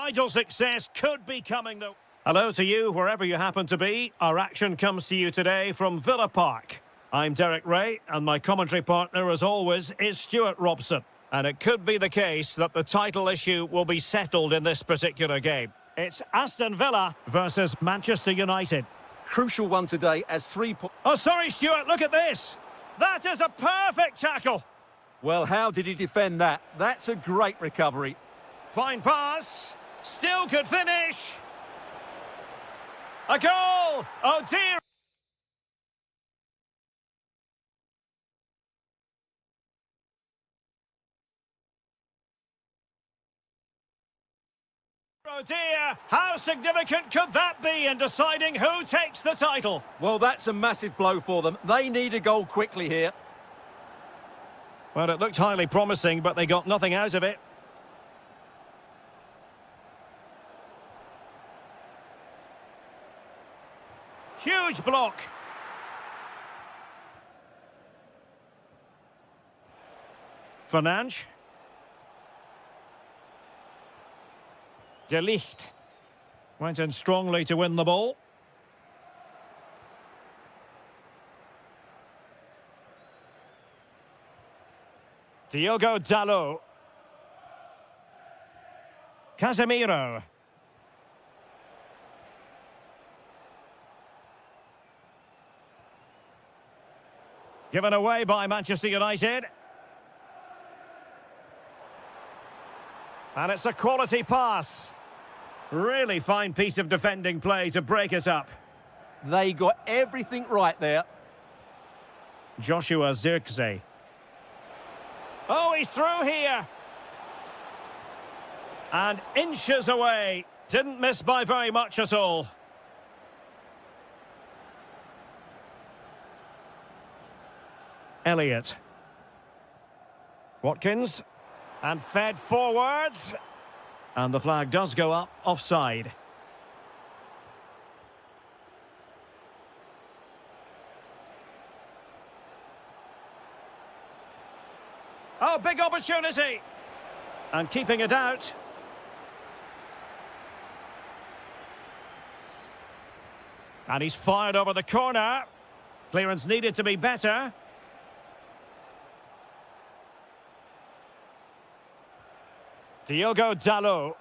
Idle success could be coming though. Hello to you, wherever you happen to be. Our action comes to you today from Villa Park. I'm Derek Ray, and my commentary partner, as always, is Stuart Robson. And it could be the case that the title issue will be settled in this particular game. It's Aston Villa versus Manchester United. Crucial one today as 3 points. Oh, sorry, Stuart, look at this. That is a perfect tackle. Well, how did he defend that? That's a great recovery. Fine pass. Still could finish. A goal! Oh, dear. Oh dear, how significant could that be in deciding who takes the title? Well, that's a massive blow for them. They need a goal quickly here. Well, it looked highly promising, but they got nothing out of it. Huge block. Fernandes. De Ligt went in strongly to win the ball. Diogo Dalot. Casemiro. Given away by Manchester United. And it's a quality pass. Really fine piece of defending play to break it up. They got everything right there. Joshua Zirkzee. Oh, he's through here. And inches away. Didn't miss by very much at all. Elliott. Watkins. And fed forwards. And the flag does go up, offside. Oh, big opportunity. And keeping it out. And he's fired over the corner. Clearance needed to be better. Diogo Dalot.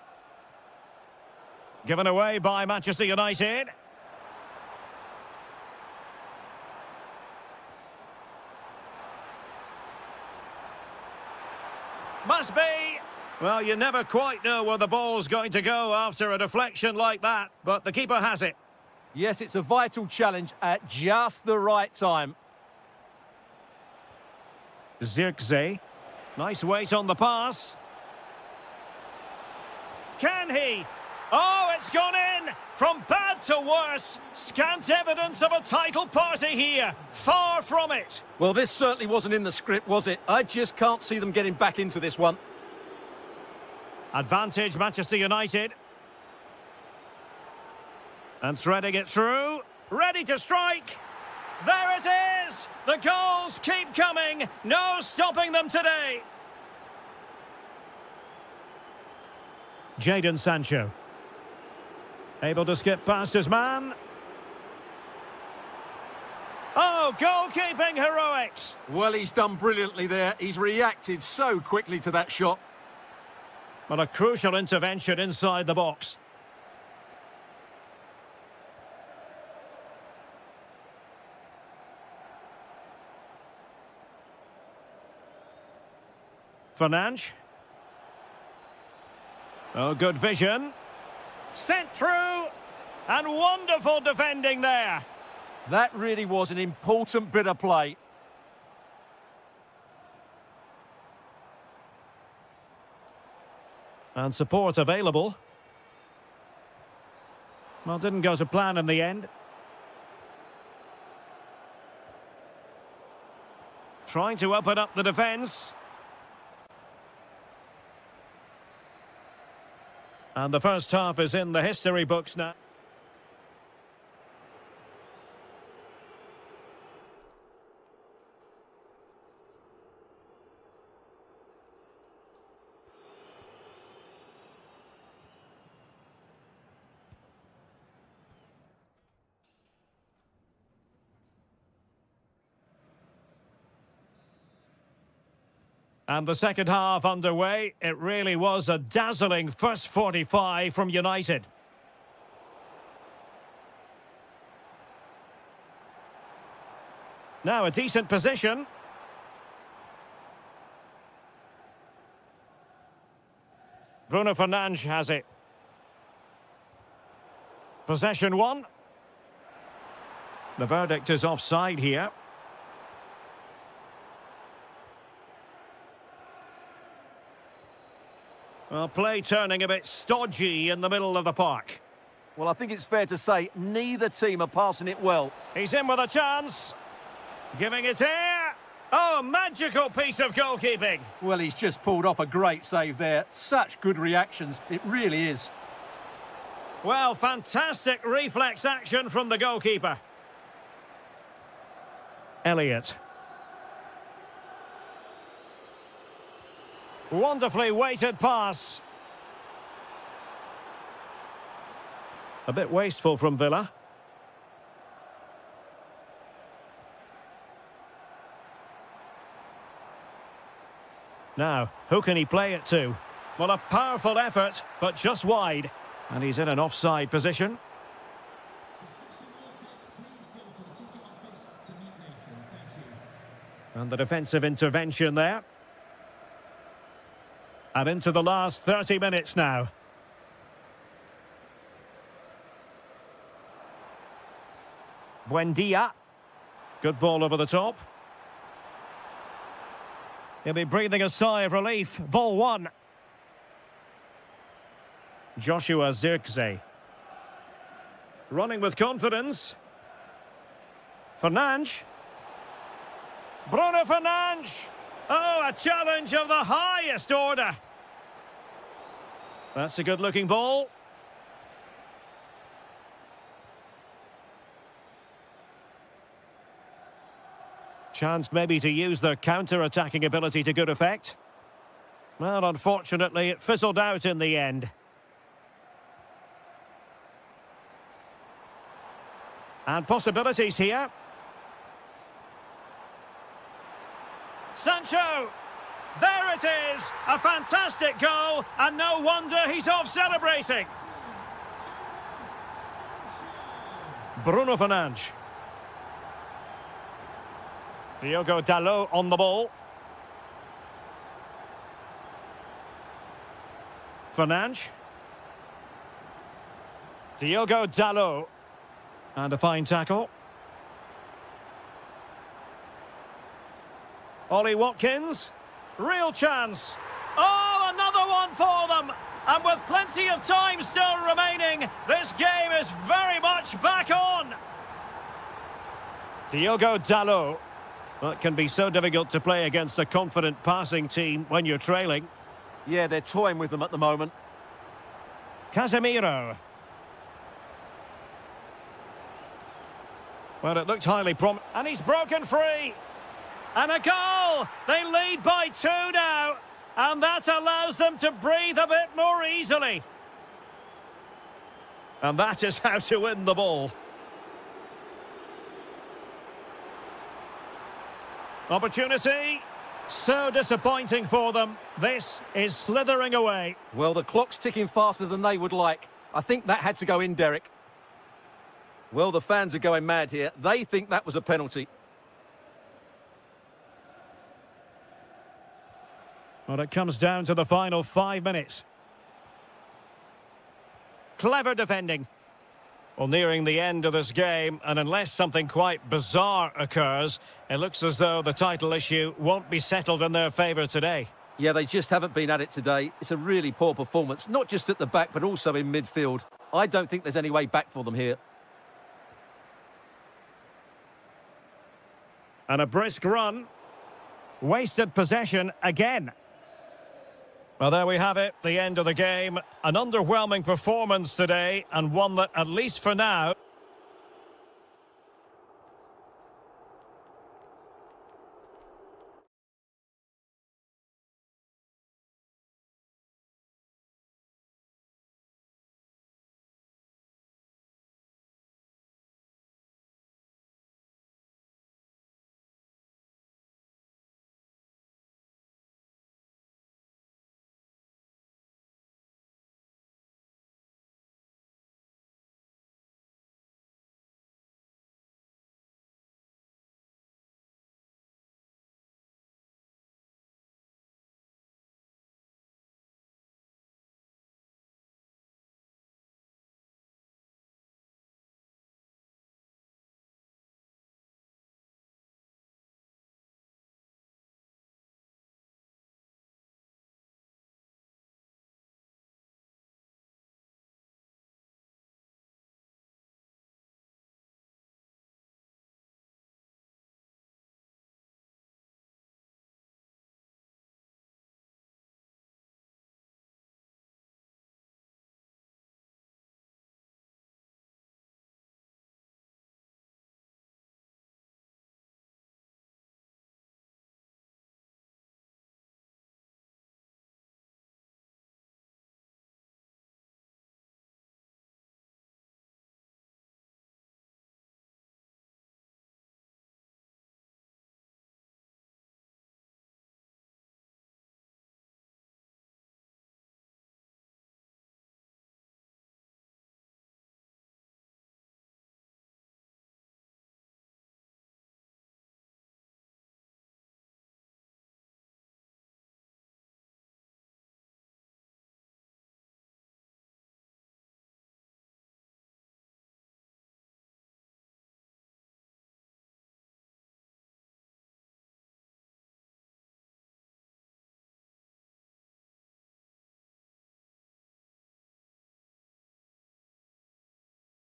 Given away by Manchester United. Must be. Well, you never quite know where the ball's going to go after a deflection like that, but the keeper has it. Yes, it's a vital challenge at just the right time. Zirkzee. Nice weight on the pass. Can he? Oh, it's gone in! From bad to worse. Scant evidence of a title party here. Far from it. Well, this certainly wasn't in the script, was it? I just can't see them getting back into this one. Advantage Manchester United. And threading it through. Ready to strike. There it is! The goals keep coming. No stopping them today. Jadon Sancho. Able to skip past his man. Oh, goalkeeping heroics. Well, he's done brilliantly there. He's reacted so quickly to that shot. But a crucial intervention inside the box. Fernandes. Oh, good vision. Sent through. And wonderful defending there. That really was an important bit of play. And support available. Well, didn't go to plan in the end. Trying to open up the defence. And the first half is in the history books now. And the second half underway. It really was a dazzling first 45 from United. Now a decent position. Bruno Fernandes has it. Possession one. The verdict is offside here. Well, play turning a bit stodgy in the middle of the park. Well, I think it's fair to say neither team are passing it well. He's in with a chance. Giving it here. Oh, magical piece of goalkeeping. Well, he's just pulled off a great save there. Such good reactions. It really is. Well, fantastic reflex action from the goalkeeper. Elliott. Wonderfully weighted pass. A bit wasteful from Villa. Now, who can he play it to? Well, a powerful effort, but just wide. And he's in an offside position. And the defensive intervention there. And into the last 30 minutes now. Buendia. Good ball over the top. He'll be breathing a sigh of relief. Ball one. Joshua Zirkzee. Running with confidence. Fernandes. Bruno Fernandes. Oh, a challenge of the highest order. That's a good-looking ball. Chance maybe to use their counter-attacking ability to good effect. Well, unfortunately, it fizzled out in the end. And possibilities here. Sancho! There it is! A fantastic goal, and no wonder he's off celebrating. Bruno Fernandes. Diogo Dalot on the ball. Fernandes. Diogo Dalot. And a fine tackle. Ollie Watkins. Real chance. Oh, another one for them. And with plenty of time still remaining, this game is very much back on. Diogo Dalot. Well, it can be so difficult to play against a confident passing team when you're trailing. Yeah, they're toying with them at the moment. Casemiro. Well, it looked highly promising. And he's broken free. And a goal! They lead by 2 now. And that allows them to breathe a bit more easily. And that is how to win the ball. Opportunity. So disappointing for them. This is slithering away. Well, the clock's ticking faster than they would like. I think that had to go in, Derek. Well, the fans are going mad here. They think that was a penalty. Well, it comes down to the final 5 minutes. Clever defending. Well, nearing the end of this game, and unless something quite bizarre occurs, it looks as though the title issue won't be settled in their favour today. Yeah, they just haven't been at it today. It's a really poor performance, not just at the back, but also in midfield. I don't think there's any way back for them here. And a brisk run. Wasted possession again. Well, there we have it, the end of the game. An underwhelming performance today, and one that, at least for now,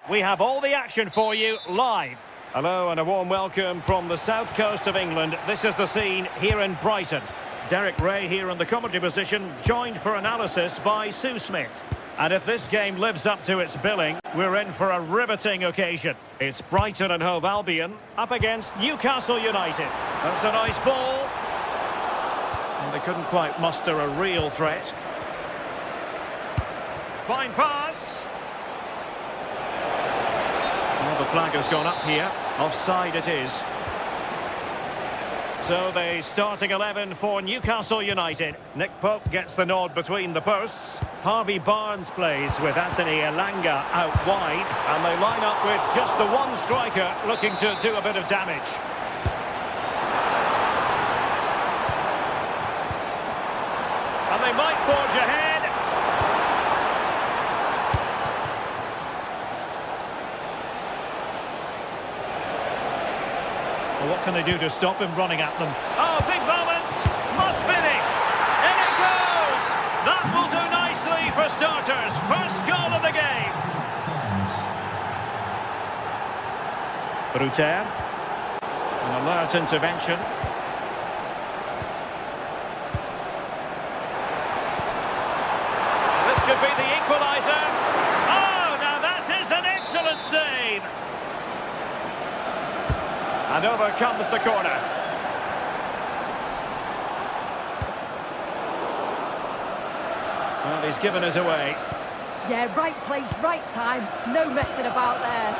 We have all the action for you live. Hello and a warm welcome from the south coast of England. This is the scene here in Brighton. Derek Ray here in the commentary position, joined for analysis by Sue Smith. And if this game lives up to its billing, we're in for a riveting occasion. It's Brighton and Hove Albion up against Newcastle United. That's a nice ball. And they couldn't quite muster a real threat. Fine pass. Well, the flag has gone up here. Offside it is. So the starting 11 for Newcastle United. Nick Pope gets the nod between the posts. Harvey Barnes plays with Anthony Elanga out wide. And they line up with just the one striker looking to do a bit of damage. And they might forge ahead. Well, what can they do to stop him running at them? Oh, big moment! Must finish! In it goes! That will do nicely for starters. First goal of the game. Bruter. An alert intervention. This could be the equaliser. Oh, now that is an excellent save. And over comes the corner. Well, he's given us away. Yeah, right place, right time. No messing about there.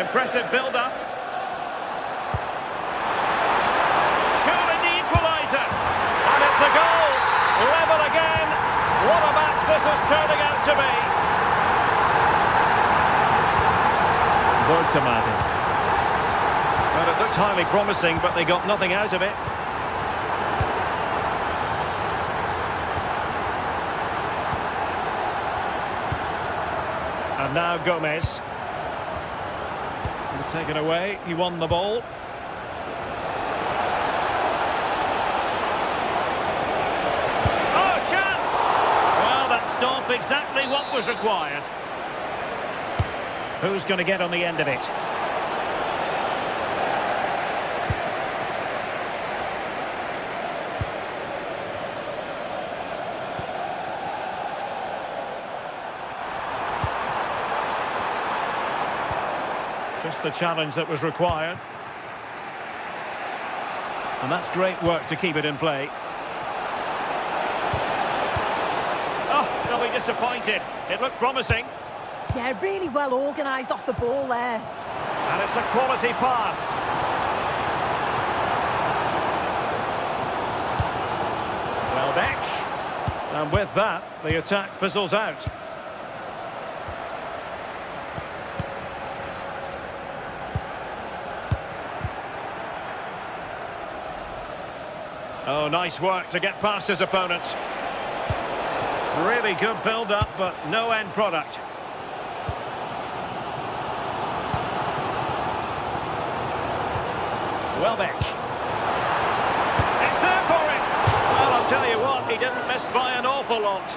Impressive build-up. Surely the equaliser. And it's a goal. Level again. What a match this is turning out to be. Voltamade. Well, it looked highly promising, but they got nothing out of it. And now Gomez. Taken away, he won the ball. Oh, chance! Well, that stop exactly what was required. Who's going to get on the end of it? Just the challenge that was required. And that's great work to keep it in play. Oh, they'll be disappointed. It looked promising. Yeah, really well organised off the ball there. And it's a quality pass. Welbeck. And with that, the attack fizzles out. Oh, nice work to get past his opponent. Really good build-up, but no end product. Welbeck. It's there for him. Well, I'll tell you what, he didn't miss by an awful lot.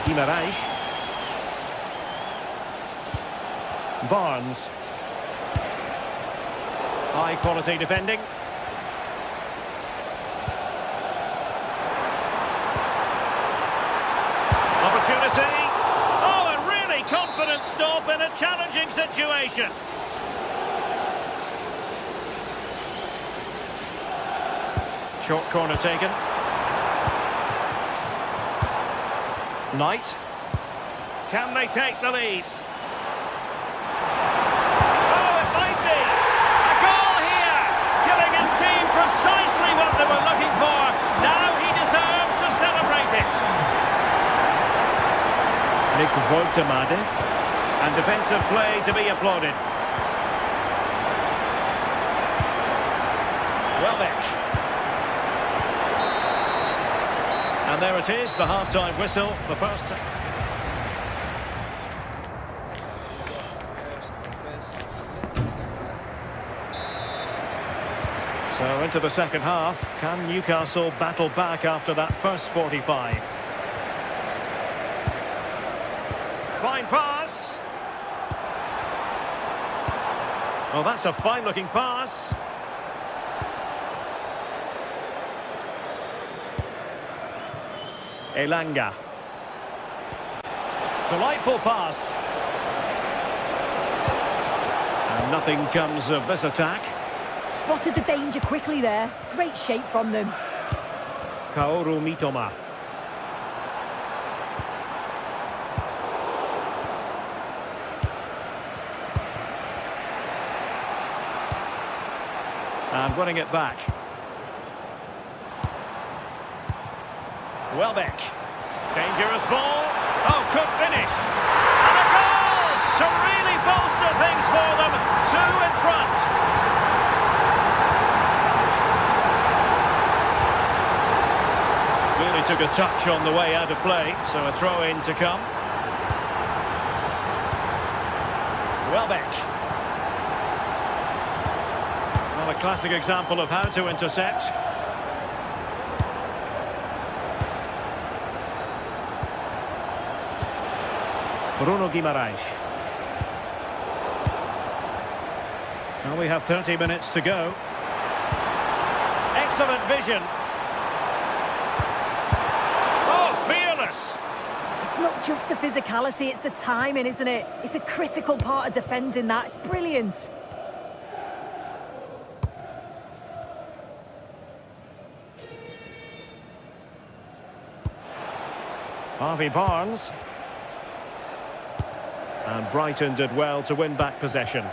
Guimaraes. Barnes. High quality defending. Opportunity. Oh, a really confident stop in a challenging situation. Short corner taken. Knight. Can they take the lead? Precisely what they were looking for. Now he deserves to celebrate it. Nick Voltamade. And defensive play to be applauded. Welbeck. And there it is, the half-time whistle. The first... So into the second half, can Newcastle battle back after that first 45? line pass. Oh, that's a fine-looking pass. Elanga. Delightful pass. And nothing comes of this attack. Spotted the danger quickly there. Great shape from them. Kaoru Mitoma. And winning it back. Welbeck. Dangerous ball. Oh, could finish. And a goal to really bolster things for them. Two in front. Really took a touch on the way out of play, so a throw-in to come. Welbeck. Well, a classic example of how to intercept. Bruno Guimaraes. Well, we have 30 minutes to go. Excellent vision. Oh, fearless. It's not just the physicality, it's the timing, isn't it? It's a critical part of defending that. It's brilliant. Harvey Barnes. And Brighton did well to win back possession.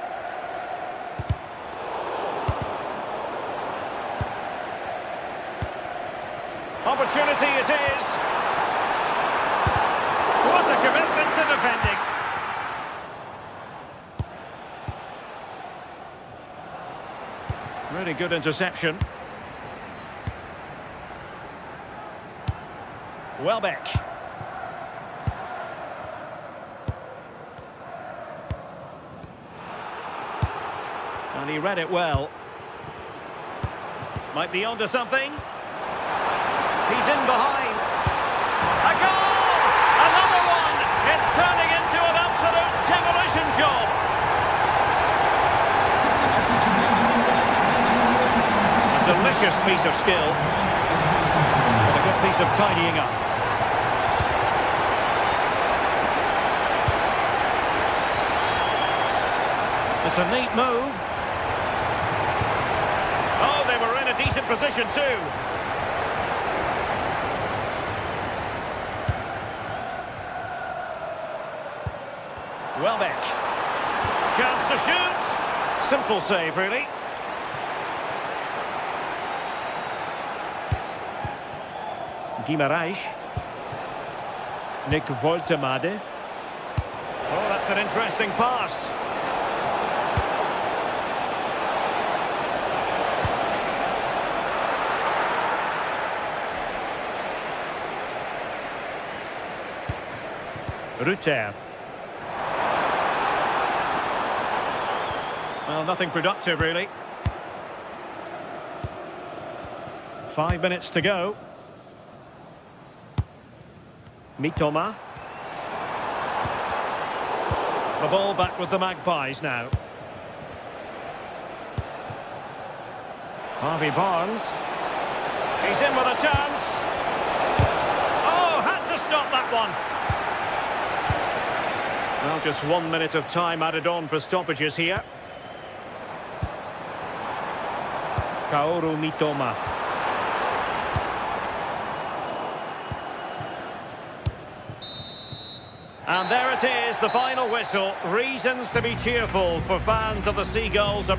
Opportunity it is. What a commitment to defending. Really good interception. Welbeck. And he read it well. Might be onto something. He's in behind. A goal! Another one! It's turning into an absolute demolition job. A delicious piece of skill. And a good piece of tidying up. It's a neat move. Oh, they were in a decent position too. Welbeck. Chance to shoot. Simple save, really. Guimaraes. Nick Woltemade. Oh, that's an interesting pass. Rutter. Well, nothing productive, really. 5 minutes to go. Mitoma. The ball back with the Magpies now. Harvey Barnes. He's in with a chance. Oh, had to stop that one. Well, just 1 minute of time added on for stoppages here. Kaoru Mitoma. And there it is, the final whistle. Reasons to be cheerful for fans of the Seagulls.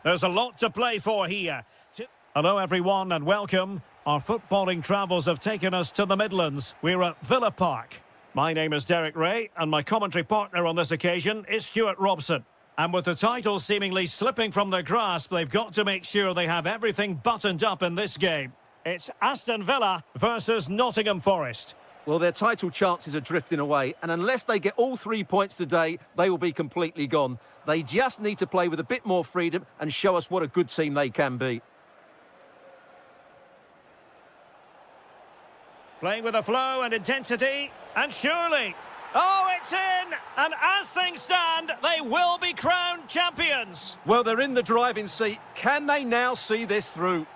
There's a lot to play for here. Hello everyone and welcome. Our footballing travels have taken us to the Midlands. We're at Villa Park. My name is Derek Ray and my commentary partner on this occasion is Stuart Robson. And with the title seemingly slipping from their grasp, they've got to make sure they have everything buttoned up in this game. It's Aston Villa versus Nottingham Forest. Well, their title chances are drifting away, and unless they get all 3 points today, they will be completely gone. They just need to play with a bit more freedom and show us what a good team they can be. Playing with a flow and intensity, and surely... Oh, it's in! And as things stand, they will be crowned champions. Well, they're in the driving seat. Can they now see this through?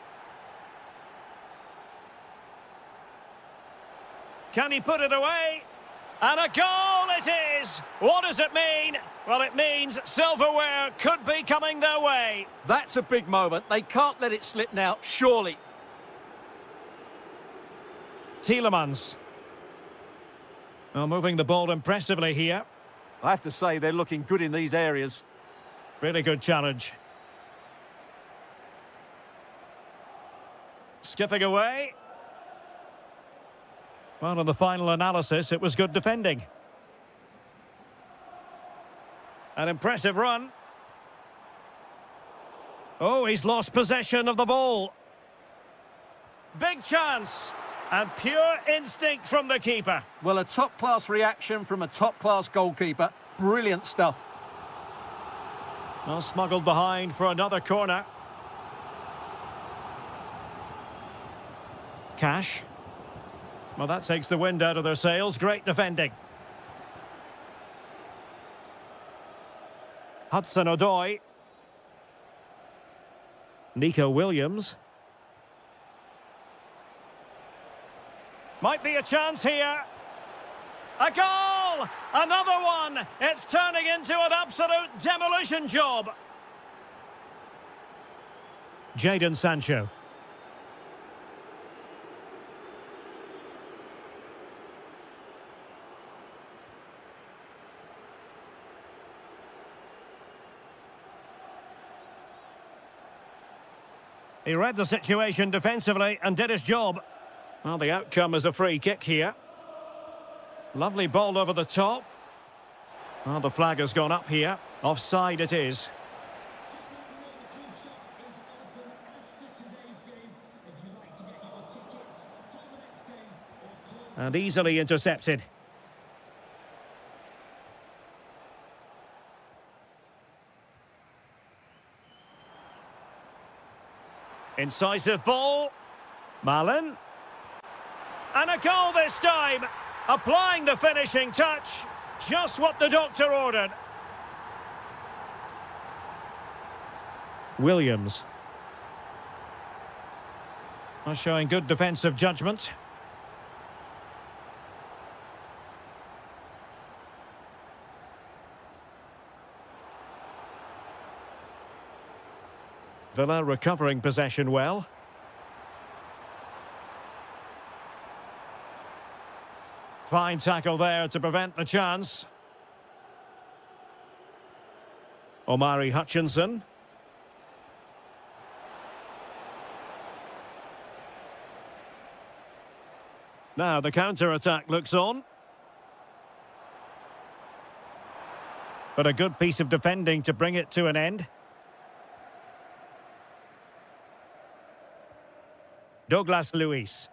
Can he put it away? And a goal it is! What does it mean? Well, it means silverware could be coming their way. That's a big moment. They can't let it slip now, surely. Tielemans. Well, moving the ball impressively here. I have to say, they're looking good in these areas. Really good challenge. Skipping away. Well, in the final analysis, it was good defending. An impressive run. Oh, he's lost possession of the ball. Big chance. And pure instinct from the keeper. Well, a top-class reaction from a top-class goalkeeper. Brilliant stuff. Well, smuggled behind for another corner. Cash. Well, that takes the wind out of their sails. Great defending. Hudson-Odoi. Nico Williams. Might be a chance here. A goal! Another one! It's turning into an absolute demolition job. Jadon Sancho. He read the situation defensively and did his job. Well, the outcome is a free kick here. Lovely ball over the top. Well, the flag has gone up here. Offside it is. And easily intercepted. Incisive ball. Malin. And a goal this time. Applying the finishing touch. Just what the doctor ordered. Williams. Well, showing good defensive judgment. Villa recovering possession well. Fine tackle there to prevent the chance. Omari Hutchinson. Now the counter-attack looks on. But a good piece of defending to bring it to an end. Douglas Luiz.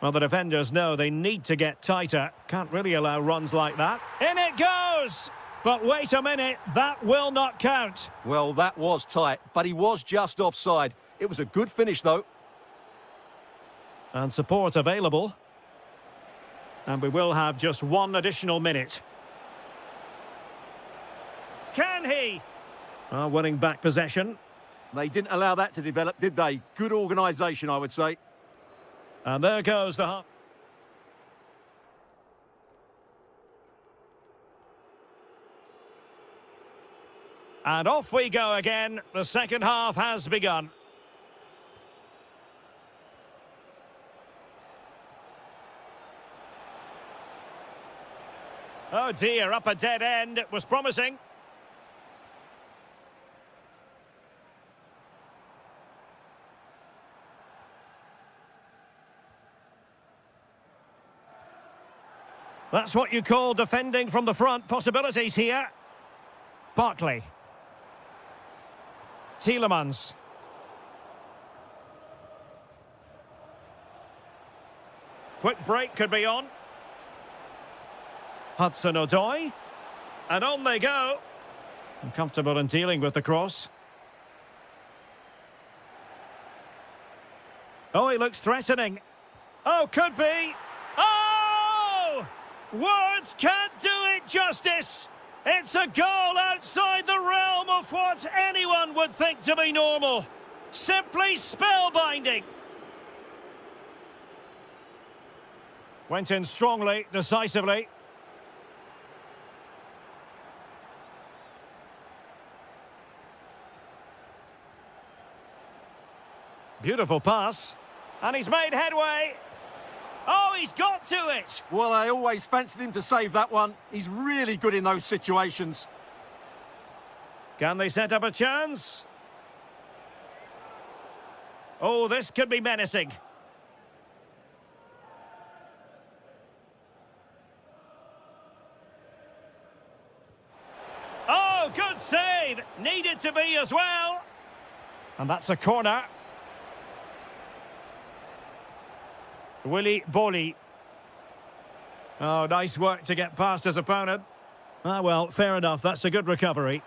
Well, the defenders know they need to get tighter. Can't really allow runs like that. In it goes! But wait a minute, that will not count. Well, that was tight, but he was just offside. It was a good finish, though. And support available. And we will have just one additional minute. Can he? Winning back possession. They didn't allow that to develop, did they? Good organisation, I would say. And there goes the half. And off we go again. The second half has begun. Oh dear, up a dead end. It was promising. That's what you call defending from the front. Possibilities here. Barkley. Tielemans. Quick break could be on. Hudson-Odoi. And on they go. Comfortable in dealing with the cross. Oh, he looks threatening. Oh, could be. Oh! Words can't do it justice. It's a goal outside the realm of what anyone would think to be normal. Simply spellbinding. Went in strongly, decisively. Beautiful pass. And he's made headway. Oh, he's got to it! Well, I always fancied him to save that one. He's really good in those situations. Can they set up a chance? Oh, this could be menacing. Oh, good save! Needed to be as well. And that's a corner. Willy Bolly. Oh, nice work to get past his opponent. Ah, well, fair enough. That's a good recovery.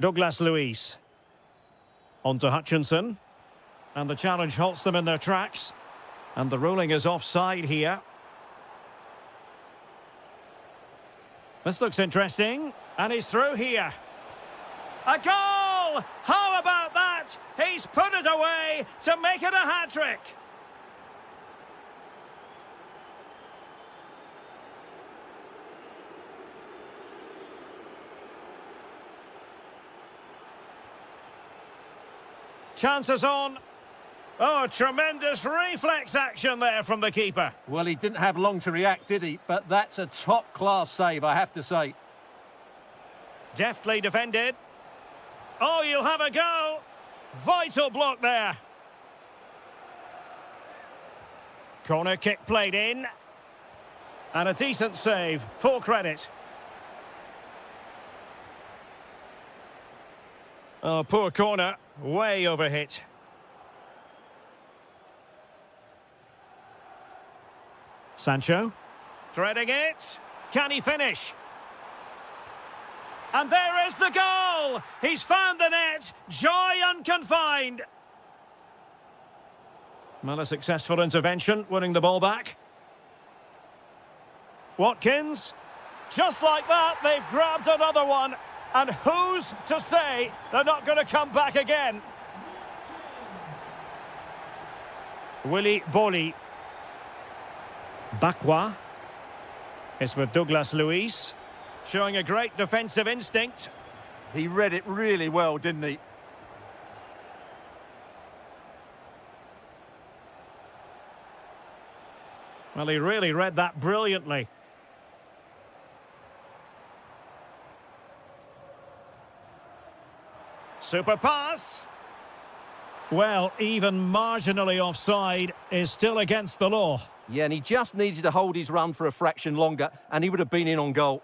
Douglas Luiz. On to Hutchinson. And the challenge halts them in their tracks. And the ruling is offside here. This looks interesting. And he's through here. A goal! How about that? He's put it away to make it a hat-trick. Chances on. Oh, tremendous reflex action there from the keeper. Well, he didn't have long to react, did he? But that's a top-class save, I have to say. Deftly defended. Oh, you'll have a go. Vital block there. Corner kick played in. And a decent save. Full credit. Oh, poor corner. Way overhit. Sancho. Threading it. Can he finish? And there is the goal! He's found the net. Joy unconfined. Well, a successful intervention, winning the ball back. Watkins. Just like that, they've grabbed another one. And who's to say they're not going to come back again? Willy Bolly. Bakwa. It's with Douglas Luiz. Showing a great defensive instinct. He read it really well, didn't he? Well, he really read that brilliantly. Super pass. Well, even marginally offside is still against the law. Yeah, and he just needed to hold his run for a fraction longer, and he would have been in on goal.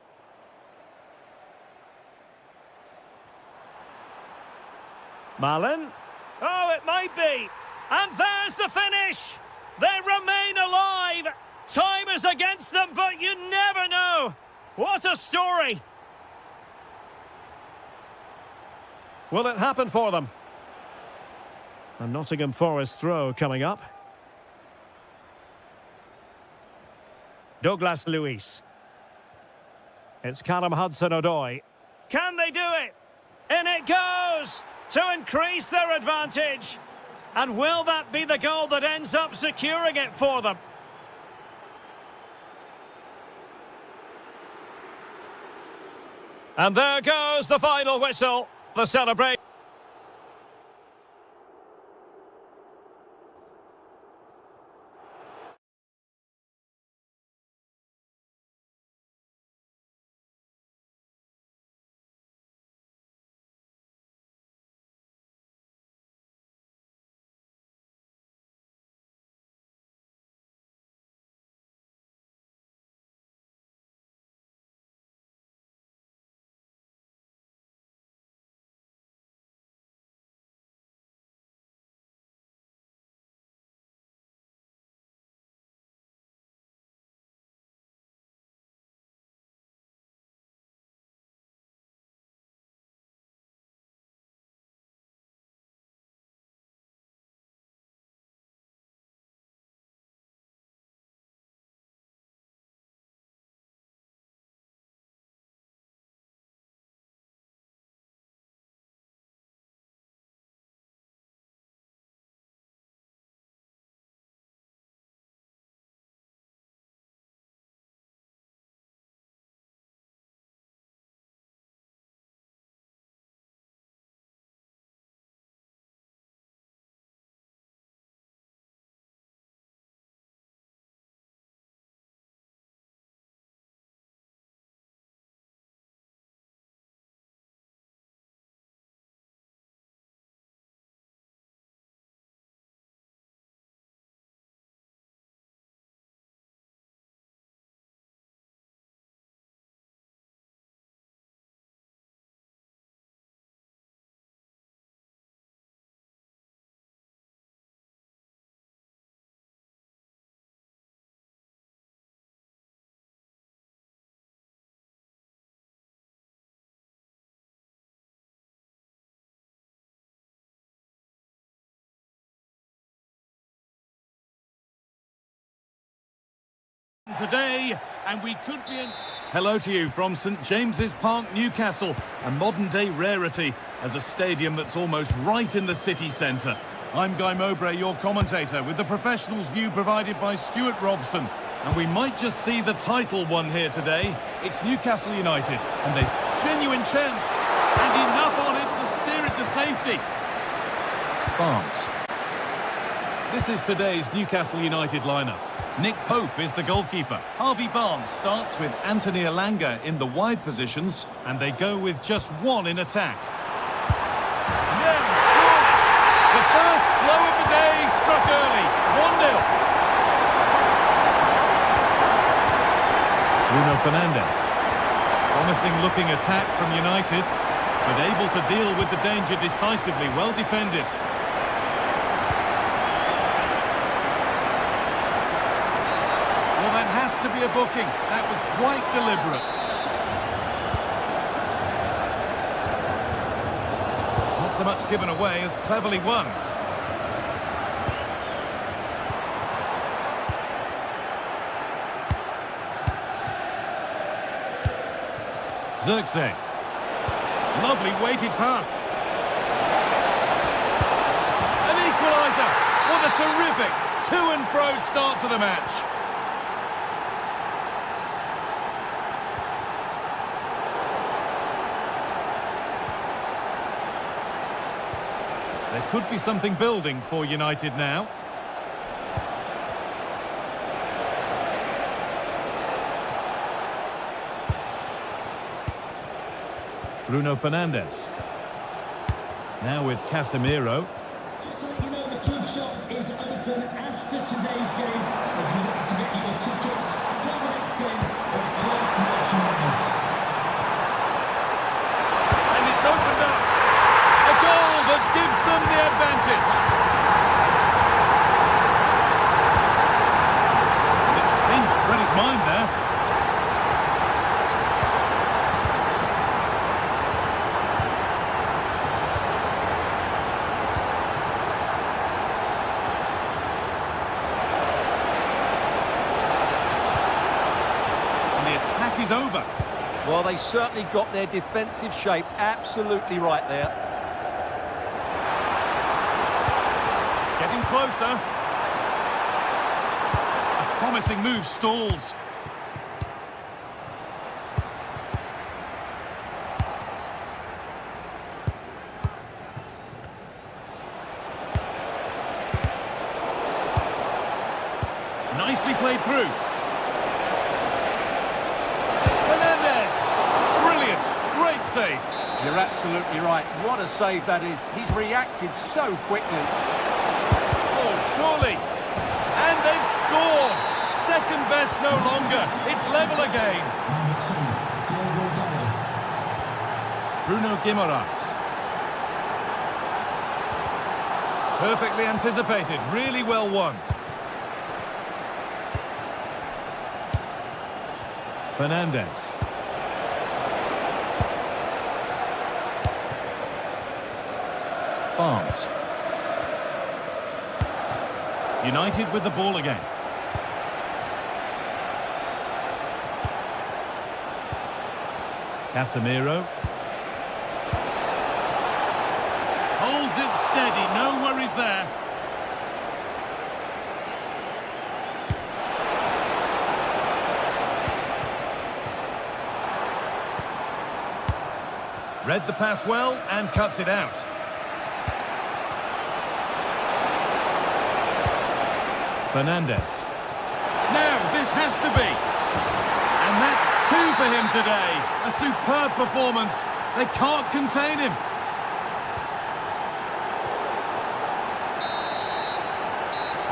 Malin. Oh, it might be. And there's the finish. They remain alive. Time is against them, but you never know. What a story. Will it happen for them? A Nottingham Forest throw coming up. Douglas Luiz. It's Callum Hudson-Odoi. Can they do it? In it goes to increase their advantage. And will that be the goal that ends up securing it for them? And there goes the final whistle. The celebration. today, and we could be in... Hello to you from St James's Park, Newcastle, a modern-day rarity as a stadium that's almost right in the city centre. I'm Guy Mowbray, your commentator, with the professionals' view provided by Stuart Robson. And we might just see the title won here today. It's Newcastle United, and they've genuine chance, and enough on it to steer it to safety. Barnes. This is today's Newcastle United lineup. Nick Pope is the goalkeeper. Harvey Barnes starts with Anthony Elanga in the wide positions, and they go with just one in attack. Yeah, surely. The first blow of the day struck early. 1-0. Bruno Fernandes. Promising looking attack from United, but able to deal with the danger decisively. Well defended. Well, that has to be a booking. That was quite deliberate. Not so much given away as cleverly won. Zirkzee. Lovely weighted pass. An equaliser. What a terrific to-and-fro start to the match. There could be something building for United now. Bruno Fernandes. Now with Casemiro. Just to let you know, the club shop is open after today's game. If you'd like to get your tickets for the next game or club merchandise. And it's opened up. A goal that gives them the advantage. It's pinched Freddie's mind there. Is over. Well, they certainly got their defensive shape absolutely right there. Getting closer. A promising move stalls. Nicely played through. Save. You're absolutely right. What a save that is. He's reacted so quickly. Oh, surely. And they've scored. Second best no longer. It's level again. Bruno Guimaraes. Perfectly anticipated. Really well won. Fernandes. Barnes. United with the ball again. Casemiro. Holds it steady, no worries there. Read the pass well and cuts it out. Fernandes. Now, this has to be. And that's two for him today. A superb performance. They can't contain him.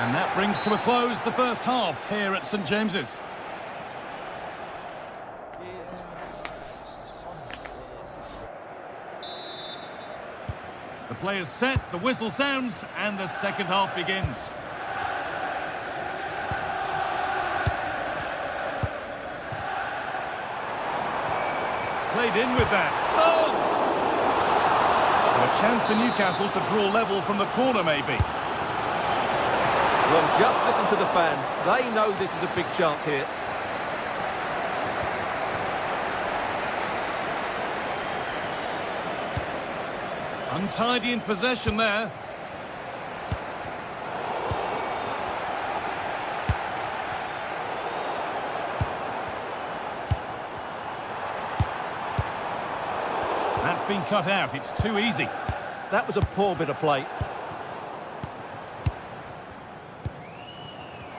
And that brings to a close the first half here at St James's. The players set, the whistle sounds, and the second half begins. Played in with that. Oh! So a chance for Newcastle to draw level from the corner, maybe. Well, just listen to the fans. They know this is a big chance here. Untidy in possession there. That's been cut out. It's too easy. That was a poor bit of play.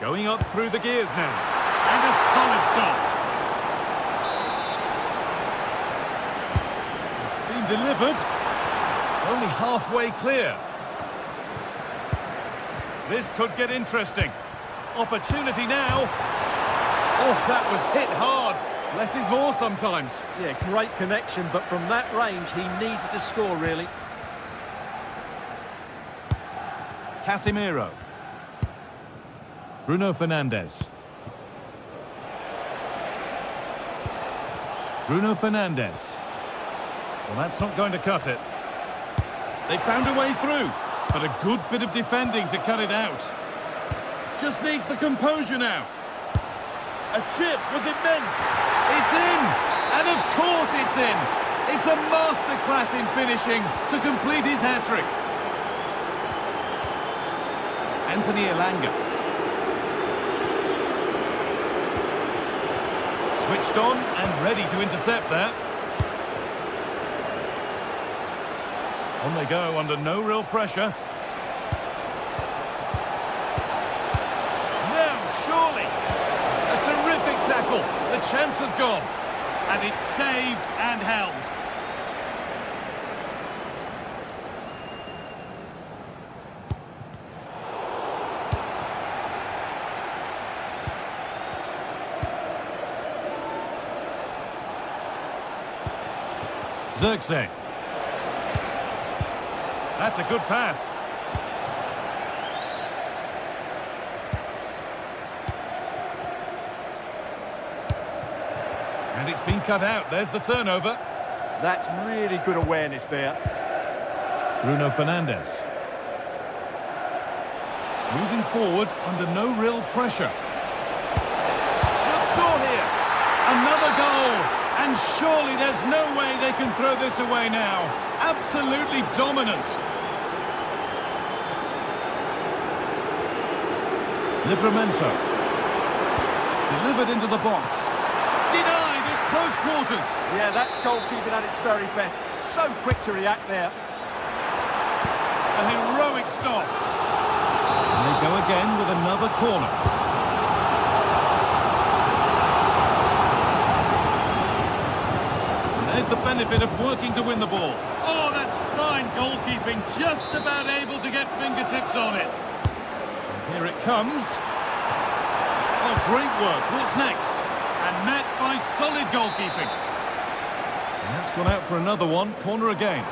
Going up through the gears now. And a solid start. It's been delivered. It's only halfway clear. This could get interesting. Opportunity now. Oh, that was hit hard. Less is more sometimes. Yeah, great connection, but from that range, he needed to score, really. Casemiro. Bruno Fernandes. Bruno Fernandes. Well, that's not going to cut it. They found a way through, but a good bit of defending to cut it out. Just needs the composure now. A chip, was it meant? It's in! And of course it's in! It's a masterclass in finishing to complete his hat-trick. Anthony Elanga. Switched on and ready to intercept there. On they go under no real pressure. Now, surely. A terrific tackle. The chance has gone. And it's saved and held. Zirkzee. That's a good pass. And it's been cut out. There's the turnover. That's really good awareness there. Bruno Fernandes. Moving forward under no real pressure. Should score here. Another goal. And surely there's no way they can throw this away now. Absolutely dominant. Livramento. Delivered into the box. Denied at close quarters. Yeah, that's goalkeeping at its very best. So quick to react there. A heroic stop. And they go again with another corner. There's the benefit of working to win the ball. Oh, that's fine goalkeeping. Just about able to get fingertips on it. And here it comes. Oh, great work. What's next? And met by solid goalkeeping. And that's gone out for another one. Corner again.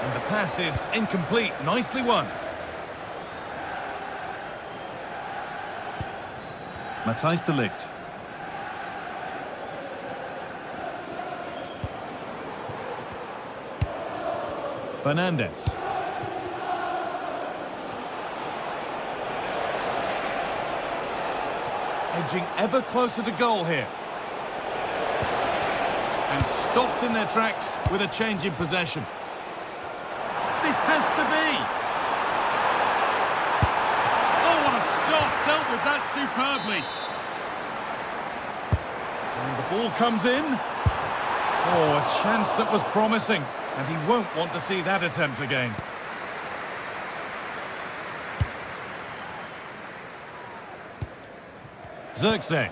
And the pass is incomplete. Nicely won. Matthijs de Ligt. Fernandes. Edging ever closer to goal here. And stopped in their tracks with a change in possession. This has to be. Oh, what a stop. Dealt with that superbly. And the ball comes in. Oh, a chance that was promising. And he won't want to see that attempt again. Zirkzee.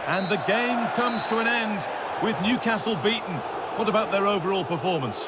And the game comes to an end with Newcastle beaten. What about their overall performance?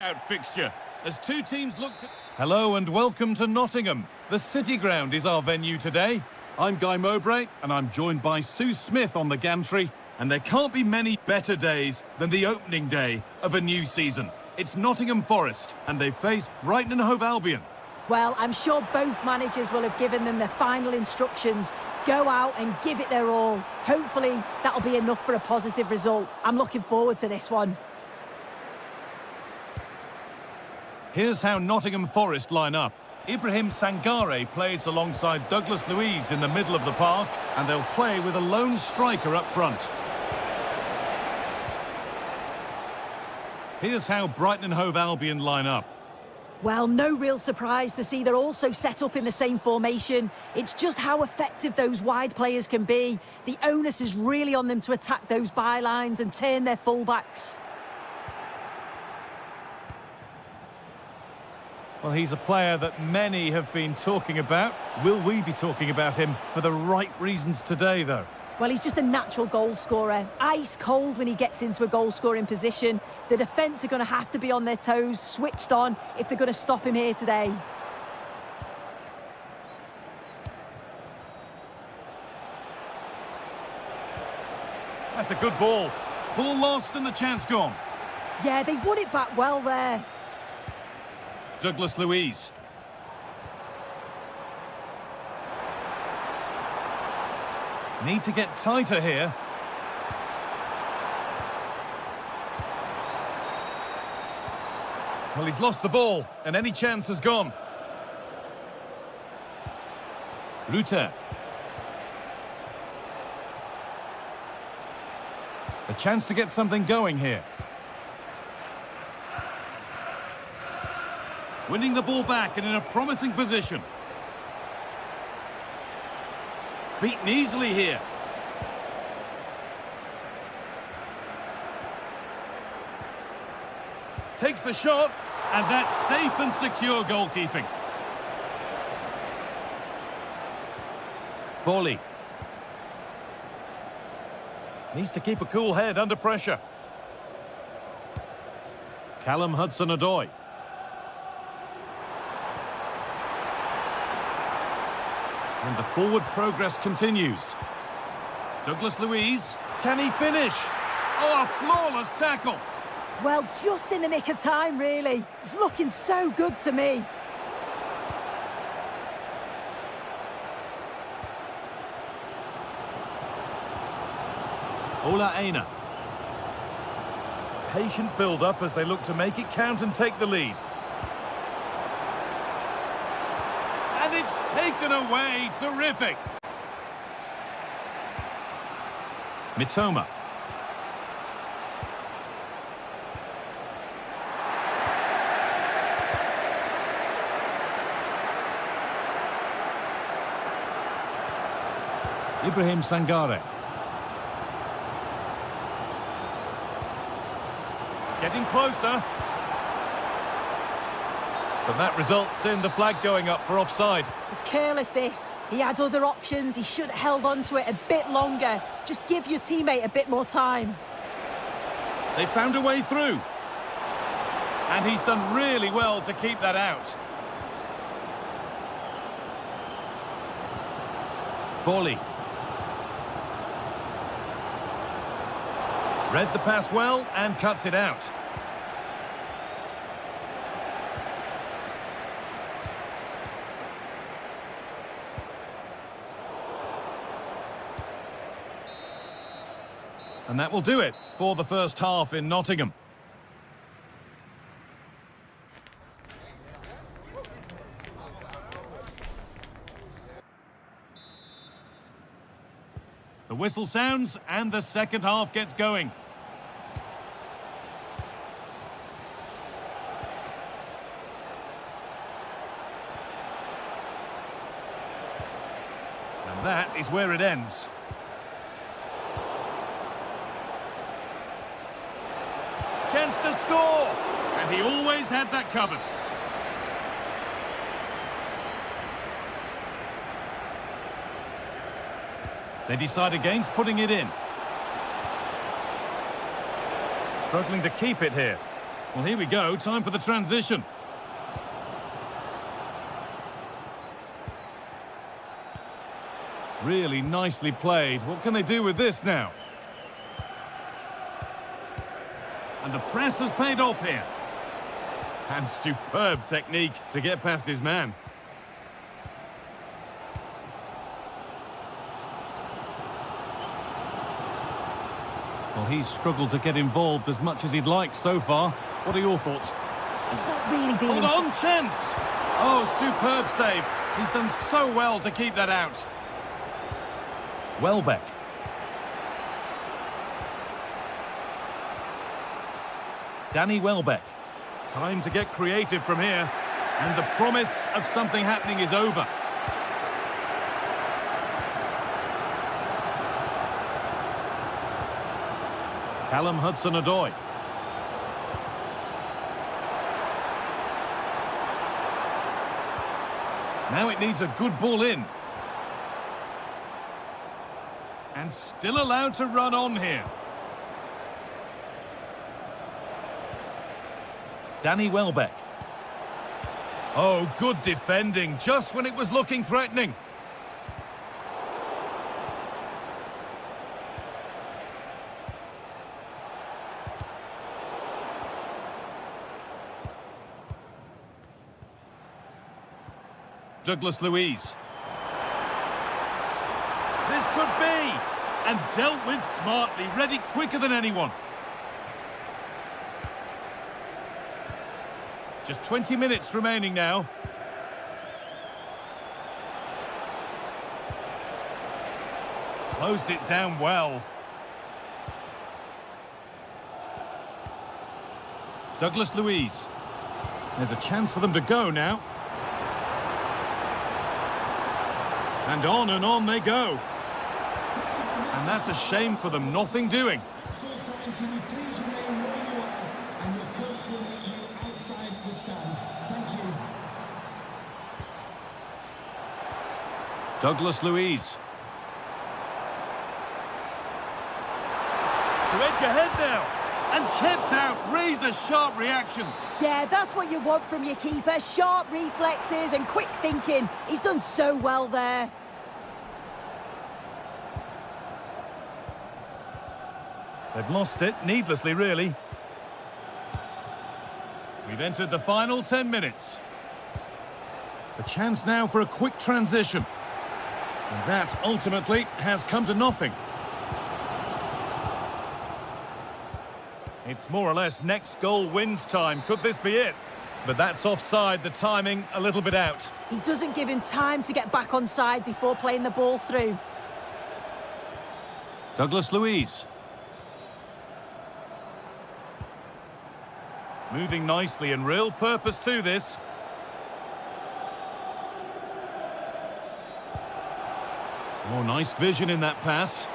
Out fixture as two teams look to... Hello and welcome to Nottingham. The City Ground is our venue today. I'm Guy Mowbray and I'm joined by Sue Smith on the gantry. And there can't be many better days than the opening day of a new season. It's Nottingham Forest and they face Brighton and Hove Albion. Well, I'm sure both managers will have given them their final instructions. Go out and give it their all. Hopefully that'll be enough for a positive result. I'm looking forward to this one. Here's how Nottingham Forest line up. Ibrahim Sangare plays alongside Douglas Luiz in the middle of the park, and they'll play with a lone striker up front. Here's how Brighton and Hove Albion line up. Well, no real surprise to see they're also set up in the same formation. It's just how effective those wide players can be. The onus is really on them to attack those bylines and turn their fullbacks. Well, he's a player that many have been talking about. Will we be talking about him for the right reasons today, though? Well, he's just a natural goal scorer. Ice cold when he gets into a goal-scoring position. The defence are going to have to be on their toes, switched on, if they're going to stop him here today. That's a good ball. Ball lost and the chance gone. Yeah, they won it back well there. Douglas Luiz. Need to get tighter here. Well, he's lost the ball, and any chance has gone. Ruter. A chance to get something going here. Winning the ball back and in a promising position. Beaten easily here. Takes the shot, and that's safe and secure goalkeeping. Bolly. Needs to keep a cool head under pressure. Callum Hudson-Odoi. And the forward progress continues. Douglas Luiz, can he finish? Oh, a flawless tackle. Well, just in the nick of time, really. It's looking so good to me. Ola Aina. Patient build-up as they look to make it count and take the lead. And it's taken away. Terrific. Mitoma. Ibrahim Sangare. Getting closer. But that results in the flag going up for offside. It's careless, this. He had other options. He should have held on to it a bit longer. Just give your teammate a bit more time. They found a way through. And he's done really well to keep that out. Bolly. Read the pass well and cuts it out. And that will do it for the first half in Nottingham. The whistle sounds and the second half gets going. And that is where it ends. Chance to score! And he always had that covered. They decide against putting it in. Struggling to keep it here. Well, here we go. Time for the transition. Really nicely played. What can they do with this now? And the press has paid off here. And superb technique to get past his man. Well, he's struggled to get involved as much as he'd like so far. What are your thoughts? It's not really been... Hold on, chance! Oh, superb save. He's done so well to keep that out. Welbeck. Danny Welbeck. Time to get creative from here. And the promise of something happening is over. Callum Hudson-Odoi. Now it needs a good ball in. And still allowed to run on here. Danny Welbeck. Oh, good defending, just when it was looking threatening. Douglas Luiz. This could be! And dealt with smartly, read it quicker than anyone. Just 20 minutes remaining now. Closed it down well. Douglas Luiz. There's a chance for them to go now. And on they go. And that's a shame for them, nothing doing. Full-time, can you please remain where you are, and your coach will meet you outside the stand. Thank you. Douglas Luiz. To edge ahead now. And kept out. Razor-sharp reactions. Yeah, that's what you want from your keeper. Sharp reflexes and quick thinking. He's done so well there. They've lost it, needlessly really. We've entered the final 10 minutes. The chance now for a quick transition. And that, ultimately, has come to nothing. It's more or less next goal wins time. Could this be it? But that's offside, the timing a little bit out. He doesn't give him time to get back on side before playing the ball through. Douglas Luiz. Moving nicely and real purpose to this. Oh, nice vision in that pass.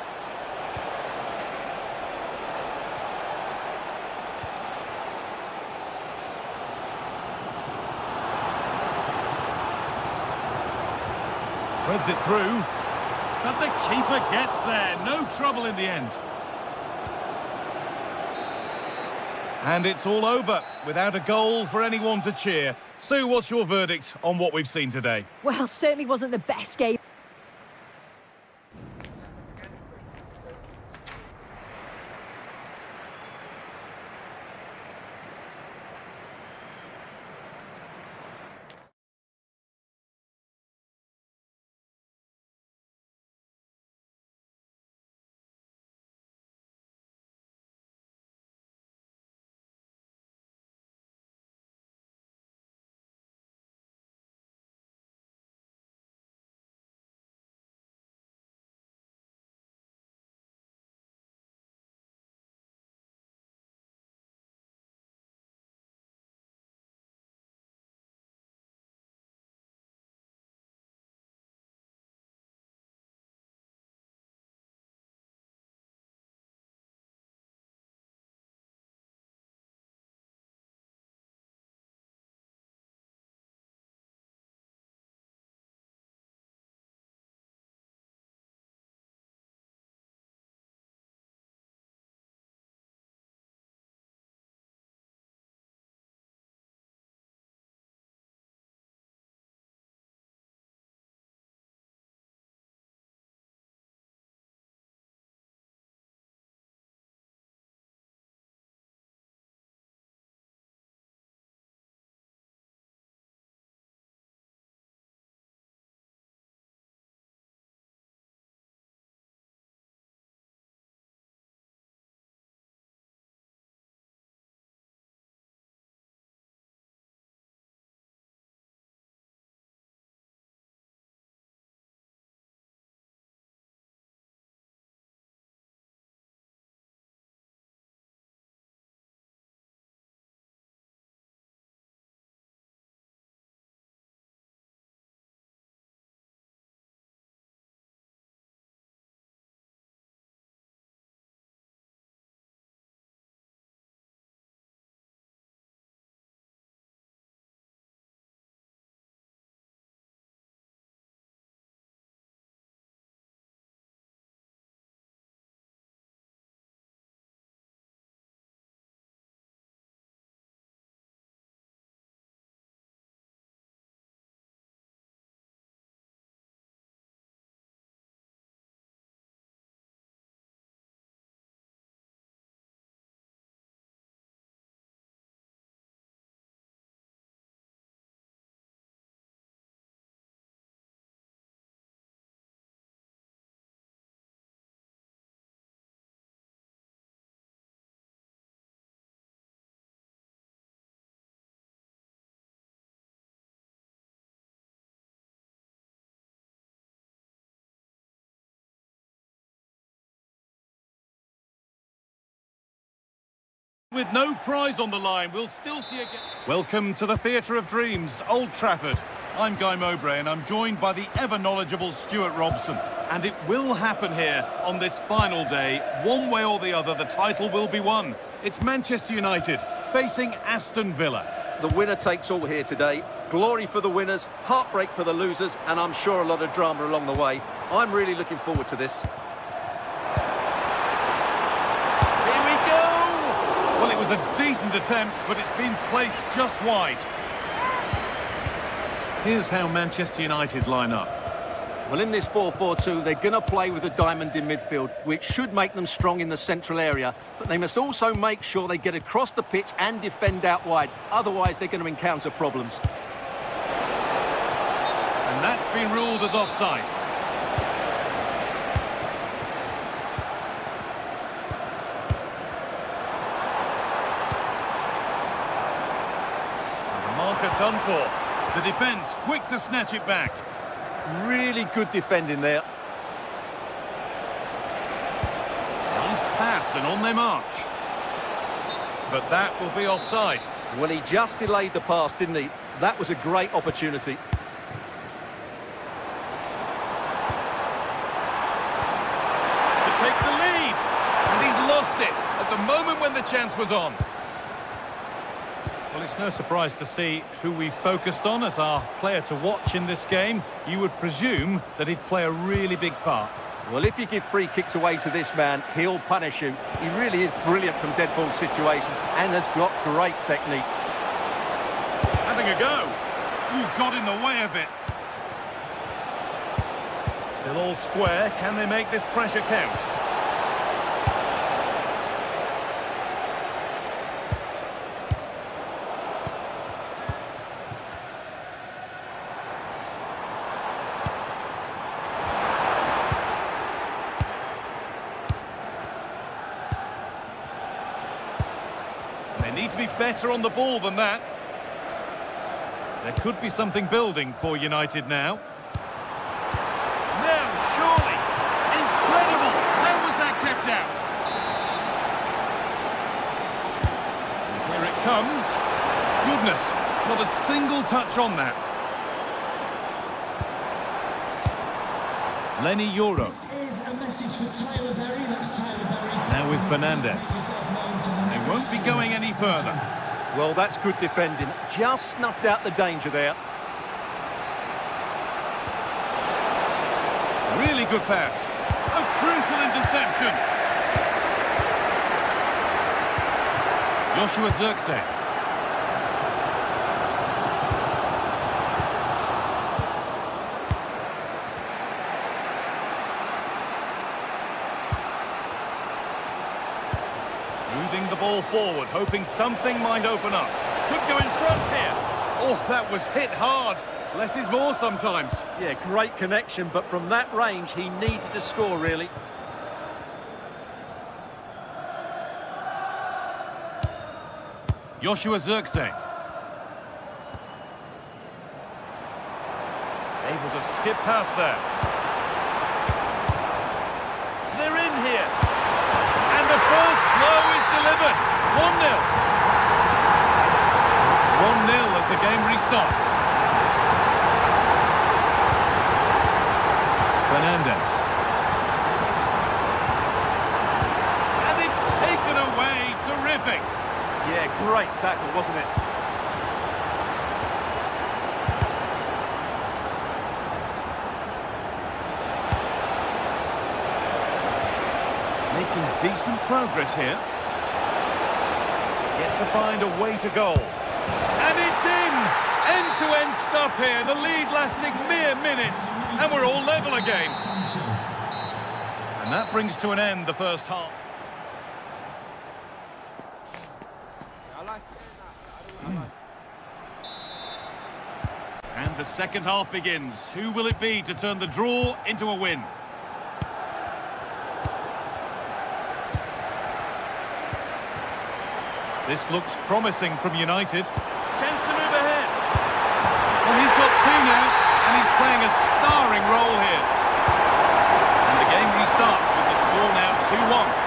Threads it through. But the keeper gets there. No trouble in the end. And it's all over, without a goal for anyone to cheer. Sue, what's your verdict on what we've seen today? Well, certainly wasn't the best game. With no prize on the line, we'll still see again. Welcome to the Theatre of Dreams, Old Trafford. I'm Guy Mowbray and I'm joined by the ever-knowledgeable Stuart Robson. And it will happen here on this final day. One way or the other, the title will be won. It's Manchester United facing Aston Villa. The winner takes all here today. Glory for the winners, heartbreak for the losers, and I'm sure a lot of drama along the way. I'm really looking forward to this. Here we go! Well, it was a decent attempt, but it's been placed just wide. Here's how Manchester United line up. Well, in this 4-4-2, they're going to play with a diamond in midfield, which should make them strong in the central area. But they must also make sure they get across the pitch and defend out wide. Otherwise, they're going to encounter problems. And that's been ruled as offside. And the marker done for. The defence quick to snatch it back. Really good defending there. Nice pass and on their march. But that will be offside. Well, he just delayed the pass, didn't he? That was a great opportunity. To take the lead. And he's lost it at the moment when the chance was on. Well, it's no surprise to see who we focused on as our player to watch in this game. You would presume that he'd play a really big part. Well, if you give free kicks away to this man, he'll punish you. He really is brilliant from dead ball situations and has got great technique. Having a go. Ooh, got in the way of it. Still all square. Can they make this pressure count? They need to be better on the ball than that. There could be something building for United now. Now, surely! Incredible! How was that kept out? And here it comes. Goodness, not a single touch on that. Lenny Euro. This is a message for Tyler Berry. That's Tyler Berry. Now with Fernandez. They won't be going any further. Well, that's good defending. Just snuffed out the danger there. Really good pass. A crucial interception. Joshua Zirkzee. Moving the ball forward, hoping something might open up. Could go in front here. Oh, that was hit hard. Less is more sometimes. Yeah, great connection, but from that range, he needed to score, really. Joshua Zirkzee. Able to skip past there. They're in here. And the first blow is delivered. 1-0. It's 1-0 as the game restarts. Fernandez. And it's taken away. Terrific. Yeah, great tackle, wasn't it? Making decent progress here. Yet to find a way to goal. And it's in! End-to-end stuff here. The lead lasting mere minutes. And we're all level again. And that brings to an end the first half. And the second half begins. Who will it be to turn the draw into a win? This looks promising from United. Chance to move ahead. Well, he's got two now, and he's playing a starring role here. And the game restarts with the score now 2-1.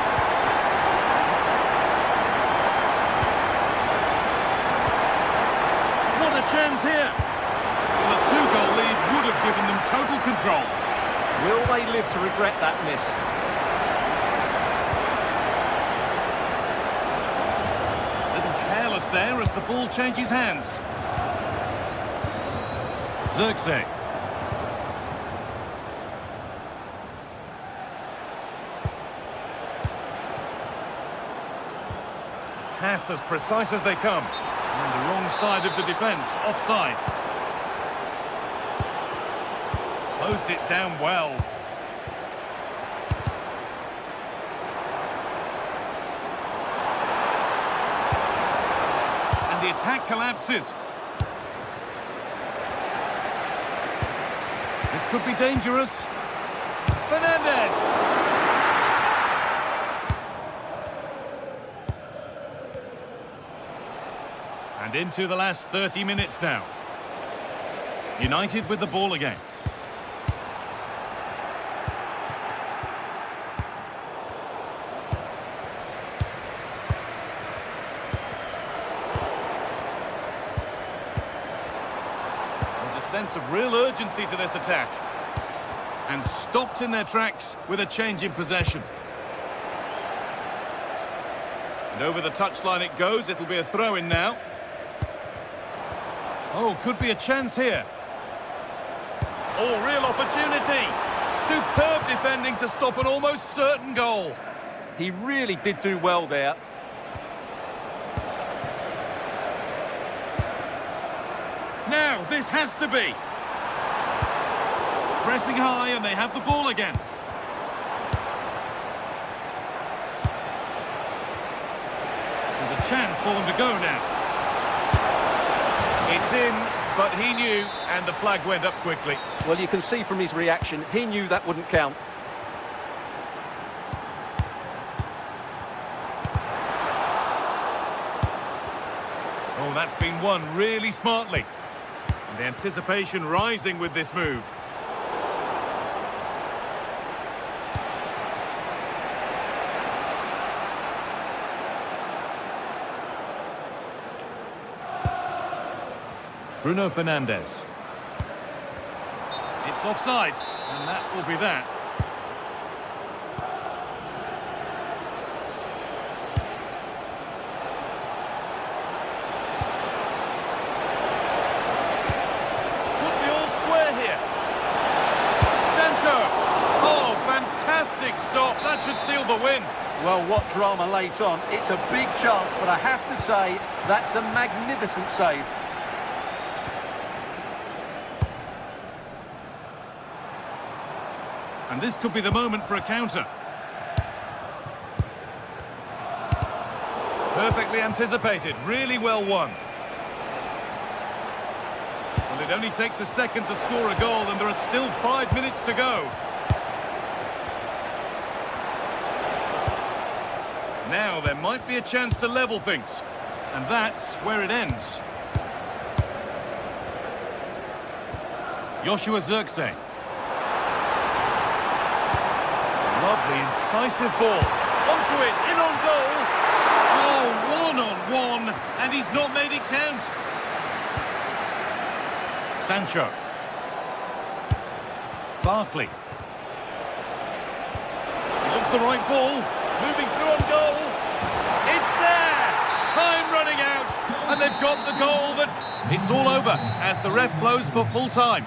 ball control. Will they live to regret that miss? Little careless there as the ball changes hands. Xerxes. Pass as precise as they come. And the wrong side of the defence, offside. Closed it down well. And the attack collapses. This could be dangerous. Fernandez! And into the last 30 minutes now. United with the ball again. There's a sense of real urgency to this attack. And stopped in their tracks with a change in possession. And over the touchline it goes. It'll be a throw-in now. Oh, could be a chance here. Oh, real opportunity. Superb defending to stop an almost certain goal. He really did do well there. Now, this has to be. Pressing high and they have the ball again. There's a chance for them to go now. It's in, but he knew, and the flag went up quickly. Well, you can see from his reaction, he knew that wouldn't count. Oh, that's been won really smartly. And the anticipation rising with this move. Bruno Fernandes. It's offside, and that will be that. Could be all square here. Sancho. Oh, fantastic stop. That should seal the win. Well, what drama late on. It's a big chance, but I have to say, that's a magnificent save. And this could be the moment for a counter. Perfectly anticipated, really well won. Well, it only takes a second to score a goal and there are still 5 minutes to go. Now there might be a chance to level things. And that's where it ends. Joshua Xerxes. Lovely, incisive ball. Onto it, in on goal. Oh, one-on-one, and he's not made it count. Sancho. Barkley. He looks the right ball. Moving through on goal. It's there! Time running out, and they've got the goal. But it's all over as the ref blows for full time.